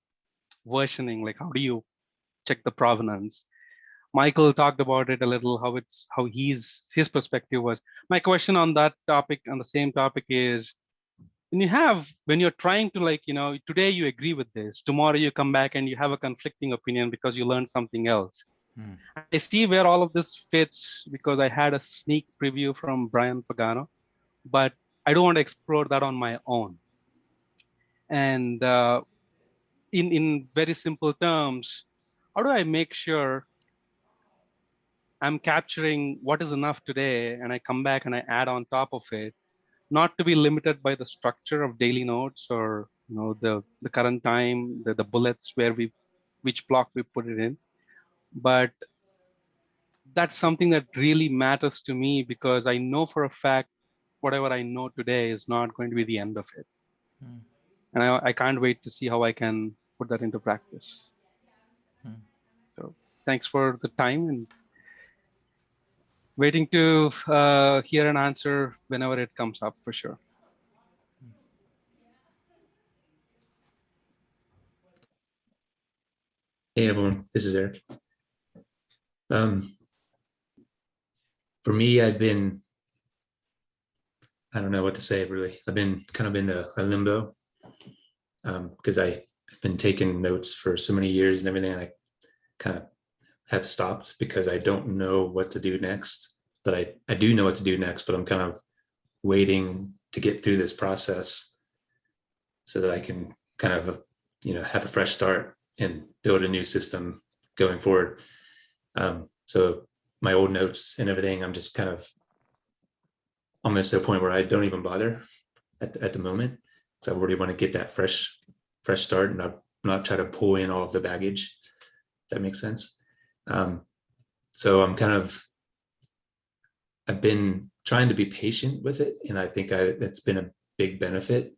versioning, like how do you check the provenance? Michael talked about it a little, how his perspective was. My question on that topic, on the same topic, is when you're trying to, like, today you agree with this, tomorrow you come back and you have a conflicting opinion because you learned something else. I see where all of this fits because I had a sneak preview from Brian Pagano, but I don't want to explore that on my own. And in very simple terms, how do I make sure I'm capturing what is enough today and I come back and I add on top of it, not to be limited by the structure of daily notes or the current time, the bullets which block we put it in. But that's something that really matters to me because I know for a fact whatever I know today is not going to be the end of it. And I can't wait to see how I can put that into practice. So thanks for the time and waiting to hear an answer whenever it comes up, for sure. Hey everyone, this is Eric. For me, I don't know what to say really. I've been kind of in a limbo because I've been taking notes for so many years and everything. And I kind of have stopped because I don't know what to do next, but I do know what to do next, but I'm kind of waiting to get through this process so that I can kind of, have a fresh start and build a new system going forward. So my old notes and everything, I'm just kind of almost to a point where I don't even bother at the moment. So I really want to get that fresh start and not try to pull in all of the baggage, if that makes sense. So I've been trying to be patient with it. And I think that's been a big benefit.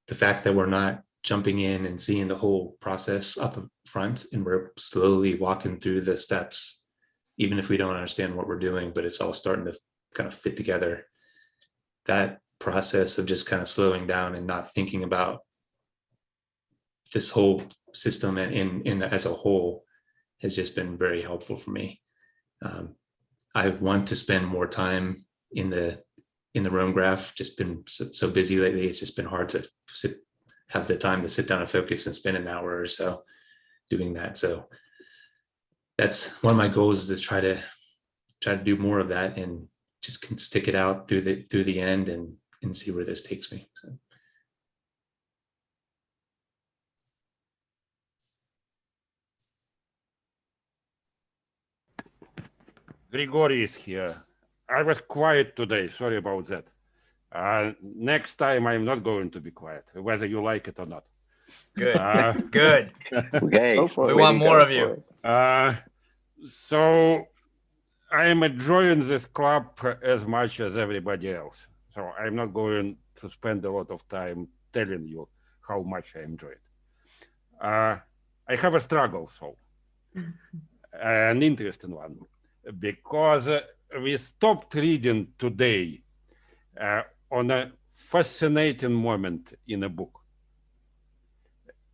The fact that we're not jumping in and seeing the whole process up front and we're slowly walking through the steps, even if we don't understand what we're doing, but it's all starting to kind of fit together. That process of just kind of slowing down and not thinking about this whole system in as a whole has just been very helpful for me. I want to spend more time in the roam graph. Just been so busy lately. It's just been hard to have the time to sit down and focus and spend an hour or so doing that. So that's one of my goals, is to try to do more of that and just can stick it out through the end and see where this takes me. So. Grigori is here. I was quiet today. Sorry about that. Next time, I'm not going to be quiet, whether you like it or not. Good. Good. Okay. We want more of you. So I am enjoying this club as much as everybody else. So I'm not going to spend a lot of time telling you how much I enjoy it. I have a struggle, so an interesting one, because we stopped reading today on a fascinating moment in a book.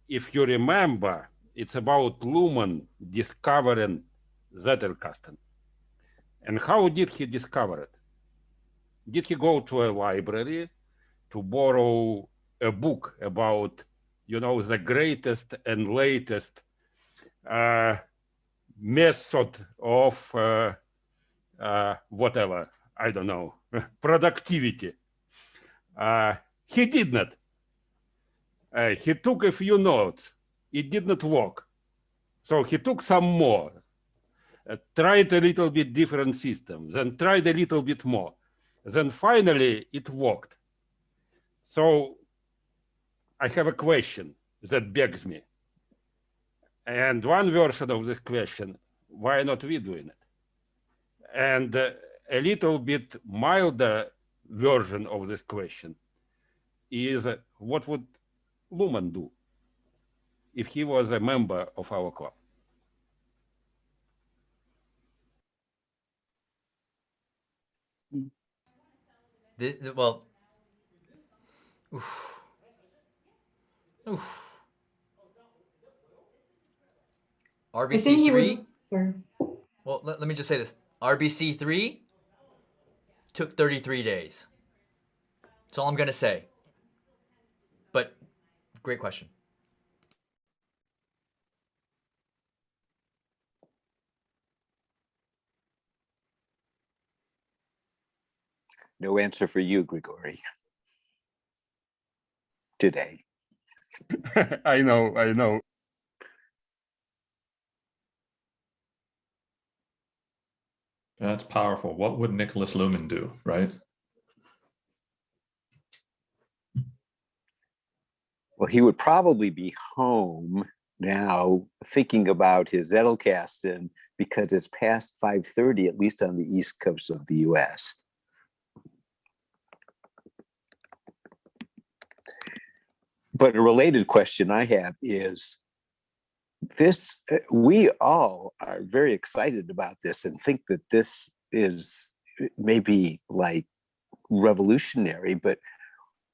If you remember, it's about Luhmann discovering Zettelkasten. And how did he discover it? Did he go to a library to borrow a book about, the greatest and latest method of whatever, I don't know, productivity. He did not. He took a few notes. It did not work. So he took some more, tried a little bit different system, then tried a little bit more. Then finally it worked. So I have a question that begs me. And one version of this question, why not we doing it? And a little bit milder version of this question is what would Luhmann do if he was a member of our club? Well, oof. Oof. I think he RBC3. would. Sorry. Well, let me just say this. RBC3 took 33 days. That's all I'm going to say. But great question. No answer for you, Grigori. Today. I know. That's powerful. What would Nicholas Luhmann do, right? Well, he would probably be home now thinking about his Edelkasten because it's past 5:30, at least on the East Coast of the US. But a related question I have is this, we all are very excited about this and think that this is maybe like revolutionary, but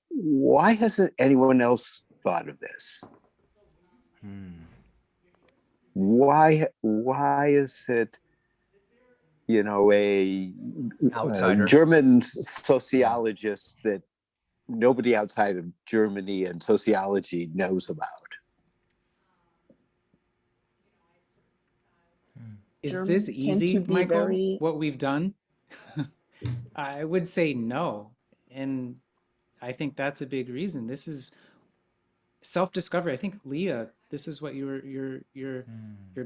why hasn't anyone else thought of this? Why is it, you know, a outsider German sociologist that nobody outside of Germany and sociology knows about? Is Germans this tend easy, to be Michael? very. What we've done? I would say no. And I think that's a big reason. This is self-discovery. I think Leah, this is what your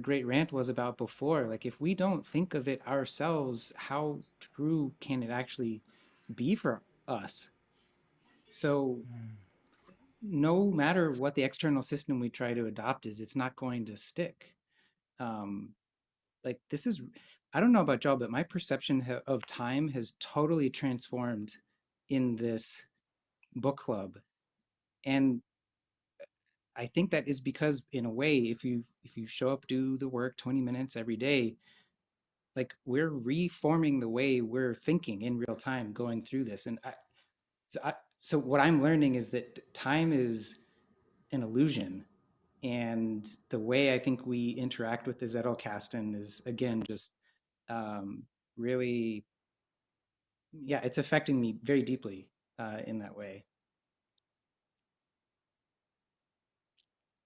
great rant was about before. Like if we don't think of it ourselves, how true can it actually be for us? So no matter what the external system we try to adopt is, it's not going to stick. Like this is, I don't know about y'all, but my perception of time has totally transformed in this book club. And I think that is because in a way, if you show up, do the work 20 minutes every day, like we're reforming the way we're thinking in real time going through this. And so what I'm learning is that time is an illusion. And the way I think we interact with the Zettelkasten is, again, just really, yeah, it's affecting me very deeply in that way.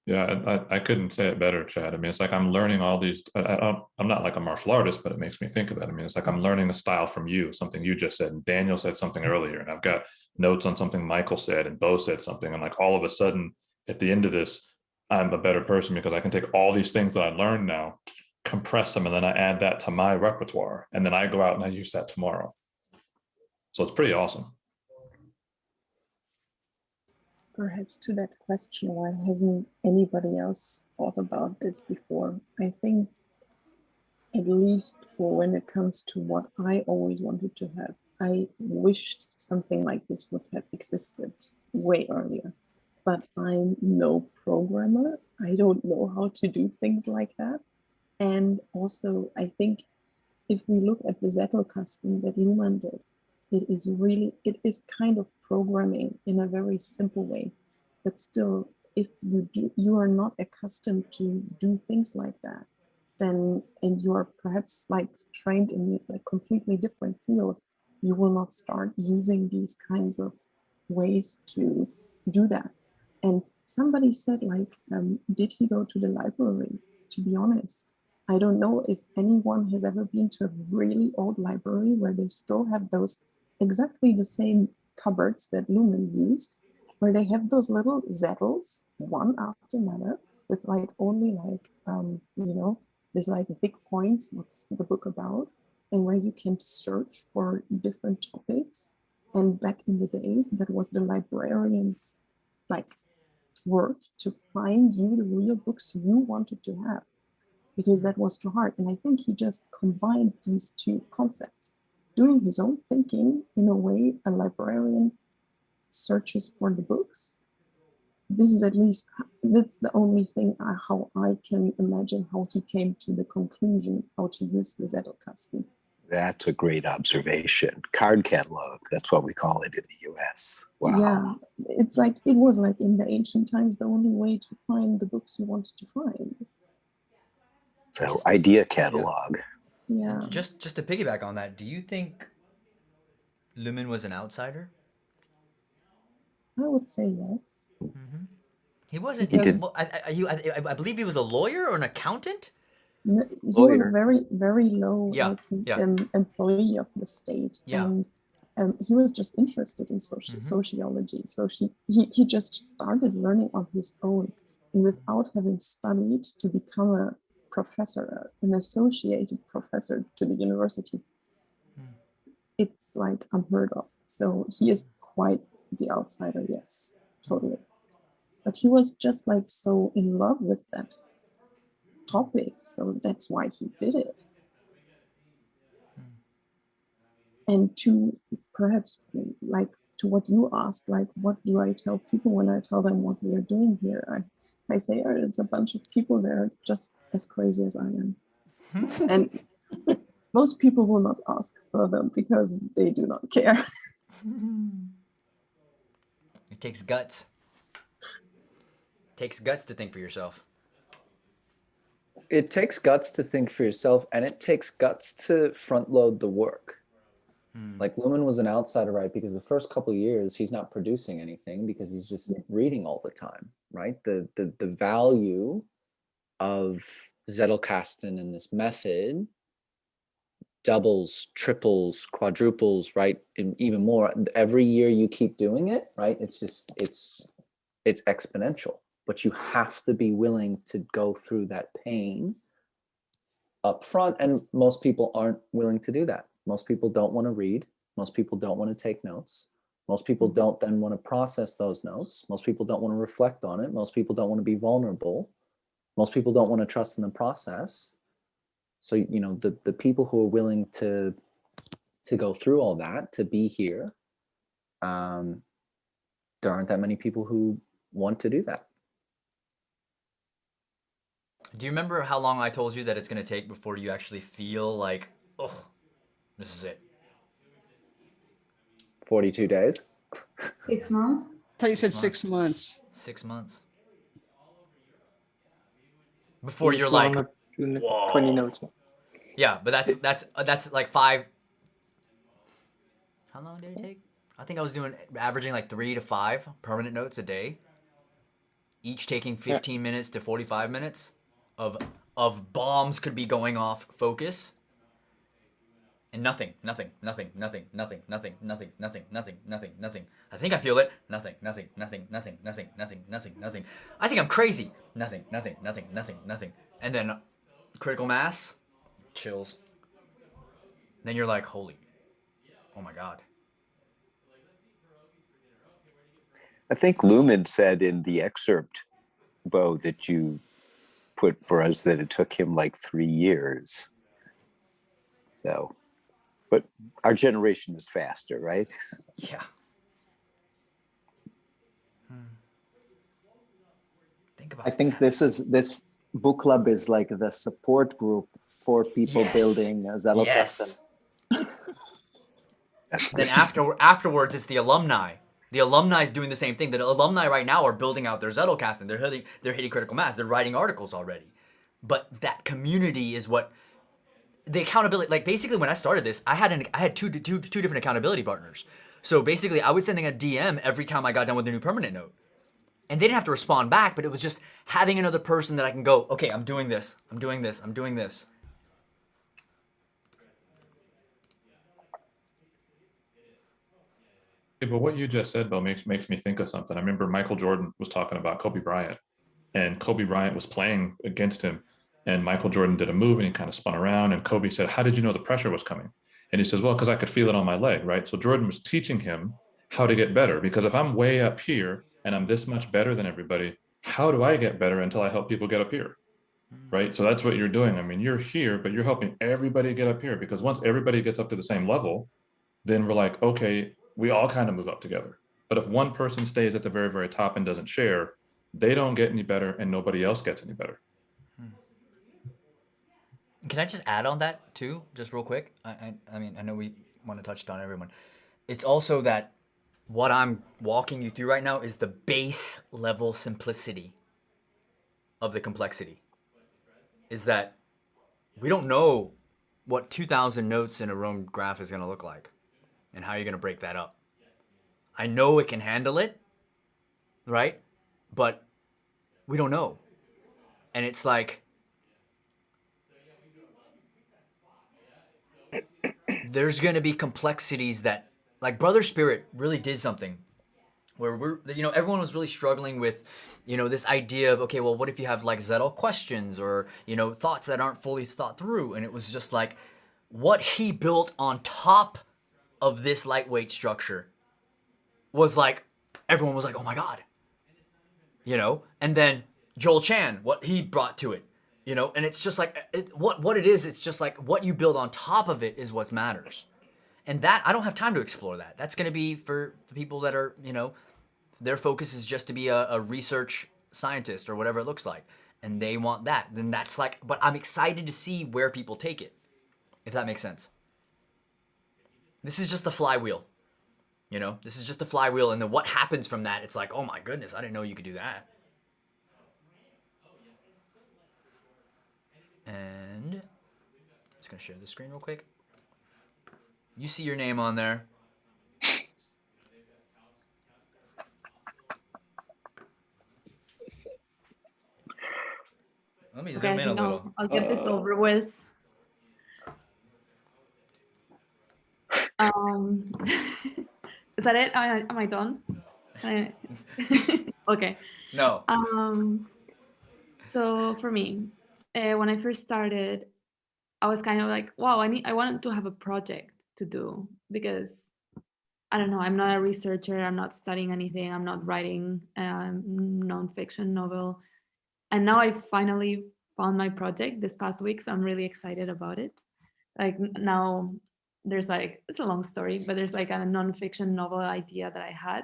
Yeah, I couldn't say it better, Chad. I mean, it's like I'm learning all these. I'm not like a martial artist, but it makes me think about it. I mean, it's like I'm learning a style from you, something you just said. And Daniel said something earlier, and I've got notes on something Michael said, and Bo said something. And like all of a sudden, at the end of this, I'm a better person because I can take all these things that I learned now, compress them, and then I add that to my repertoire. And then I go out and I use that tomorrow. So it's pretty awesome. Perhaps to that question, why hasn't anybody else thought about this before? I think, at least when it comes to what I always wanted to have, I wished something like this would have existed way earlier. But I'm no programmer. I don't know how to do things like that. And also, I think if we look at the Zettelkasten that Luhmann did, it is kind of programming in a very simple way. But still, if you are not accustomed to do things like that, then, and you are perhaps like trained in a completely different field, you will not start using these kinds of ways to do that. And somebody said, like, did he go to the library? To be honest, I don't know if anyone has ever been to a really old library where they still have those exactly the same cupboards that Lumen used, where they have those little zettles, one after another, with like only like, there's like big points, what's the book about, and where you can search for different topics. And back in the days, that was the librarian's like work to find you the real books you wanted to have, because that was too hard. And I think he just combined these two concepts, doing his own thinking in a way a librarian searches for the books. This is at least, that's the only thing how I can imagine how he came to the conclusion how to use the Zettelkasten. That's a great observation. Card catalog, that's what we call it in the US. Wow. Yeah, it's like, it was like in the ancient times, the only way to find the books you wanted to find. So idea catalog. Yeah. Just to piggyback on that, do you think Lumen was an outsider? I would say yes. Mm-hmm. He wasn't. Because I believe he was a lawyer or an accountant. he was very, very low employee of the state. Yeah. And he was just interested in sociology. So he just started learning on his own, and without having studied to become a professor, an associated professor to the university. It's like unheard of. So he is quite the outsider, yes, totally. But he was just like so in love with that topic, so that's why he did it. And to perhaps like to what you asked, like what do I tell people when I tell them what we are doing here? I say, oh, it's a bunch of people that are just as crazy as I am. And most people will not ask further because they do not care. It takes guts. It takes guts to think for yourself. It takes guts to think for yourself, and it takes guts to front load the work. Like Lumen was an outsider, right? Because the first couple of years he's not producing anything because he's just reading all the time, right? The value of Zettelkasten and this method doubles, triples, quadruples, right? And even more. Every year you keep doing it, right? It's just it's exponential. But you have to be willing to go through that pain up front, and most people aren't willing to do that. Most people don't want to read. Most people don't want to take notes. Most people don't then want to process those notes. Most people don't want to reflect on it. Most people don't want to be vulnerable. Most people don't want to trust in the process. So, you know, the people who are willing to go through all that, to be here, there aren't that many people who want to do that. Do you remember how long I told you that it's going to take before you actually feel like, oh, this is it? 42 days. 6 months. I thought you said 6 months. 6 months. Before you're like, whoa. 20 notes. Yeah, but that's like 5. How long did it take? I think I was averaging like 3 to 5 permanent notes a day, each taking 15 minutes to 45 minutes of bombs could be going off focus. And nothing. I think I feel it. Nothing. I think I'm crazy. Nothing. And then critical mass, chills. Then you're like, oh my God. I think Lumen said in the excerpt, Bo, that you put for us that it took him like 3 years. So, but our generation is faster, right? Yeah. I think this book club is like the support group for people building Zettelkasten. Then afterwards, it's the alumni. The alumni is doing the same thing. The alumni right now are building out their Zettelkasten. They're hitting critical mass. They're writing articles already. But that community is what the accountability. Like basically, when I started this, I had two different accountability partners. So basically, I was sending a DM every time I got done with a new permanent note. And they didn't have to respond back, but it was just having another person that I can go, okay, I'm doing this, I'm doing this, I'm doing this. Yeah, but what you just said, Bill, makes me think of something. I remember Michael Jordan was talking about Kobe Bryant, and Kobe Bryant was playing against him, and Michael Jordan did a move and he kind of spun around, and Kobe said, "How did you know the pressure was coming?" And he says, "Well, because I could feel it on my leg," right? So Jordan was teaching him how to get better, because if I'm way up here and I'm this much better than everybody, how do I get better until I help people get up here? Right? So that's what you're doing. I mean, you're here, but you're helping everybody get up here, because once everybody gets up to the same level, then we're like, okay, we all kind of move up together. But if one person stays at the very, very top and doesn't share, they don't get any better and nobody else gets any better. Can I just add on that too, just real quick? I mean, I know we want to touch on everyone. It's also that what I'm walking you through right now is the base level simplicity of the complexity. Is that we don't know what 2,000 notes in a roam graph is going to look like and how you're going to break that up. I know it can handle it, right? But we don't know. And it's like, there's going to be complexities that, like Brother Spirit really did something where everyone was really struggling with, this idea of, okay, well, what if you have like Zettel questions or, thoughts that aren't fully thought through? And it was just like, what he built on top of this lightweight structure was like, everyone was like, oh my God, and then Joel Chan, what he brought to it, and it's just like, what it is, it's just like what you build on top of it is what matters. And that, I don't have time to explore that. That's going to be for the people that are, their focus is just to be a research scientist or whatever it looks like. And they want that. Then that's like, but I'm excited to see where people take it, if that makes sense. This is just the flywheel. This is just the flywheel. And then what happens from that, it's like, oh my goodness, I didn't know you could do that. And I'm just going to share the screen real quick. You see your name on there. Let me zoom in a little. I'll get this over with. Is that it? Am I done? Okay. No. So for me, when I first started, I was kind of like, wow, I wanted to have a project to do because I don't know, I'm not a researcher, I'm not studying anything, I'm not writing a nonfiction novel. And now I finally found my project this past week, so I'm really excited about it. Like now there's like, it's a long story, but there's like a nonfiction novel idea that I had.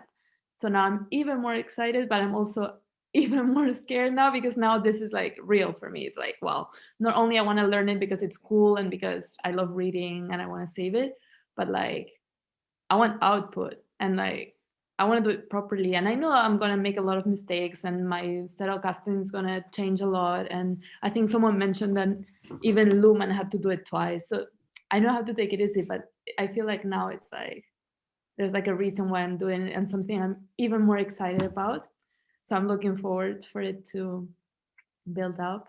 So now I'm even more excited, but I'm also even more scared now because now this is like real for me. It's like, well, not only I want to learn it because it's cool and because I love reading and I want to save it, but like I want output and like I want to do it properly. And I know I'm going to make a lot of mistakes and my settle casting is going to change a lot. And I think someone mentioned that even Lumen had to do it twice. So I know how to take it easy, but I feel like now it's like, there's like a reason why I'm doing it and something I'm even more excited about. So I'm looking forward for it to build up.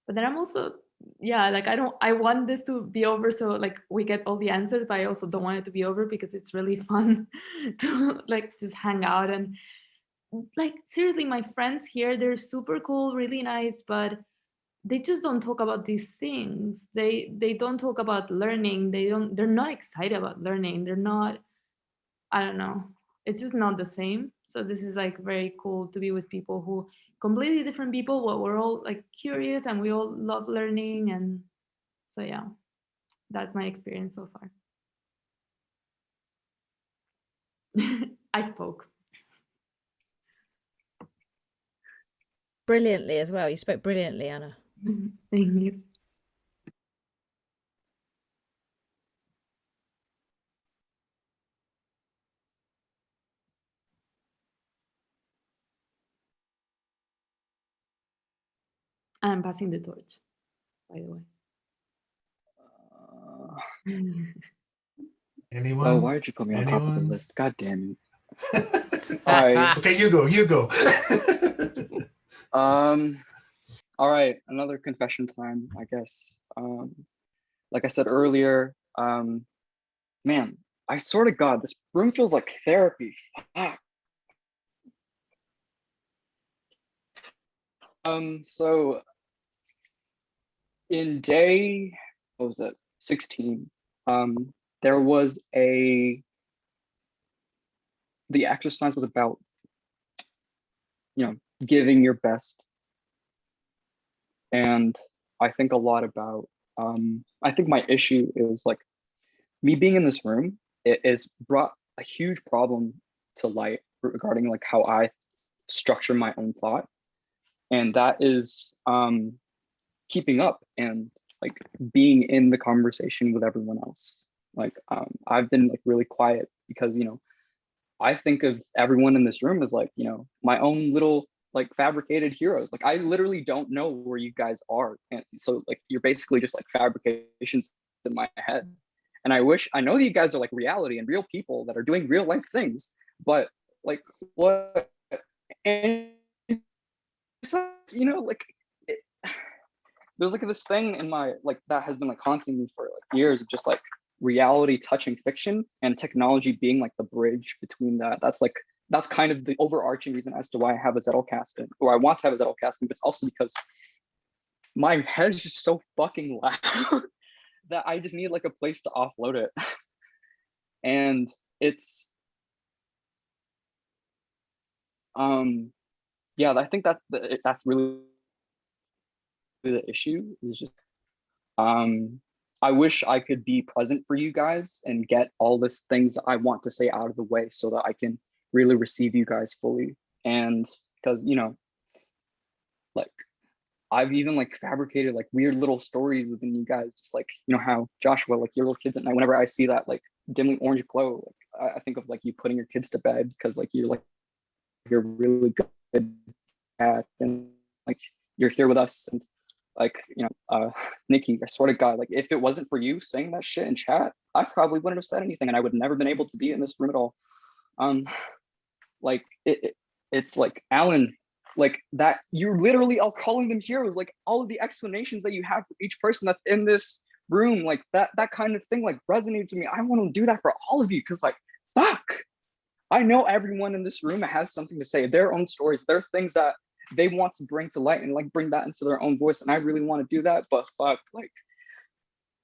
But then I'm also, yeah, like I want this to be over so like we get all the answers, but I also don't want it to be over because it's really fun to like just hang out and like seriously, my friends here, they're super cool, really nice, but they just don't talk about these things. They don't talk about learning. They're not excited about learning. They're not, I don't know. It's just not the same. So this is like very cool to be with people who completely different people, but we're all like curious and we all love learning. And so yeah, that's my experience so far. I spoke. Brilliantly as well. You spoke brilliantly, Anna. Thank you. I'm passing the torch, by the way. Anyone? Oh, why did you put me on top of the list? God damn it. Okay, you go. All right, another confession time, I guess. Like I said earlier, man, I swear to God, this room feels like therapy. Fuck. So in day, what was it, 16, there was the exercise was about, giving your best. And I think a lot about, I think my issue is like, me being in this room, it has brought a huge problem to light regarding like how I structure my own thought. And that is keeping up and like being in the conversation with everyone else. Like I've been like really quiet because, I think of everyone in this room as like, my own little like fabricated heroes. Like I literally don't know where you guys are. And so like, you're basically just like fabrications in my head. And I know that you guys are like reality and real people that are doing real life things, but like what, and like there's like this thing in my, like that has been like haunting me for like years of just like reality touching fiction and technology being like the bridge between that. That's kind of the overarching reason as to why I have a Zettelkasten, or I want to have a Zettelkasten, but it's also because my head is just so fucking loud that I just need like a place to offload it. And it's yeah, I think that's really the issue is just I wish I could be present for you guys and get all this things that I want to say out of the way so that I can really receive you guys fully. And because like I've even like fabricated like weird little stories within you guys, just like how Joshua, like your little kids at night, whenever I see that like dimly orange glow, like I think of like you putting your kids to bed because like you're really good at, and like you're here with us. And like Nikki, I swear to God, like if it wasn't for you saying that shit in chat, I probably wouldn't have said anything and I would never been able to be in this room at all. Like it's like Alan, like that you literally are calling them heroes, like all of the explanations that you have for each person that's in this room, like that kind of thing like resonated to me. I want to do that for all of you because like fuck, I know everyone in this room has something to say, their own stories, their things that they want to bring to light and like bring that into their own voice, and I really want to do that, but fuck, like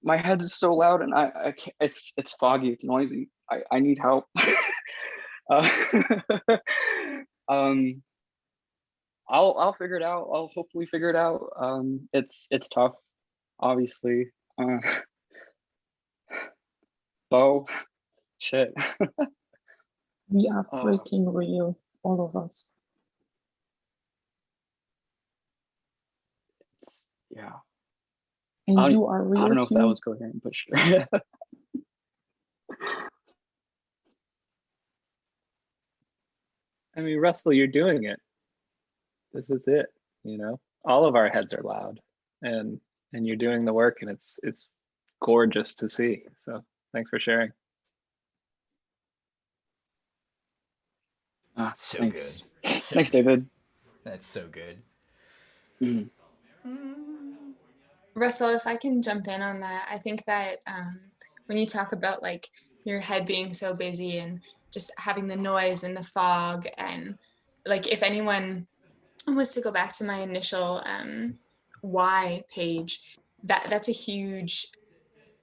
my head is so loud and I can't, it's foggy, it's noisy, I need help. I'll figure it out. I'll hopefully figure it out. It's tough, obviously. Bo, shit. We are freaking real, all of us. Yeah. And you are real I don't know too. if that was coherent, but sure. I mean, Russell, you're doing it. This is it. All of our heads are loud, and you're doing the work, and it's gorgeous to see. So thanks for sharing. So Thanks. good. So Thanks, good. David. That's so good. Russell, if I can jump in on that, I think that when you talk about like your head being so busy and just having the noise and the fog, and like if anyone was to go back to my initial why page, that's a huge,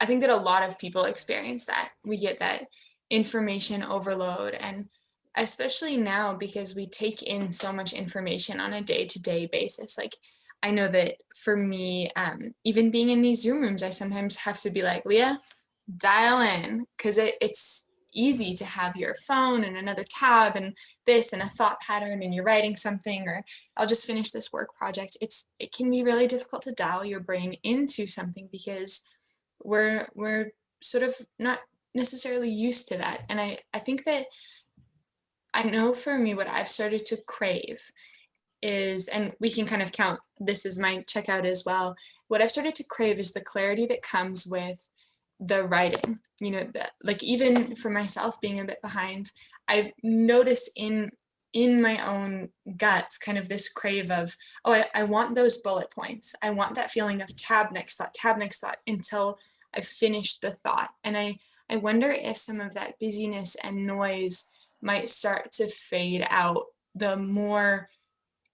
I think that a lot of people experience that. We get that information overload, and especially now because we take in so much information on a day-to-day basis. Like I know that for me, even being in these Zoom rooms, I sometimes have to be like, Leah, dial in, because it's easy to have your phone and another tab and this and a thought pattern and you're writing something, or I'll just finish this work project. It can be really difficult to dial your brain into something because we're sort of not necessarily used to that. And I think that I know for me what I've started to crave is, and we can kind of count this as my checkout as well, what I've started to crave is the clarity that comes with the writing. Like even for myself being a bit behind, I notice in my own guts kind of this crave of, oh, I want those bullet points. I want that feeling of tab next thought until I've finished the thought. And I wonder if some of that busyness and noise might start to fade out the more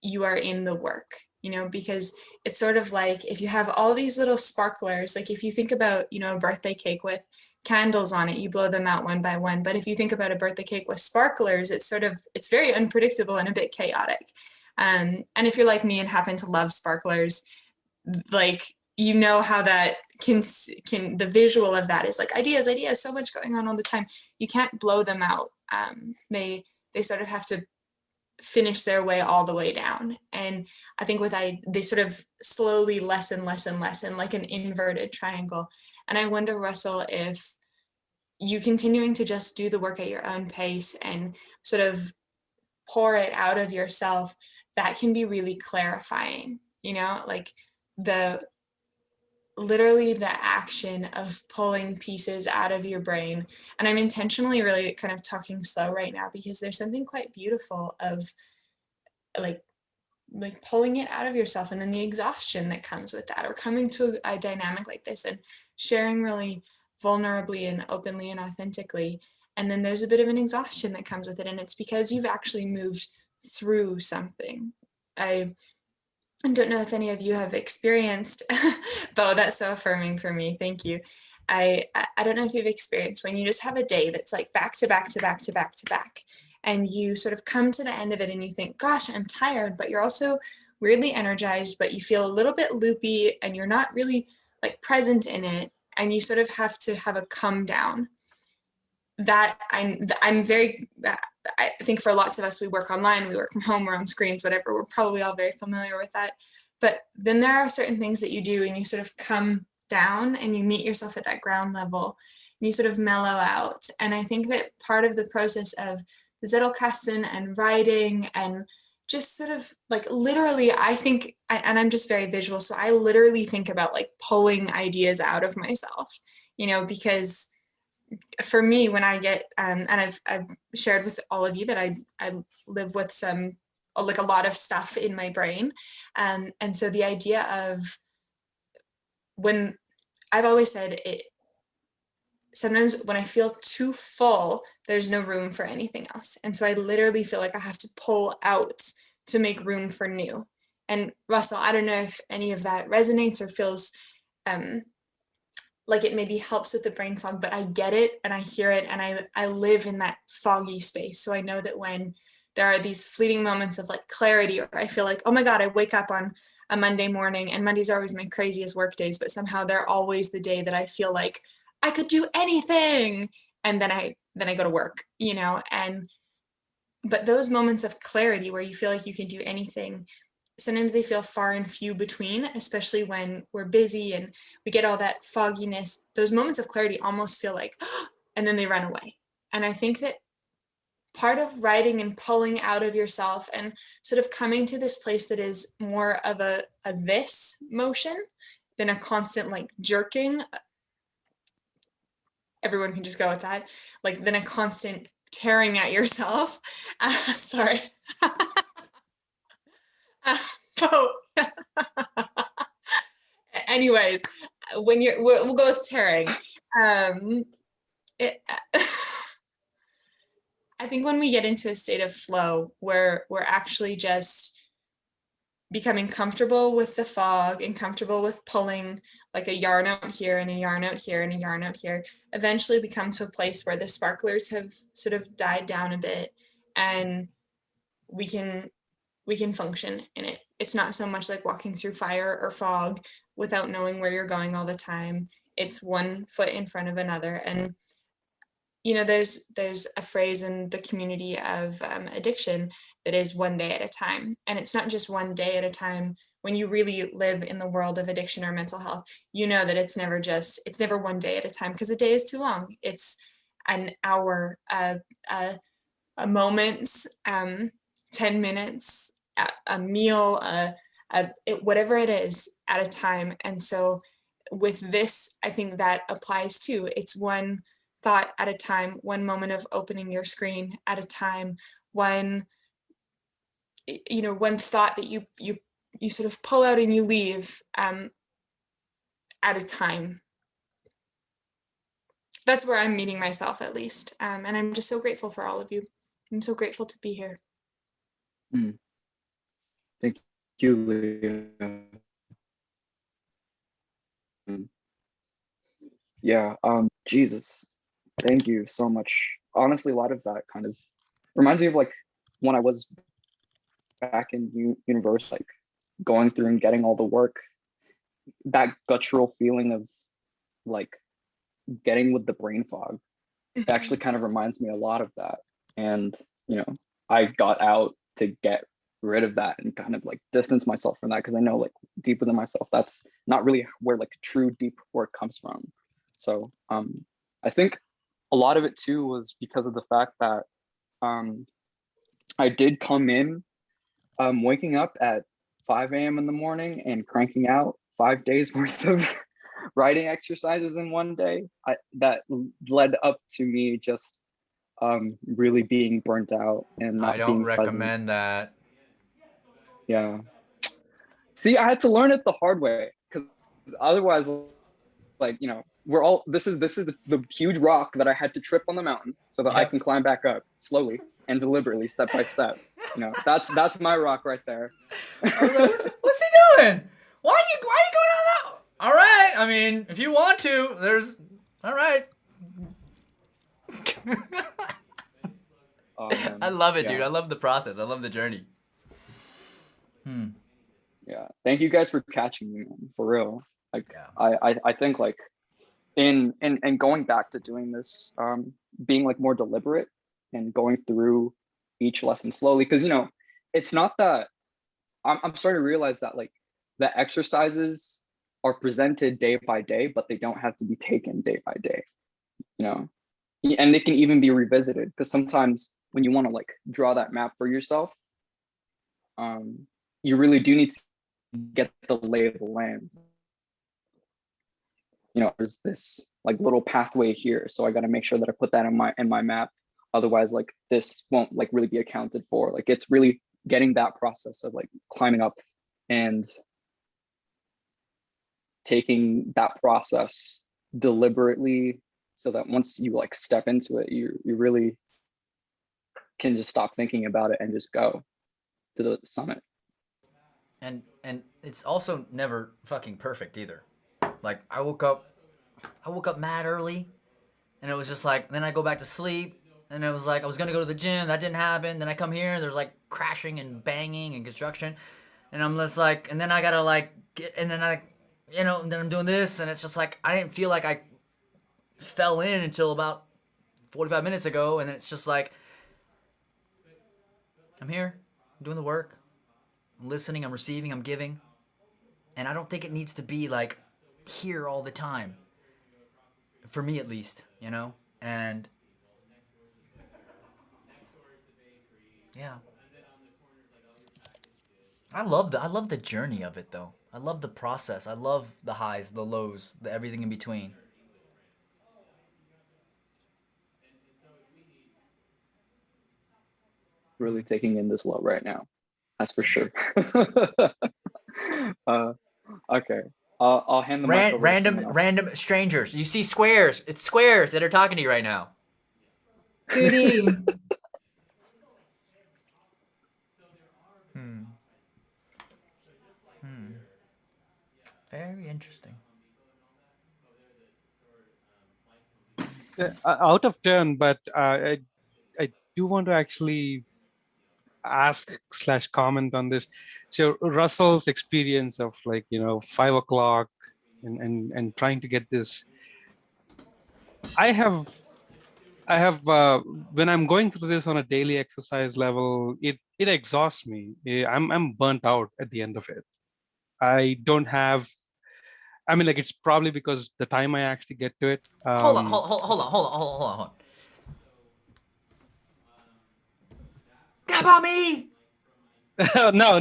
you are in the work, you know, because it's sort of like if you have all these little sparklers, like if you think about, you know, a birthday cake with candles on it, you blow them out one by one. But if you think about a birthday cake with sparklers, it's very unpredictable and a bit chaotic. And if you're like me and happen to love sparklers, like, you know how that can the visual of that is like ideas, so much going on all the time. You can't blow them out. They sort of have to finish their way all the way down. And I think they sort of slowly lessen like an inverted triangle. And I wonder, Russell, if you continuing to just do the work at your own pace and sort of pour it out of yourself, that can be really clarifying, you know, like literally the action of pulling pieces out of your brain. And I'm intentionally really kind of talking slow right now because there's something quite beautiful of like pulling it out of yourself, and then the exhaustion that comes with that, or coming to a dynamic like this and sharing really vulnerably and openly and authentically. And then there's a bit of an exhaustion that comes with it, and it's because you've actually moved through something. I don't know if any of you have experienced, Bo, that's so affirming for me, thank you. I don't know if you've experienced when you just have a day that's like back to back to back to back to back, and you sort of come to the end of it and you think, gosh, I'm tired, but you're also weirdly energized, but you feel a little bit loopy and you're not really like present in it, and you sort of have to have a come down. That I think for lots of us, we work online, we work from home, we're on screens, whatever, we're probably all very familiar with that. But then there are certain things that you do and you sort of come down and you meet yourself at that ground level and you sort of mellow out. And I think that part of the process of the Zettelkasten and writing and just sort of like literally, I think, and I'm just very visual, so I literally think about like pulling ideas out of myself, you know, because for me, when I get, and I've shared with all of you that I live with like a lot of stuff in my brain. And so the idea of when I've always said it, sometimes when I feel too full, there's no room for anything else. And so I literally feel like I have to pull out to make room for new. And Russell, I don't know if any of that resonates or feels like it maybe helps with the brain fog, but I get it and I hear it, and I live in that foggy space. So I know that when there are these fleeting moments of like clarity, or I feel like, oh my God, I wake up on a Monday morning, and Mondays are always my craziest work days, but somehow they're always the day that I feel like I could do anything. And then I go to work, you know, but those moments of clarity where you feel like you can do anything, sometimes they feel far and few between, especially when we're busy and we get all that fogginess. Those moments of clarity almost feel like, and then they run away. And I think that part of writing and pulling out of yourself and sort of coming to this place that is more of a this motion than a constant like jerking. Everyone can just go with that. Like than a constant tearing at yourself. Sorry. Anyways, when we'll go with tearing. I think when we get into a state of flow where we're actually just becoming comfortable with the fog and comfortable with pulling like a yarn out here and a yarn out here and a yarn out here, eventually we come to a place where the sparklers have sort of died down a bit and we can function in it. It's not so much like walking through fire or fog without knowing where you're going all the time. It's one foot in front of another. And you know, there's a phrase in the community of addiction that is one day at a time. And it's not just one day at a time. When you really live in the world of addiction or mental health, you know that it's never one day at a time, because a day is too long. It's an hour, a moment, 10 minutes, a meal, whatever it is at a time. And so with this, I think that applies too. It's one thought at a time, one moment of opening your screen at a time, one one thought that you sort of pull out and you leave at a time. That's where I'm meeting myself, at least. And I'm just so grateful for all of you. I'm so grateful to be here. Thank you, Leah. Yeah, Jesus, thank you so much. Honestly, a lot of that kind of reminds me of like when I was back in university, like going through and getting all the work, that guttural feeling of like getting with the brain fog. It actually kind of reminds me a lot of that. And, I got out to get rid of that and kind of like distance myself from that, because I know like deep within myself, that's not really where like true deep work comes from. So I think a lot of it too was because of the fact that I did come in waking up at 5 a.m. in the morning and cranking out 5 days worth of writing exercises in one day. That led up to me just really being burnt out and not I don't being present. recommend that. Yeah. See, I had to learn it the hard way, because otherwise, like, this is the huge rock that I had to trip on the mountain so that I can climb back up slowly and deliberately, step by step. That's my rock right there. What's he doing? Why are you going on that? All right. I mean, if you want to, there's all right. I love it, dude. I love the process. I love the journey. Yeah. Thank you guys for catching me, man, for real. Like, I think like in going back to doing this, being like more deliberate and going through each lesson slowly, because it's not that I'm starting to realize that like the exercises are presented day by day, but they don't have to be taken day by day, and they can even be revisited, because sometimes when you want to like draw that map for yourself, you really do need to get the lay of the land. There's this like little pathway here, so I got to make sure that I put that in my map. Otherwise, like this won't like really be accounted for. Like it's really getting that process of like climbing up and taking that process deliberately, so that once you like step into it, you really can just stop thinking about it and just go to the summit. And it's also never fucking perfect either. Like I woke up mad early, and it was just like, then I go back to sleep, and it was like I was gonna go to the gym, that didn't happen. Then I come here, and there's like crashing and banging and construction, and I'm just like, and then I gotta like get, and then and then I'm doing this, and it's just like I didn't feel like I fell in until about 45 minutes ago, and it's just like I'm here, I'm doing the work, I'm listening, I'm receiving, I'm giving, and I don't think it needs to be like here all the time. For me at least, and yeah. I love the journey of it though. I love the process. I love the highs, the lows, the everything in between. Really taking in this low right now, that's for sure. Okay, I'll hand the mic over to someone else. Random strangers. You see squares. It's squares that are talking to you right now. Goody. Very interesting. Out of turn, but I do want to actually ask/comment on this. So Russell's experience of 5 o'clock and trying to get this. I have when I'm going through this on a daily exercise level, it exhausts me. I'm burnt out at the end of it. I don't have. I mean, like it's probably because the time I actually get to it. Hold on. Gab on me. No,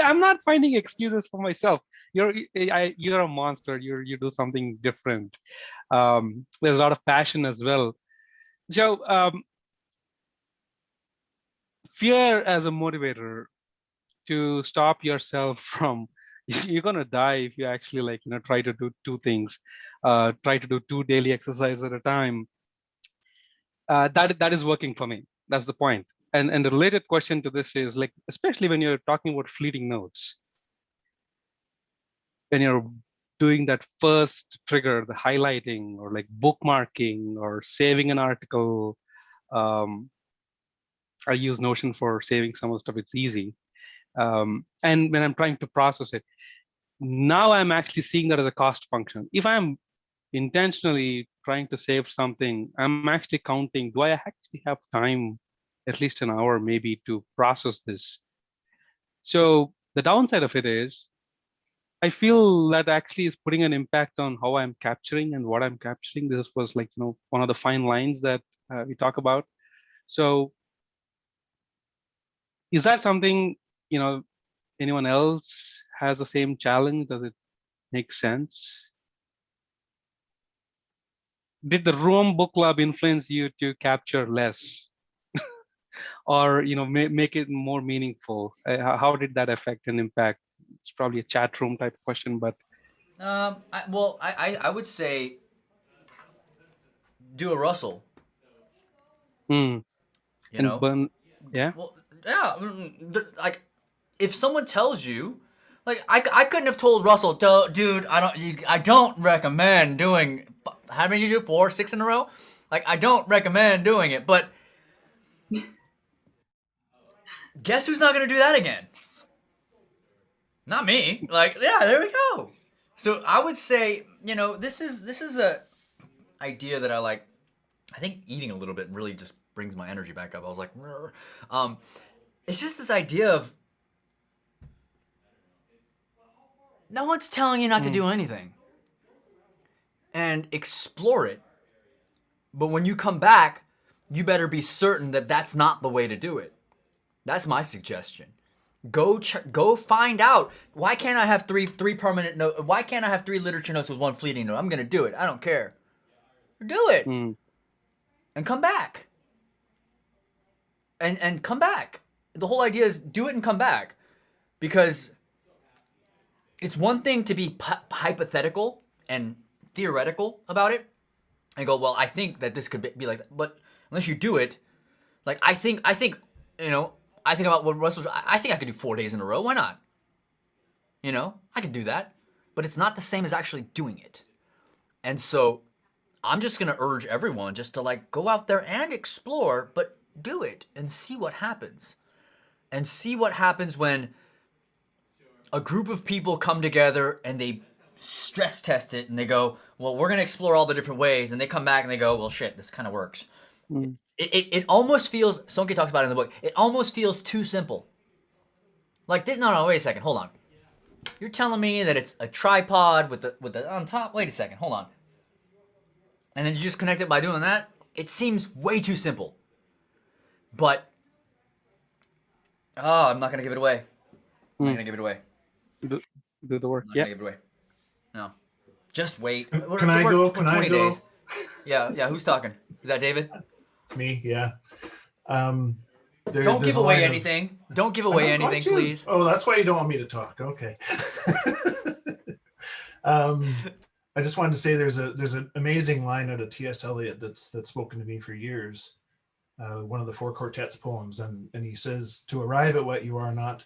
I'm not finding excuses for myself. you're a monster. You do something different. There's a lot of passion as well. So fear as a motivator to stop yourself from you're gonna die if you actually try to do two things, try to do 2 daily exercise at a time. That is working for me. That's the point. And the related question to this is like, especially when you're talking about fleeting notes, when you're doing that first trigger, the highlighting or like bookmarking or saving an article. I use Notion for saving some of the stuff. It's easy. And when I'm trying to process it, now I'm actually seeing that as a cost function. If I'm intentionally trying to save something, I'm actually counting, do I actually have time, at least an hour maybe, to process this? So the downside of it is, I feel that actually is putting an impact on how I'm capturing and what I'm capturing. This was like, one of the fine lines that we talk about. So is that something, anyone else has the same challenge? Does it make sense? Did the Rome book club influence you to capture less or, make it more meaningful? How did that affect and impact? It's probably a chat room type of question, but. I would say do a Russell. And burn, yeah. Well, yeah. Like, if someone tells you, like, I couldn't have told Russell, dude, I don't recommend doing. How many you do? 4, 6 in a row? Like, I don't recommend doing it, but guess who's not gonna do that again? Not me. Like, yeah, there we go. So I would say, this is a idea that I like. I think eating a little bit really just brings my energy back up. I was like, it's just this idea of no one's telling you not to do anything, and explore it. But when you come back, you better be certain that that's not the way to do it. That's my suggestion. Go find out. Why can't I have three permanent notes? Why can't I have 3 literature notes with 1 fleeting note? I'm gonna do it. I don't care. Do it. And come back. And come back. The whole idea is do it and come back, because it's one thing to be hypothetical and theoretical about it and go, well, I think that this could be like that. But unless you do it, like I think I think about what Russell. I think I could do 4 days in a row. Why not? I could do that, but it's not the same as actually doing it. And so I'm just gonna urge everyone just to like go out there and explore, but do it and see what happens. And see what happens when a group of people come together and they stress test it and they go, well, we're gonna explore all the different ways, and they come back and they go, well, shit, this kind of works. It almost feels, Sonke talks about it in the book, it almost feels too simple. Like, no, wait a second, hold on. You're telling me that it's a tripod with the on top? Wait a second, hold on. And then you just connect it by doing that? It seems way too simple. But, I'm not gonna give it away. I'm not gonna give it away. Do the work. I'm not Yeah. gonna give it away. No. Just wait. Can I go? Can I go? Days. Yeah. Who's talking? Is that David? It's me. Yeah. Don't give away anything. Don't give away anything, please. Oh, that's why you don't want me to talk. Okay. I just wanted to say there's an amazing line out of T.S. Eliot that's spoken to me for years. One of the 4 quartets poems, and he says, to arrive at what you are not,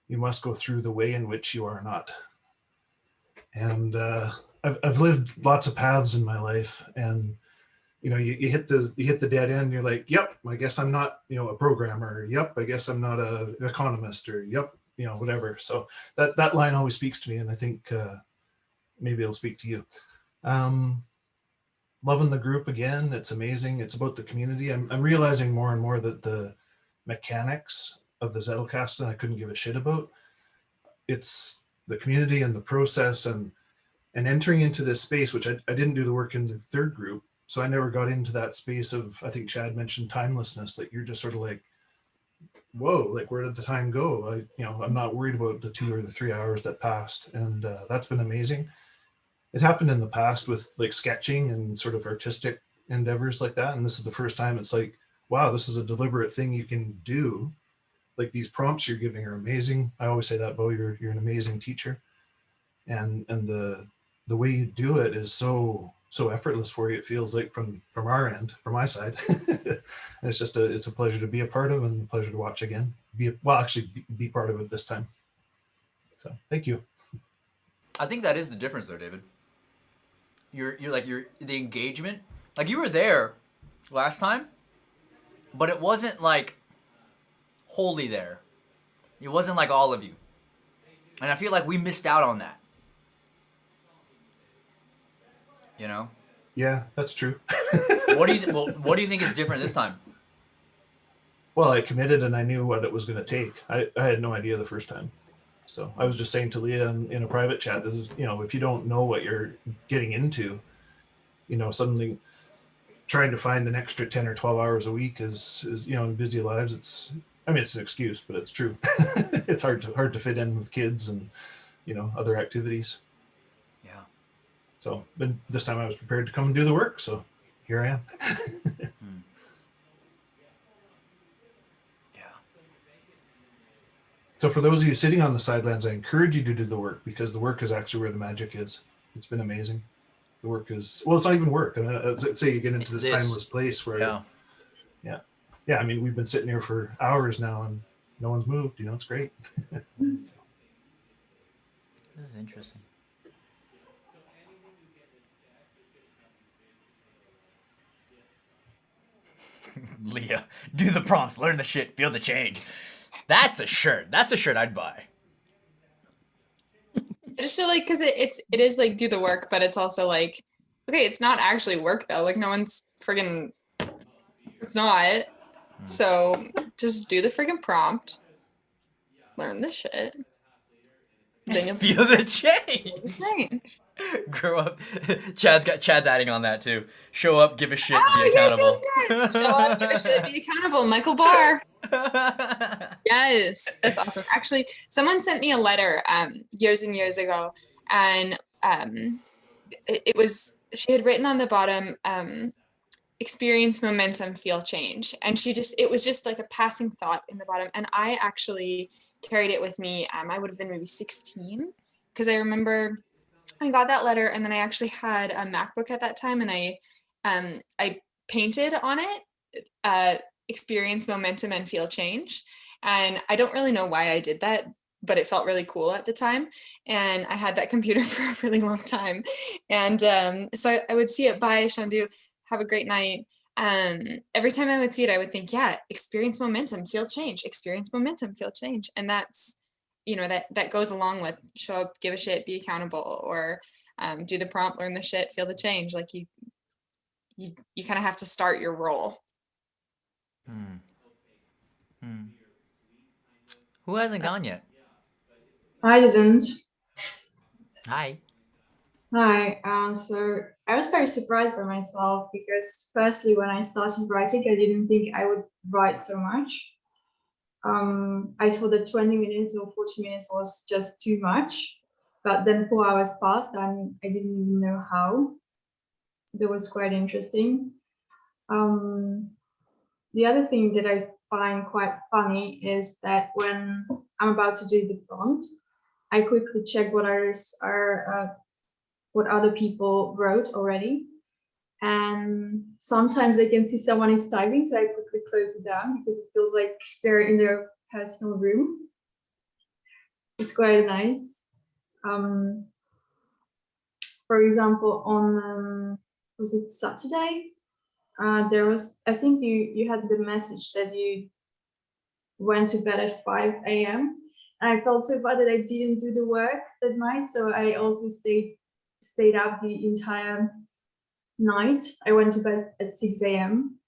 you must go through the way in which you are not. And I've lived lots of paths in my life, and you hit the dead end. You're like, yep, I guess I'm not a programmer. Yep, I guess I'm not an economist, or yep, whatever. So that line always speaks to me, and I think maybe it'll speak to you. Loving the group again. It's amazing. It's about the community. I'm realizing more and more that the mechanics of the Zettelkasten I couldn't give a shit about. It's the community and the process and entering into this space, which I didn't do the work in the 3rd group. So I never got into that space of, I think Chad mentioned timelessness, that you're just sort of like whoa, like where did the time go? I'm not worried about the 2 or the 3 hours that passed. And that's been amazing. It happened in the past with like sketching and sort of artistic endeavors like that. And this is the first time it's like, wow, this is a deliberate thing you can do. Like these prompts you're giving are amazing. I always say that, Bo, you're an amazing teacher. And the way you do it is so effortless for you. It feels like from our end, from my side. And it's a pleasure to be a part of and a pleasure to watch again. Be part of it this time. So thank you. I think that is the difference though, David. You're the engagement. Like you were there last time, but it wasn't like wholly there. It wasn't like all of you. And I feel like we missed out on that. You know? Yeah, that's true. What do you think is different this time? Well, I committed and I knew what it was going to take. I had no idea the first time. So I was just saying to Leah in a private chat that is, if you don't know what you're getting into, suddenly trying to find an extra 10 or 12 hours a week is in busy lives. It's an excuse, but it's true. It's hard to fit in with kids and, other activities. Yeah. So, but this time I was prepared to come and do the work. So here I am. So for those of you sitting on the sidelines, I encourage you to do the work because the work is actually where the magic is. It's been amazing. The work is, well, it's not even work. I mean, let's say you get into this timeless place where, yeah. I mean, we've been sitting here for hours now and no one's moved. It's great. So. This is interesting. Leah, do the prompts, learn the shit, feel the change. That's a shirt. That's a shirt I'd buy. I just feel like because it is like do the work, but it's also like, okay, it's not actually work though. Like no one's friggin', it's not. So just do the friggin' prompt, learn the shit, then you'll feel the change. Feel the change. Grow up. Chad's adding on that too. Show up, give a shit, be accountable. Yes. Show up, give a shit, be accountable. Michael Barr. Yes, that's awesome. Actually, someone sent me a letter years and years ago, and it was, she had written on the bottom, experience momentum, feel change, and it was just like a passing thought in the bottom, and I actually carried it with me. I would have been maybe 16 because I remember I got that letter, and then I actually had a MacBook at that time, and I painted on it, experience momentum and feel change. And I don't really know why I did that, but it felt really cool at the time. And I had that computer for a really long time. And so I would see it, bye, Shandu, have a great night. Every time I would see it, I would think, yeah, experience momentum, feel change, experience momentum, feel change. And that's, that goes along with show up, give a shit, be accountable, or do the prompt, learn the shit, feel the change. Like you kind of have to start your role. Who hasn't gone yet? I didn't. Hi. Hi. So I was very surprised by myself because firstly, when I started writing, I didn't think I would write so much. I thought that 20 minutes or 40 minutes was just too much, but then 4 hours passed and I didn't even know how. So that was quite interesting. The other thing that I find quite funny is that when I'm about to do the prompt, I quickly check what other people wrote already. And sometimes I can see someone is typing, so I quickly close it down because it feels like they're in their personal room. It's quite nice. For example, on was it Saturday? There was, I think you had the message that you went to bed at 5 a.m. And I felt so bad that I didn't do the work that night, so I also stayed up the entire night. I went to bed at 6 a.m.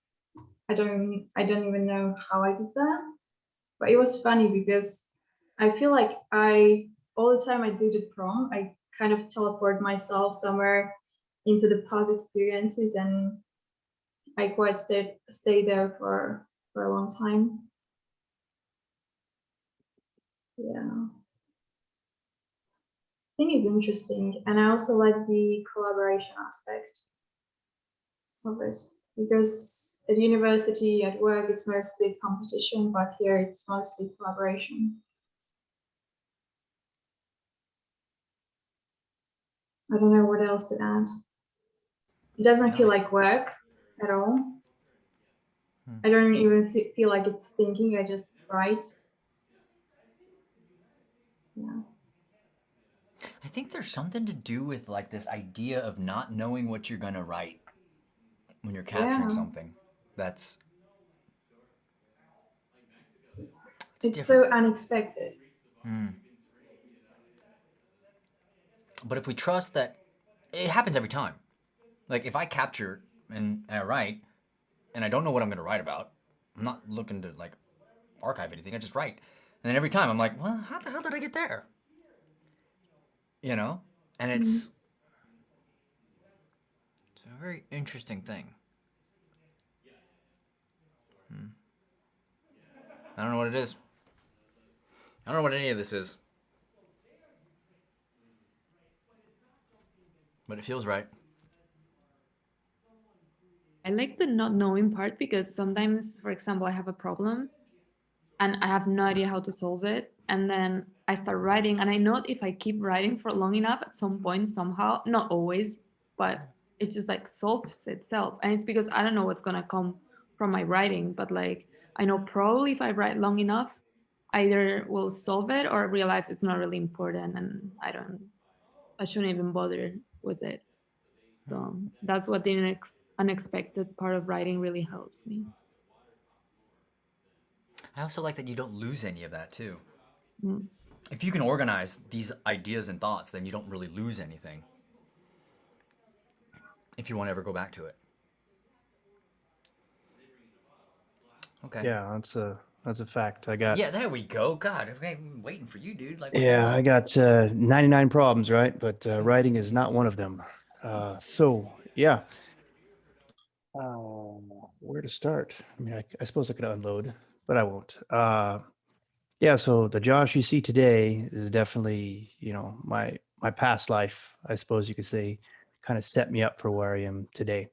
I don't even know how I did that, but it was funny because I feel like all the time I do the prompt, I kind of teleport myself somewhere into the past experiences, and I quite stay there for a long time. Yeah. I think it's interesting, and I also like the collaboration aspect of it, because at university, at work, it's mostly competition, but here it's mostly collaboration. I don't know what else to add. It doesn't feel like work at all. I don't even feel like it's thinking, I just write. Yeah. I think there's something to do with like this idea of not knowing what you're gonna write when you're capturing Yeah. something. That's It's so unexpected. But if we trust that it happens every time. Like if I capture and I write and I don't know what I'm gonna write about, I'm not looking to like archive anything, I just write. And then every time I'm like, well, how the hell did I get there? You know? And it's a very interesting thing. I don't know what it is. I don't know what any of this is. But it feels right. I like the not knowing part because sometimes, for example, I have a problem and I have no idea how to solve it. And then I start writing, and I know if I keep writing for long enough, at some point, somehow, not always, but it just like solves itself. And it's because I don't know what's gonna come from my writing, but like I know probably if I write long enough, either will solve it or realize it's not really important and I shouldn't even bother with it. So that's what the unexpected part of writing really helps me. I also like that you don't lose any of that too. Mm. If you can organize these ideas and thoughts, then you don't really lose anything. If you want to ever go back to it. Okay. Yeah, that's a fact. I got Yeah, there we go. God, I'm waiting for you, dude. Like, what the yeah, hell? I got 99 problems, right? But writing is not one of them. So yeah. Where to start? I mean, I suppose I could unload, but I won't. Yeah, so the Josh you see today is definitely, my past life, I suppose you could say, kind of set me up for where I am today.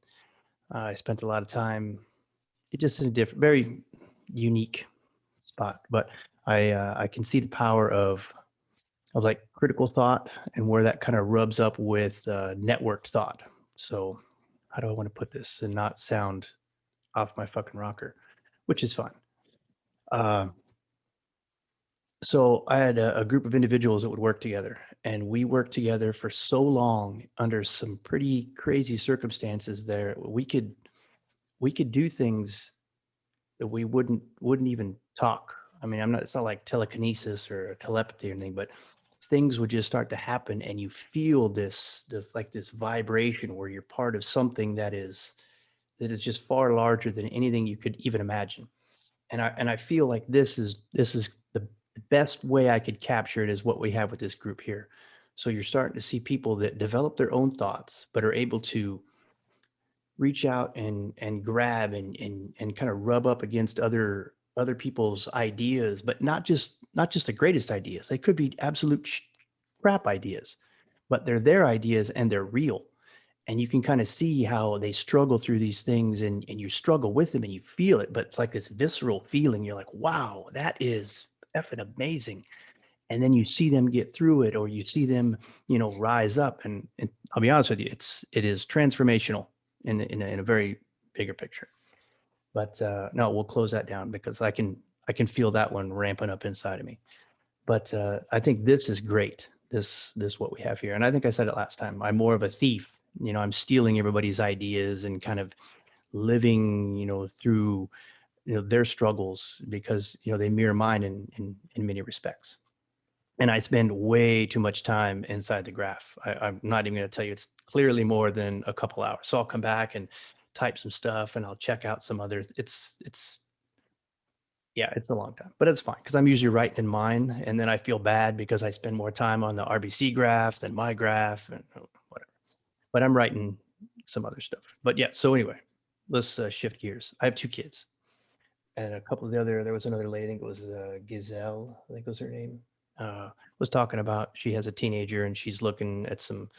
I spent a lot of time, it just in a different, very unique spot, but I can see the power of like critical thought and where that kind of rubs up with networked thought. So how do I want to put this and not sound off my fucking rocker, which is fine. So I had a group of individuals that would work together, and we worked together for so long under some pretty crazy circumstances. There, we could do things that we wouldn't even talk. I mean, I'm not. It's not like telekinesis or telepathy or anything, but things would just start to happen, and you feel this vibration where you're part of something that is just far larger than anything you could even imagine. And I feel like this is the best way I could capture it is what we have with this group here. So you're starting to see people that develop their own thoughts, but are able to reach out and grab and kind of rub up against other people's ideas, but not just the greatest ideas. They could be absolute crap ideas, but they're their ideas and they're real. And you can kind of see how they struggle through these things, and you struggle with them and you feel it, but it's like this visceral feeling. You're like, wow, that is effing amazing. And then you see them get through it, or you see them, rise up. And I'll be honest with you, it is transformational in a very bigger picture. But no, we'll close that down because I can feel that one ramping up inside of me. But I think this is great. This what we have here, and I think I said it last time. I'm more of a thief. I'm stealing everybody's ideas and kind of living, through their struggles because they mirror mine in many respects. And I spend way too much time inside the graph. I'm not even going to tell you. It's clearly more than a couple hours. So I'll come back and type some stuff, and I'll check out some other. Yeah, it's a long time, but it's fine because I'm usually writing in mine, and then I feel bad because I spend more time on the RBC graph than my graph and whatever. But I'm writing some other stuff. But yeah, so anyway, let's shift gears. I have two kids, and a couple of there was another lady. I think it was Gazelle. I think was her name. was talking about she has a teenager and she's looking at some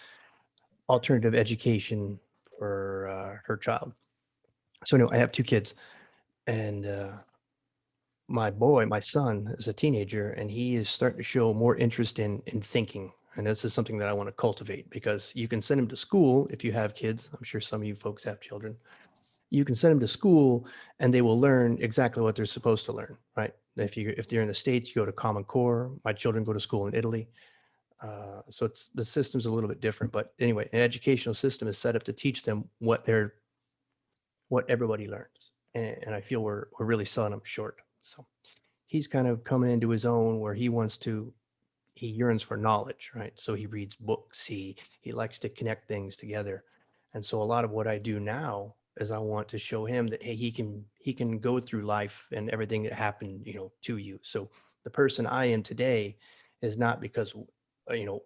alternative education for her child. So no, I have two kids, and my son, is a teenager, and he is starting to show more interest in thinking. And this is something that I want to cultivate, because you can send him to school if you have kids. I'm sure some of you folks have children. You can send them to school and they will learn exactly what they're supposed to learn, right? If they're in the States, you go to Common Core. My children go to school in Italy. So it's the system's a little bit different, but anyway, an educational system is set up to teach them what everybody learns. And I feel we're really selling them short. So he's kind of coming into his own where he yearns for knowledge, right? So he reads books, he likes to connect things together. And so a lot of what I do now is I want to show him that, hey, he can go through life and everything that happened, to you. So the person I am today is not because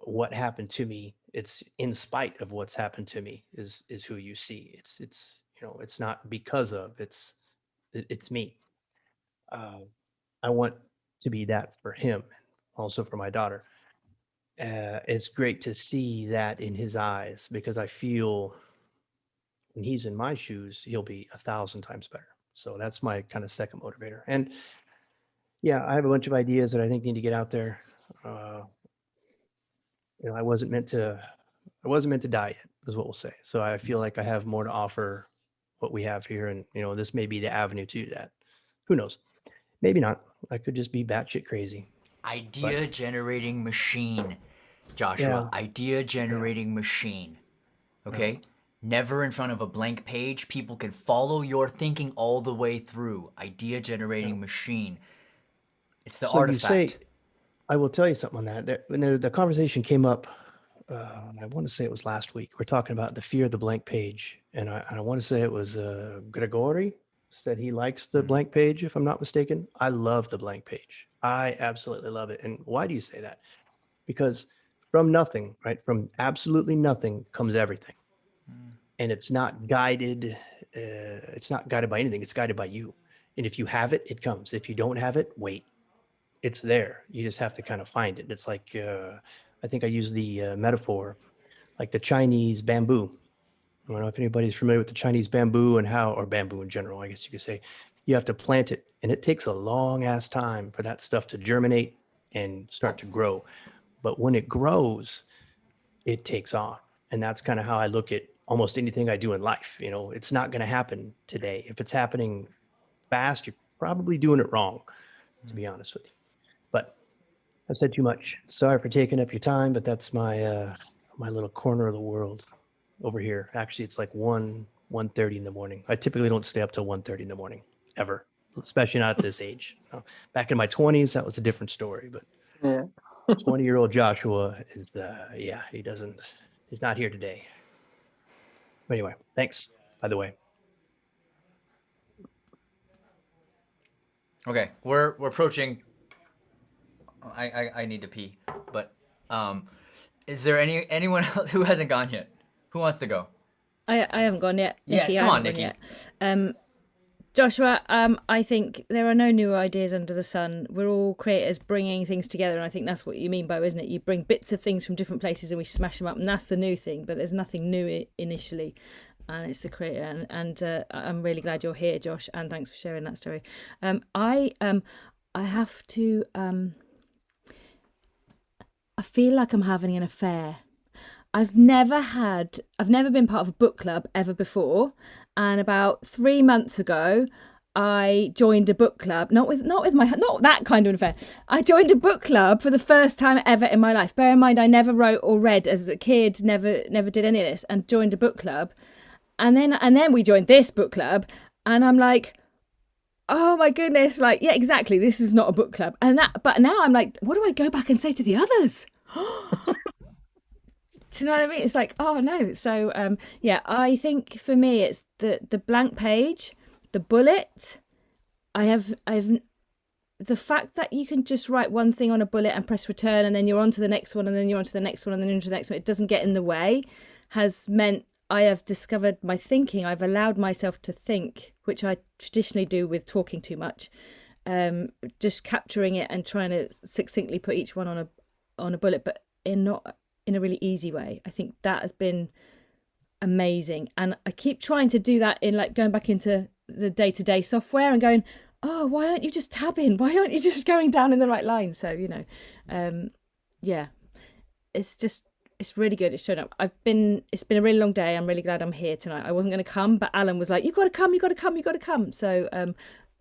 what happened to me. It's in spite of what's happened to me is who you see. It's not because of, it's me. I want to be that for him, also for my daughter. It's great to see that in his eyes, because I feel when he's in my shoes, he'll be 1,000 times better. So that's my kind of second motivator. And yeah, I have a bunch of ideas that I think need to get out there. I wasn't meant to die yet, is what we'll say. So I feel like I have more to offer what we have here. And, this may be the avenue to that. Who knows? Maybe not. I could just be batshit crazy. Idea generating machine, Joshua. Yeah. Idea generating machine. Okay? Never in front of a blank page. People can follow your thinking all the way through. Idea generating machine. It's the So artifact. you say, I will tell you something on that. When the conversation came up, I want to say it was last week. We're talking about the fear of the blank page. And I want to say it was Gregory said he likes the blank page, if I'm not mistaken. I love the blank page. I absolutely love it. And why do you say that? Because from nothing, right? From absolutely nothing comes everything. And it's not guided. It's not guided by anything. It's guided by you. And if you have it, it comes. If you don't have it, wait. It's there. You just have to kind of find it. It's like, I think I use the metaphor, like the Chinese bamboo. I don't know if anybody's familiar with the Chinese bamboo or bamboo in general, I guess you could say. You have to plant it, and it takes a long ass time for that stuff to germinate and start to grow. But when it grows, it takes off. And that's kind of how I look at almost anything I do in life. It's not going to happen today. If it's happening fast, you're probably doing it wrong, to be honest with you. But I've said too much. Sorry for taking up your time, but that's my little corner of the world over here. Actually, it's like 1:30 in the morning. I typically don't stay up till 1:30 in the morning, ever, especially not at this age. Back in my 20s, that was a different story. But Yeah. 20-year-old Joshua is, he's not here today. Anyway, thanks, by the way. Okay, we're approaching. I need to pee, but is there anyone else who hasn't gone yet? Who wants to go? I haven't gone yet. Nikki, Yeah, come I on, haven't gone Nikki. yet. Joshua, I think there are no new ideas under the sun. We're all creators bringing things together, and I think that's what you mean by, isn't it? You bring bits of things from different places and we smash them up, and that's the new thing. But there's nothing new initially, and it's the creator. And I'm really glad you're here, Josh, and thanks for sharing that story. I have to. I feel like I'm having an affair. I've never been part of a book club ever before, and about 3 months ago, I joined a book club. Not that kind of an affair. I joined a book club for the first time ever in my life. Bear in mind, I never wrote or read as a kid. Never did any of this, and joined a book club, and then we joined this book club, and I'm like, oh my goodness, like, yeah, exactly. This is not a book club, but now I'm like, what do I go back and say to the others? Do you know what I mean? It's like, oh no. So yeah, I think for me it's the blank page, the bullet. I've the fact that you can just write one thing on a bullet and press return, and then you're on to the next one, and then you're on to the next one, and then into the next one. It doesn't get in the way, has meant I have discovered my thinking. I've allowed myself to think, which I traditionally do with talking too much. just capturing it and trying to succinctly put each one on a bullet, but in a really easy way. I think that has been amazing, and I keep trying to do that in like going back into the day-to-day software and going, oh, why aren't you just tabbing? Why aren't you just going down in the right line? So yeah, it's really good. It's shown up. It's been a really long day. I'm really glad I'm here tonight. I wasn't going to come, but Alan was like, you got to come, you got to come, you got to come. So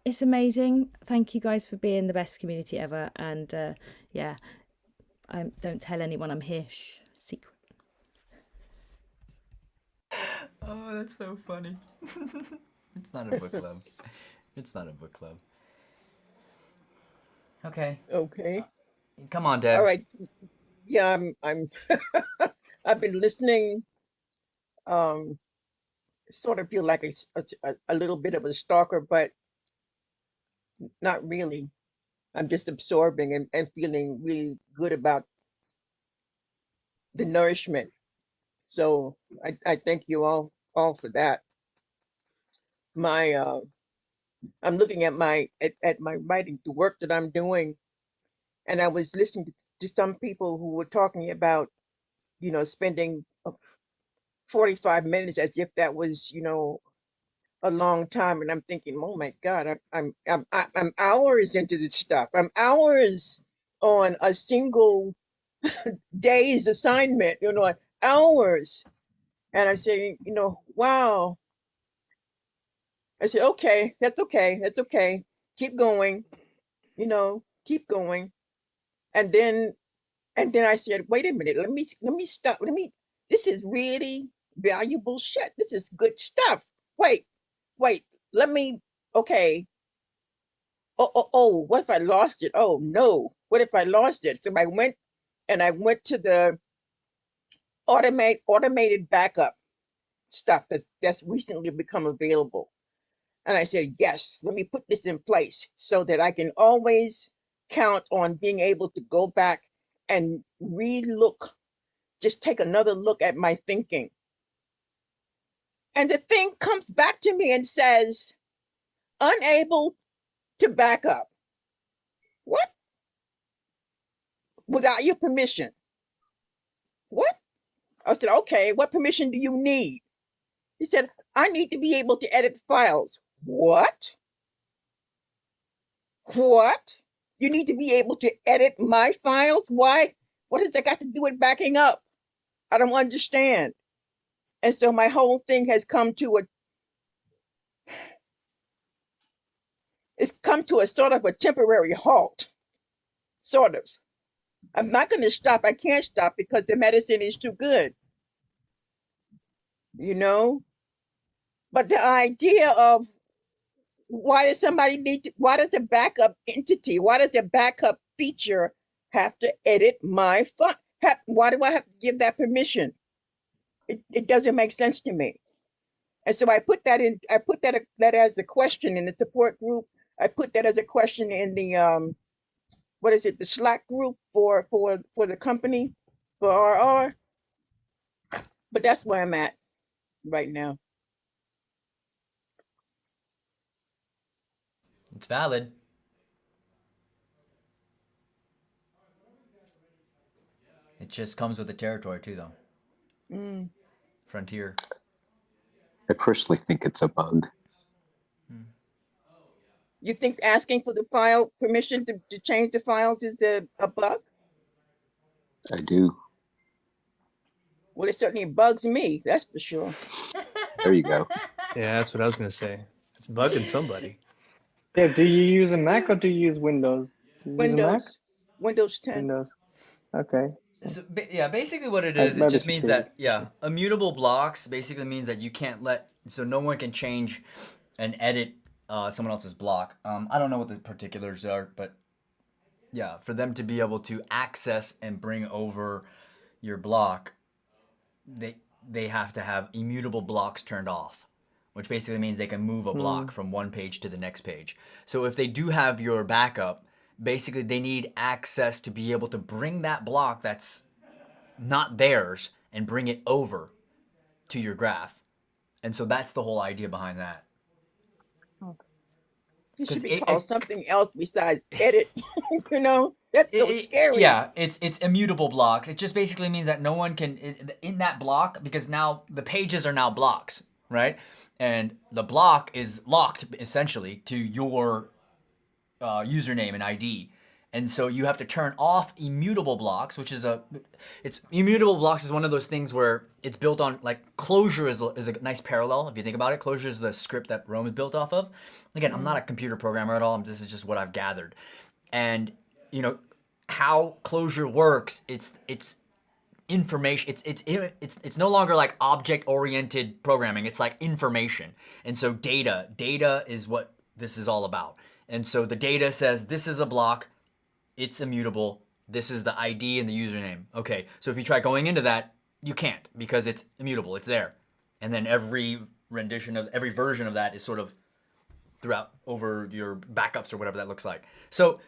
it's amazing. Thank you guys for being the best community ever. And yeah, don't tell anyone I'm here. Shh, secret. Oh, that's so funny. It's not a book club. It's not a book club. Okay. Okay. Come on, Deb. All right. Yeah, I'm I've been listening. Sort of feel like a little bit of a stalker, but not really. I'm just absorbing and feeling really good about the nourishment. So I thank you all for that. My I'm looking at at my writing, the work that I'm doing, and I was listening to some people who were talking about, spending 45 minutes as if that was, a long time, and I'm thinking, oh my God, I'm hours into this stuff. I'm hours on a single day's assignment, hours. And I say, wow. I say, okay, that's okay, that's okay. Keep going, keep going. And then I said, wait a minute, let me stop. This is really valuable shit. This is good stuff. Wait, let me, okay. Oh, what if I lost it? Oh no, what if I lost it? So I went to the automated backup stuff that's recently become available. And I said, yes, let me put this in place so that I can always count on being able to go back and re-look, just take another look at my thinking. And the thing comes back to me and says, unable to back up. What? Without your permission. What? I said, okay, what permission do you need? He said, I need to be able to edit files. What? What? You need to be able to edit my files? Why? What has that got to do with backing up? I don't understand. And so my whole thing has come to a sort of a temporary halt. Sort of. I'm not going to stop. I can't stop because the medicine is too good. But the idea of why does a backup entity, why does a backup feature have to edit my file? Why do I have to give that permission? It doesn't make sense to me. And so I put that as a question in the support group. I put that as a question in the what is it, the Slack group for the company, for RR. But that's where I'm at right now. It's valid. It just comes with the territory too, though. Frontier. I personally think it's a bug. You think asking for the file permission to change the files is a bug? I do. Well, it certainly bugs me, that's for sure. There you go. Yeah, that's what I was going to say. It's bugging somebody. Yeah, do you use a Mac or do you use Windows? Do you use a Mac? Windows 10. Windows. Okay. So, yeah, basically what it I is, it might be just means security. that, yeah, immutable blocks basically means that you can't so no one can change and edit someone else's block. I don't know what the particulars are, but yeah, for them to be able to access and bring over your block, they have to have immutable blocks turned off, which basically means they can move a block from one page to the next page. So if they do have your backup, basically they need access to be able to bring that block that's not theirs and bring it over to your graph. And so that's the whole idea behind that. It should be it, called something else besides edit. You know, that's so scary. yeah, it's immutable blocks. It just basically means that no one can in that block, because now the pages are now blocks, right? And the block is locked essentially to your username and ID. And so you have to turn off immutable blocks, which is immutable blocks is one of those things where it's built on, like, closure is a nice parallel if you think about it. Closure is the script that Rome is built off of. Again, I'm not a computer programmer at all. This is just what I've gathered. And you know how closure works. It's information. It's no longer like object oriented programming. It's like information. And so data is what this is all about. And so the data says this is a block, it's immutable, this is the ID and the username. Okay, so if you try going into that, you can't, because it's immutable, it's there. And then every version of that is sort of throughout over your backups or whatever that looks like. So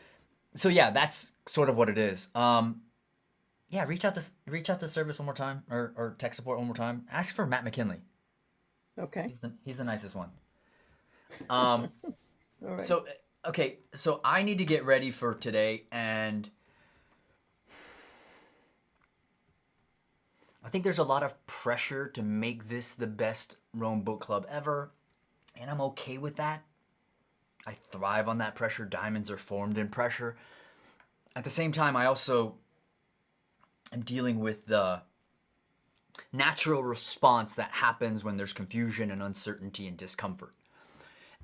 yeah, that's sort of what it is. Yeah, reach out to service one more time, or tech support one more time. Ask for Matt McKinley. Okay. He's the nicest one. All right. So okay, so I need to get ready for today, and I think there's a lot of pressure to make this the best Rome book club ever, and I'm okay with that. I thrive on that pressure. Diamonds are formed in pressure. At the same time, I also am dealing with the natural response that happens when there's confusion and uncertainty and discomfort.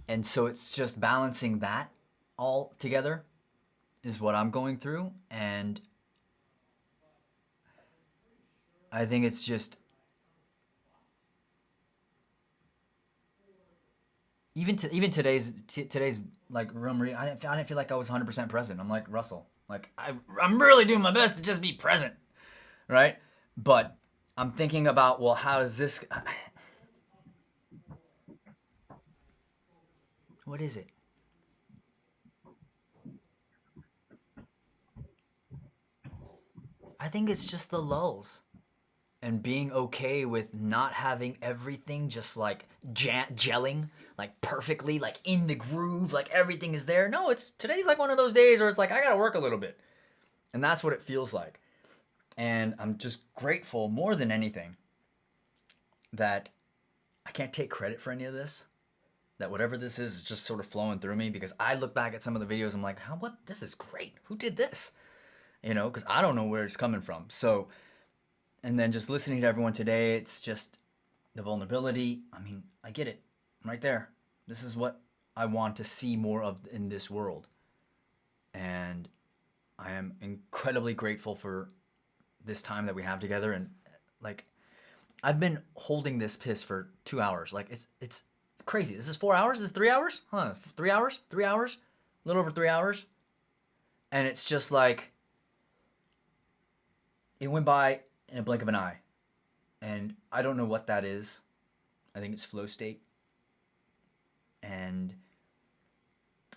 And so it's just balancing that all together is what I'm going through. And I think it's just, even today's like room reading, I didn't feel like I was 100% present. I'm like Russell, like I'm really doing my best to just be present, right? But I'm thinking about, well, how is this? What is it? I think it's just the lulls and being okay with not having everything just like gelling like perfectly, like in the groove, like everything is there. No, today's like one of those days where it's like I gotta work a little bit, and that's what it feels like. And I'm just grateful more than anything that I can't take credit for any of this. That whatever this is just sort of flowing through me, because I look back at some of the videos, I'm like, this is great. Who did this? You know, because I don't know where it's coming from. So, and then just listening to everyone today, it's just the vulnerability. I mean, I get it right there. This is what I want to see more of in this world. And I am incredibly grateful for this time that we have together. And like, I've been holding this piss for 2 hours. Like, it's crazy. This is 4 hours? This is 3 hours? Huh? 3 hours? 3 hours? A little over 3 hours. And it's just like, it went by in a blink of an eye. And I don't know what that is. I think it's flow state. And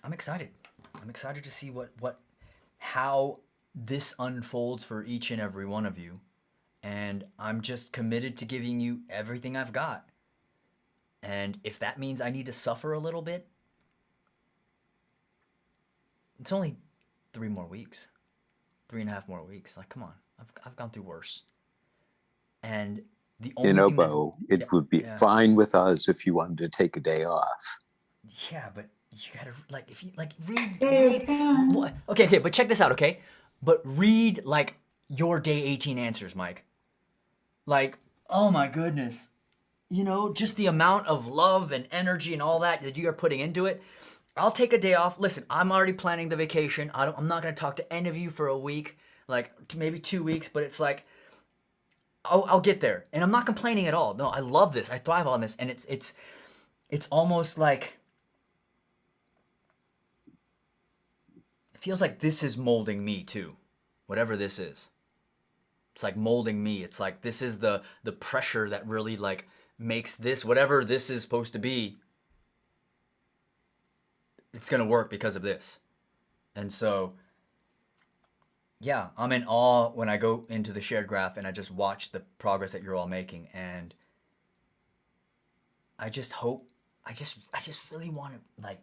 I'm excited. I'm excited to see how this unfolds for each and every one of you. And I'm just committed to giving you everything I've got. And if that means I need to suffer a little bit, it's only 3 more weeks. 3.5 more weeks. Like, come on. I've gone through worse. And the only thing Bo, it would be fine with us if you wanted to take a day off. Yeah, but you gotta, like, if you like read what, okay, but check this out, okay? But read like your day 18 answers, Mike. Like, oh my goodness. You know, just the amount of love and energy and all that you are putting into it. I'll take a day off. Listen, I'm already planning the vacation. I'm not going to talk to any of you for a week, like maybe 2 weeks, but it's like, I'll get there. And I'm not complaining at all. No, I love this. I thrive on this. And it's almost like, it feels like this is molding me too. Whatever this is. It's like molding me. It's like this is the pressure that really like makes this, whatever this is supposed to be, it's going to work because of this. And so, yeah, I'm in awe when I go into the shared graph and I just watch the progress that you're all making. And I just hope, I just really want to like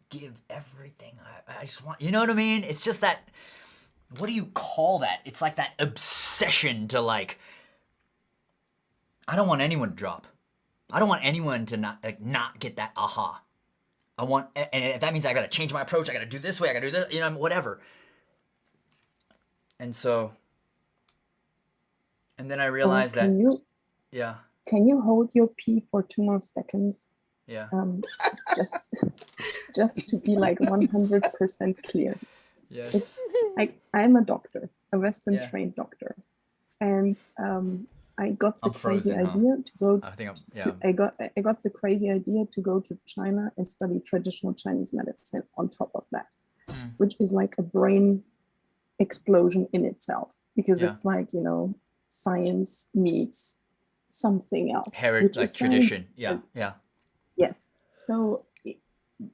give everything. I just want, you know what I mean? It's just that, what do you call that? It's like that obsession to like, I don't want anyone to drop. I don't want anyone to not get that aha. I want, and if that means I gotta change my approach, I gotta do this way, I gotta do this, you know, whatever. And so, and then I realized that, yeah, can you hold your pee for 2 more seconds? yeah, just just to be like 100% clear. yes, It's like, I'm a doctor, a Western Yeah. trained doctor, and I got the I'm crazy frozen, huh? idea to go. I think I'm, yeah. I got the crazy idea to go to China and study traditional Chinese medicine on top of that, which is like a brain explosion in itself, because Yeah. it's like, you know, science meets something else, Heritage, like tradition. Yeah, yeah. Yes. So,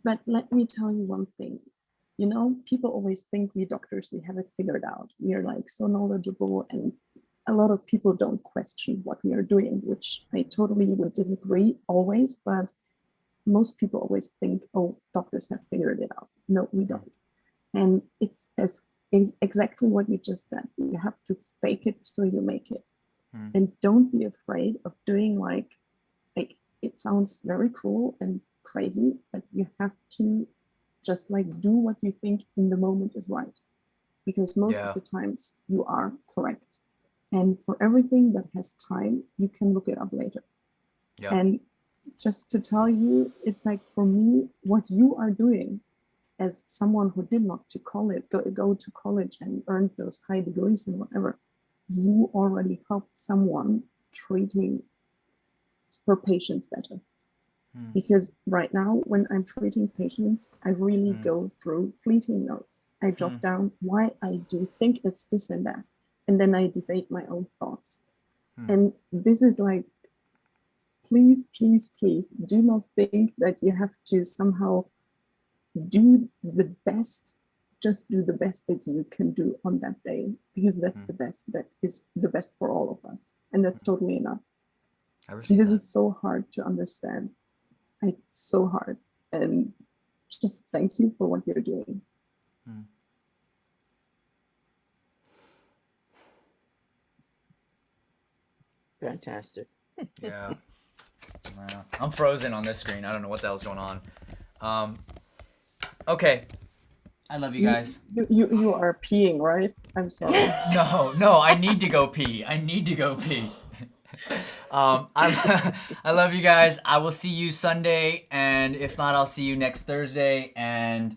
but let me tell you one thing. You know, people always think we doctors, we have it figured out. We are like so knowledgeable, and a lot of people don't question what we are doing, which I totally would disagree always, but most people always think, oh, doctors have figured it out. No, we don't. And it's is exactly what you just said. You have to fake it till you make it. And don't be afraid of doing like it sounds very cruel and crazy, but you have to just like do what you think in the moment is right, because most Yeah. of the times you are correct. And for everything that has time, you can look it up later. Yeah. And just to tell you, it's like, for me, what you are doing as someone who did not go to college and earned those high degrees and whatever, you already helped someone treating her patients better. Because right now, when I'm treating patients, I really go through fleeting notes. I jot down why I do think it's this and that, and then I debate my own thoughts. And this is like, please, please, please do not think that you have to somehow do the best. Just do the best that you can do on that day, because that's the best, that is the best for all of us. And that's totally enough. This is so hard to understand. Like, so hard. And just thank you for what you're doing. Fantastic. Yeah. I'm frozen on this screen. I don't know what the hell's going on. Okay. I love you guys. You are peeing, right? I'm sorry. No, I need to go pee. I need to go pee. I love you guys. I will see you Sunday, and if not, I'll see you next Thursday. And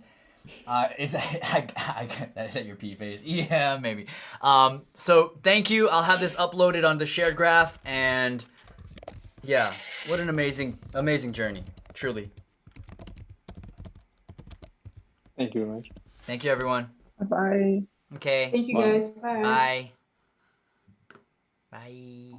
is that your pee face? Yeah, maybe. So thank you. I'll have this uploaded on the shared graph, and yeah, what an amazing journey, truly. Thank you very much. Thank you, everyone. Bye. Okay. Thank you guys. Bye. Bye. Bye.